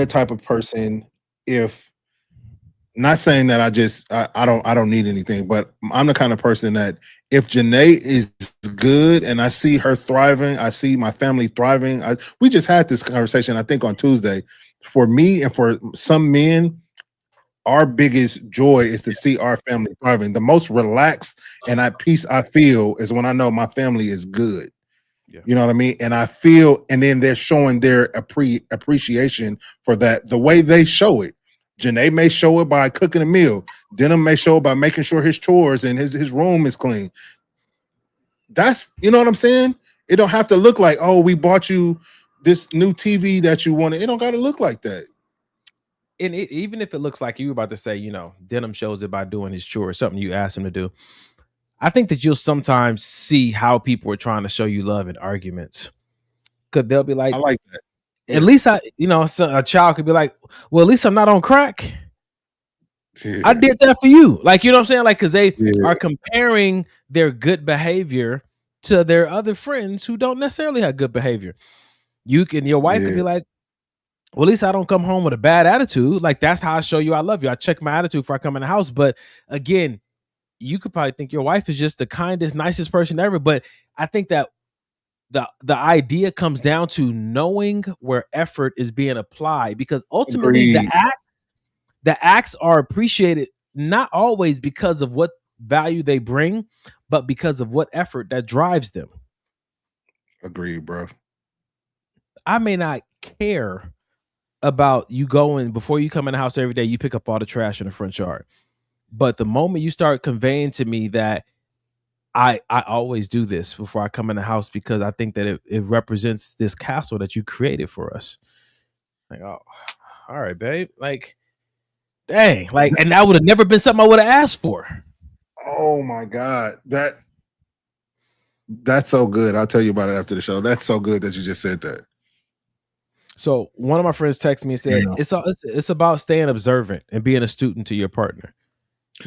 type of person, if not saying that I don't need anything, but I'm the kind of person that if Janae is good and I see her thriving, I see my family thriving. We just had this conversation, I think on Tuesday. For me and for some men, our biggest joy is to see our family thriving. The most relaxed and at peace I feel is when I know my family is good. Yeah. You know what I mean? And I feel, and then they're showing their appreciation for that. The way they show it. Janae may show it by cooking a meal. Denham may show it by making sure his chores and his room is clean. That's, you know what I'm saying? It don't have to look like, oh, we bought you this new TV that you wanted. It don't got to look like that. And even if it looks like you were about to say, Denham shows it by doing his chores, something you asked him to do. I think that you'll sometimes see how people are trying to show you love in arguments. Because they'll be like, I like that. At least a child could be like, well, at least I'm not on crack. Yeah. I did that for you. Like, you know what I'm saying? Like, because they are comparing their good behavior to their other friends who don't necessarily have good behavior. Your wife could be like, well, at least I don't come home with a bad attitude. Like, that's how I show you I love you. I check my attitude before I come in the house. But again, you could probably think your wife is just the kindest, nicest person ever. But I think that the idea comes down to knowing where effort is being applied, because ultimately the acts are appreciated not always because of what value they bring, but because of what effort that drives them. Agreed, bro. I may not care about you going before you come in the house every day, you pick up all the trash in the front yard. But the moment you start conveying to me that I always do this before I come in the house because I think that it represents this castle that you created for us. Like, oh, all right, babe. Like, dang. Like, and that would have never been something I would have asked for. Oh my God. That's so good. I'll tell you about it after the show. That's so good that you just said that. So one of my friends texted me and said, it's about staying observant and being a student to your partner,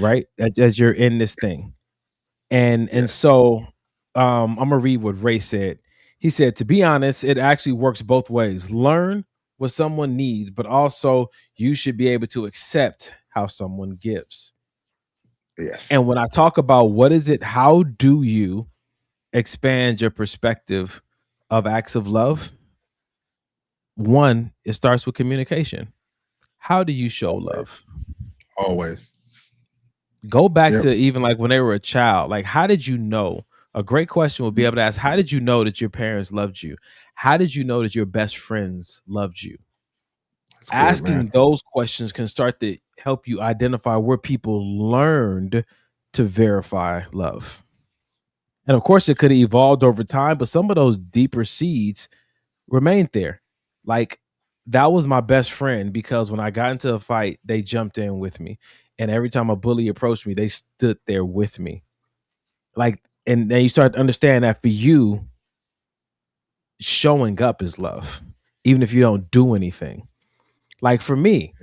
right? As you're in this thing. And so I'm gonna read what Ray said. He said, to be honest, it actually works both ways. Learn what someone needs, but also you should be able to accept how someone gives. Yes. And when I talk about what is it, how do you expand your perspective of acts of love? One, it starts with communication. How do you show love? Always. Go back to even like when they were a child. Like, how did you know? A great question would be able to ask, how did you know that your parents loved you? How did you know that your best friends loved you? That's asking good, those questions can start to help you identify where people learned to verify love. And of course, it could have evolved over time, but some of those deeper seeds remained there. Like, that was my best friend because when I got into a fight, they jumped in with me. And every time a bully approached me, they stood there with me. Like, and then you start to understand that for you, showing up is love, even if you don't do anything. Like for me,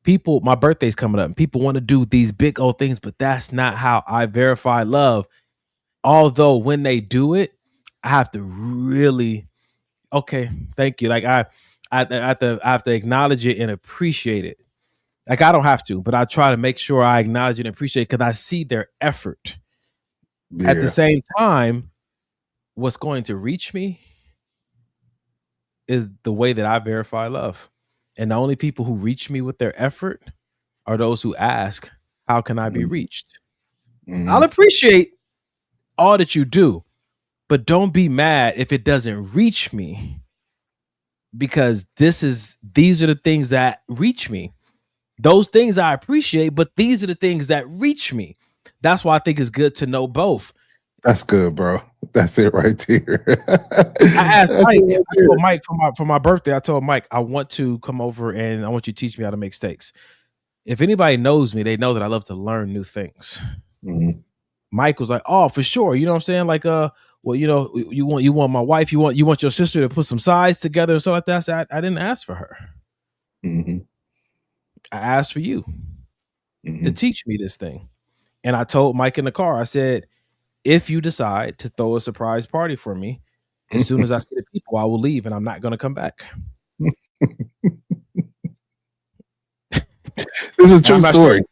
people, my birthday's coming up and people want to do these big old things, but that's not how I verify love. Although when they do it, I have to really, okay, thank you. Like I have to acknowledge it and appreciate it. Like I don't have to, but I try to make sure I acknowledge it and appreciate it because I see their effort. Yeah. At the same time, what's going to reach me is the way that I verify love. And the only people who reach me with their effort are those who ask, how can I be reached? I'll appreciate all that you do, but don't be mad if it doesn't reach me, because these are the things that reach me. Those things I appreciate, but these are the things that reach me. That's why I think it's good to know both. That's good, bro. That's it right there. I asked That's Mike, it right I there. told Mike for my birthday, I told Mike, I want to come over and I want you to teach me how to make steaks. If anybody knows me, they know that I love to learn new things. Mike was like, oh, for sure. You know what I'm saying? Like, well, you know, you want my wife, you want your sister to put some sides together and stuff like that. I said, I didn't ask for her. I asked for you to teach me this thing. And I told Mike in the car, I said, if you decide to throw a surprise party for me, as soon as I see the people, I will leave and I'm not going to come back. This is a true story.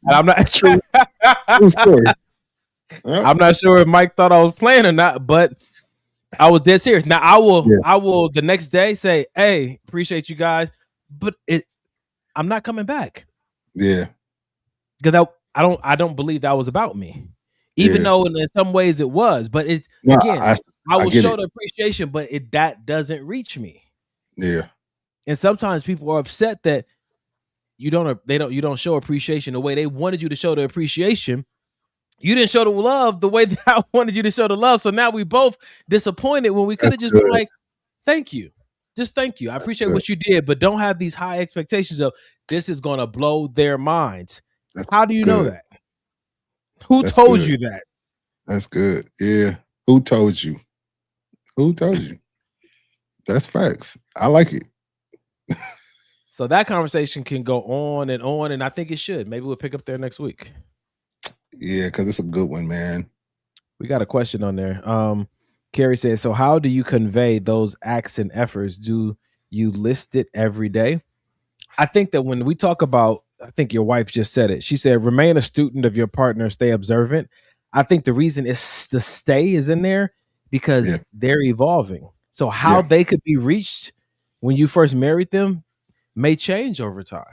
I'm not True story. Yep. I'm not sure if Mike thought I was playing or not, but I was dead serious. Now I will the next day say, hey, appreciate you guys, but I'm not coming back. Yeah. Because I don't believe that was about me. Even though in some ways it was, but I will show the appreciation, but that doesn't reach me. Yeah. And sometimes people are upset that you don't show appreciation the way they wanted you to show the appreciation. You didn't show the love the way that I wanted you to show the love. So now we both disappointed when we could have just been like, thank you. Just thank you. I appreciate what you did, but don't have these high expectations of this is going to blow their minds. How do you know that? Who told you that? That's good. Yeah. Who told you? Who told you? That's facts. I like it. So that conversation can go on, and I think it should. Maybe we'll pick up there next week. Yeah, because it's a good one, man. We got a question on there. Carrie says, so how do you convey those acts and efforts? Do you list it every day? I think that when we talk about, I think your wife just said it. She said, remain a student of your partner, stay observant. I think the reason is the stay is in there because they're evolving. So how they could be reached when you first married them may change over time.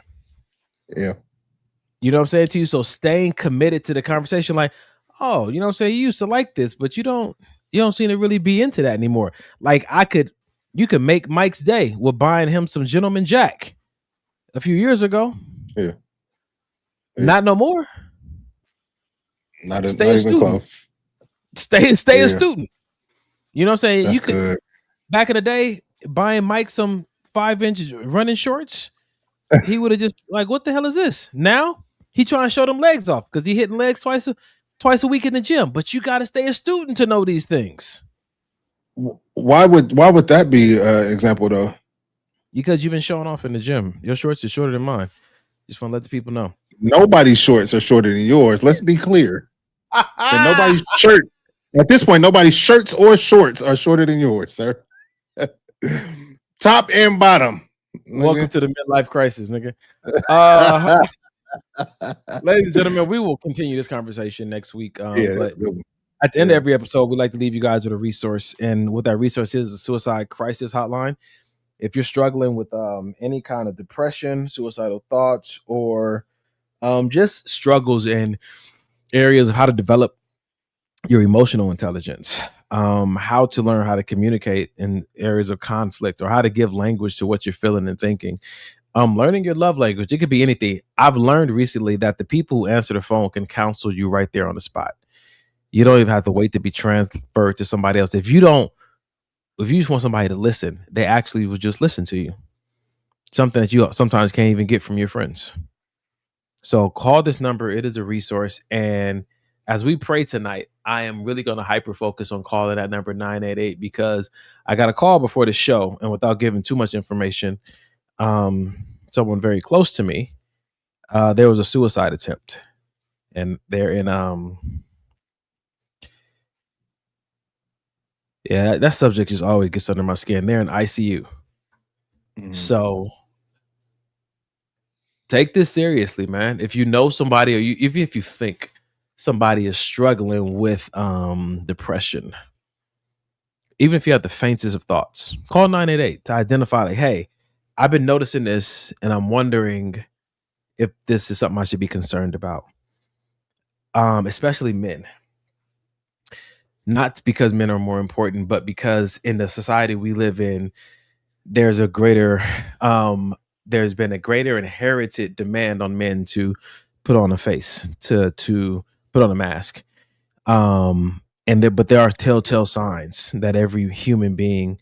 Yeah. You know what I'm saying to you? So staying committed to the conversation, like, oh, you know what I'm saying? You used to like this, but you don't seem to really be into that anymore. Like you could make Mike's day with buying him some Gentleman Jack a few years ago. Yeah. Not no more. Not even close. Stay a student. You know what I'm saying? That's you could good. back in the day buying Mike some 5-inch running shorts. He would have just like, what the hell is this? Now he trying to show them legs off because he hitting legs twice a week in the gym. But you got to stay a student to know these things. Why would that be an example though? Because you've been showing off in the gym. Your shorts are shorter than mine. Just want to let the people know. Nobody's shorts are shorter than yours. Let's be clear. And nobody's shirt at this point, nobody's shirts or shorts are shorter than yours, sir. Top and bottom. Welcome to the midlife crisis, nigga. Ladies and gentlemen, we will continue this conversation next week. But at the end of every episode, we like to leave you guys with a resource. And what that resource is the Suicide Crisis Hotline. If you're struggling with any kind of depression, suicidal thoughts, or just struggles in areas of how to develop your emotional intelligence, how to learn how to communicate in areas of conflict, or how to give language to what you're feeling and thinking, learning your love language, it could be anything. I've learned recently that the people who answer the phone can counsel you right there on the spot. You don't even have to wait to be transferred to somebody else. If you just want somebody to listen, they actually will just listen to you. Something that you sometimes can't even get from your friends. So call this number. It is a resource. And as we pray tonight, I am really going to hyper focus on calling that number 988 because I got a call before the show, and without giving too much information, someone very close to me, there was a suicide attempt, and they're in that subject just always gets under my skin. They're in ICU. So take this seriously, man. If you know somebody, or even if you think somebody is struggling with depression, even if you have the faintest of thoughts, call 988 to identify, like, hey, I've been noticing this and I'm wondering if this is something I should be concerned about. Especially men. Not because men are more important, but because in the society we live in, there's been a greater inherited demand on men to put on a face, to put on a mask. But there are telltale signs that every human being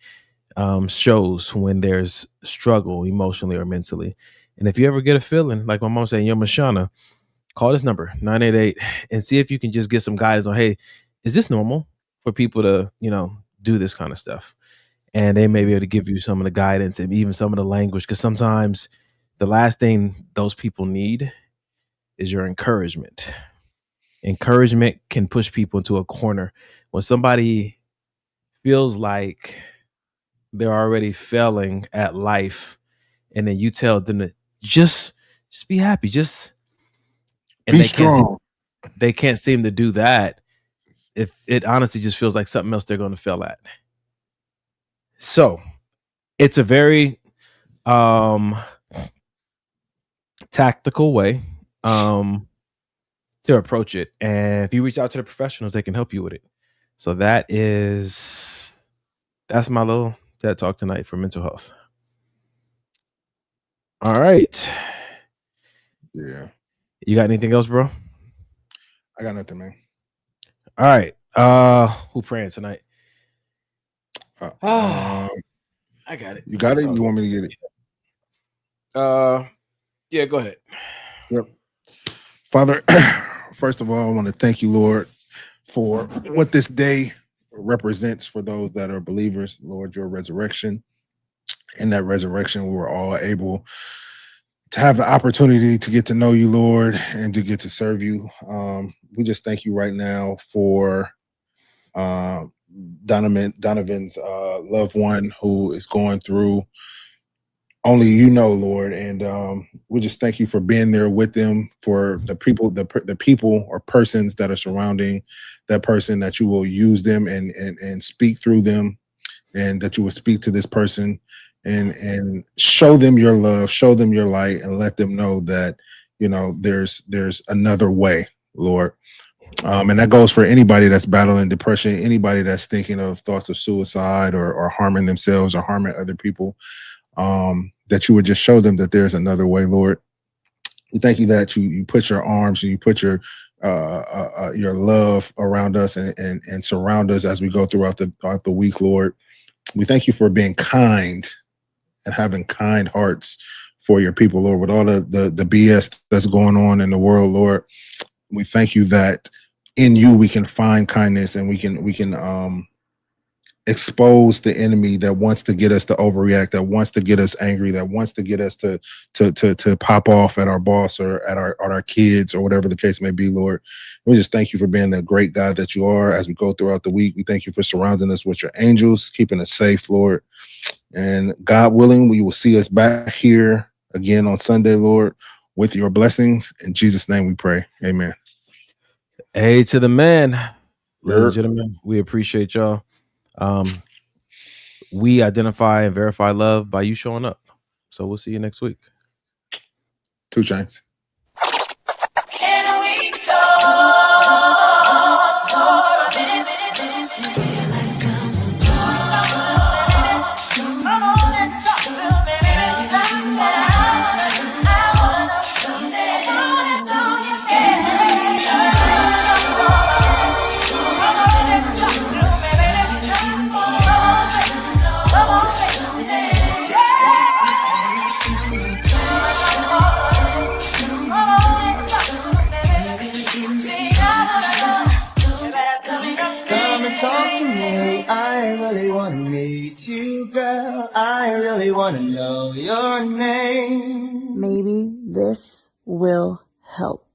shows when there's struggle emotionally or mentally. And if you ever get a feeling like my mom saying, yo, Mashana, call this number 988 and see if you can just get some guidance on, hey, is this normal for people to, do this kind of stuff? And they may be able to give you some of the guidance and even some of the language, because sometimes the last thing those people need is your encouragement. Encouragement can push people into a corner. When somebody feels like they're already failing at life, and then you tell them to just be happy, and be strong. They can't seem to do that. If it honestly just feels like something else they're going to fail at. So it's a very tactical way to approach it. And if you reach out to the professionals, they can help you with it. So that's my little TED Talk tonight for mental health. All right. Yeah. You got anything else, bro? I got nothing, man. All right. Who praying tonight? I got it. You got it? You want me to get it? Yeah, go ahead. Yep. Father, first of all, I want to thank you, Lord, for what this day represents for those that are believers, Lord, your resurrection. In that resurrection, we were all able to have the opportunity to get to know you, Lord, and to get to serve you. We just thank you right now for Donovan's loved one who is going through only you know, Lord, and we just thank you for being there with them, for the people or persons that are surrounding that person, that you will use them and speak through them, and that you will speak to this person and show them your love, show them your light, and let them know that, there's another way, Lord. And that goes for anybody that's battling depression, anybody that's thinking of thoughts of suicide or harming themselves or harming other people, that you would just show them that there's another way, Lord. We thank you that you put your arms and you put your love around us and surround us as we go throughout the week, Lord. We thank you for being kind and having kind hearts for your people, Lord, with all the BS that's going on in the world, Lord. We thank you that in you we can find kindness, and we can expose the enemy that wants to get us to overreact, that wants to get us angry, that wants to get us to pop off at our boss or at our kids or whatever the case may be, Lord. We just thank you for being the great God that you are as we go throughout the week. We thank you for surrounding us with your angels, keeping us safe, Lord. And God willing, we will see us back here again on Sunday, Lord, with your blessings. In Jesus' name we pray. Amen. Hey to the man. Ladies and gentlemen, we appreciate y'all. We identify and verify love by you showing up. So we'll see you next week. 2 Chainz. Can we talk for a minute? Come on and talk to me. I wanna know Come and talk to me. I really want to meet you, girl. I really want to know your name. Maybe this will help.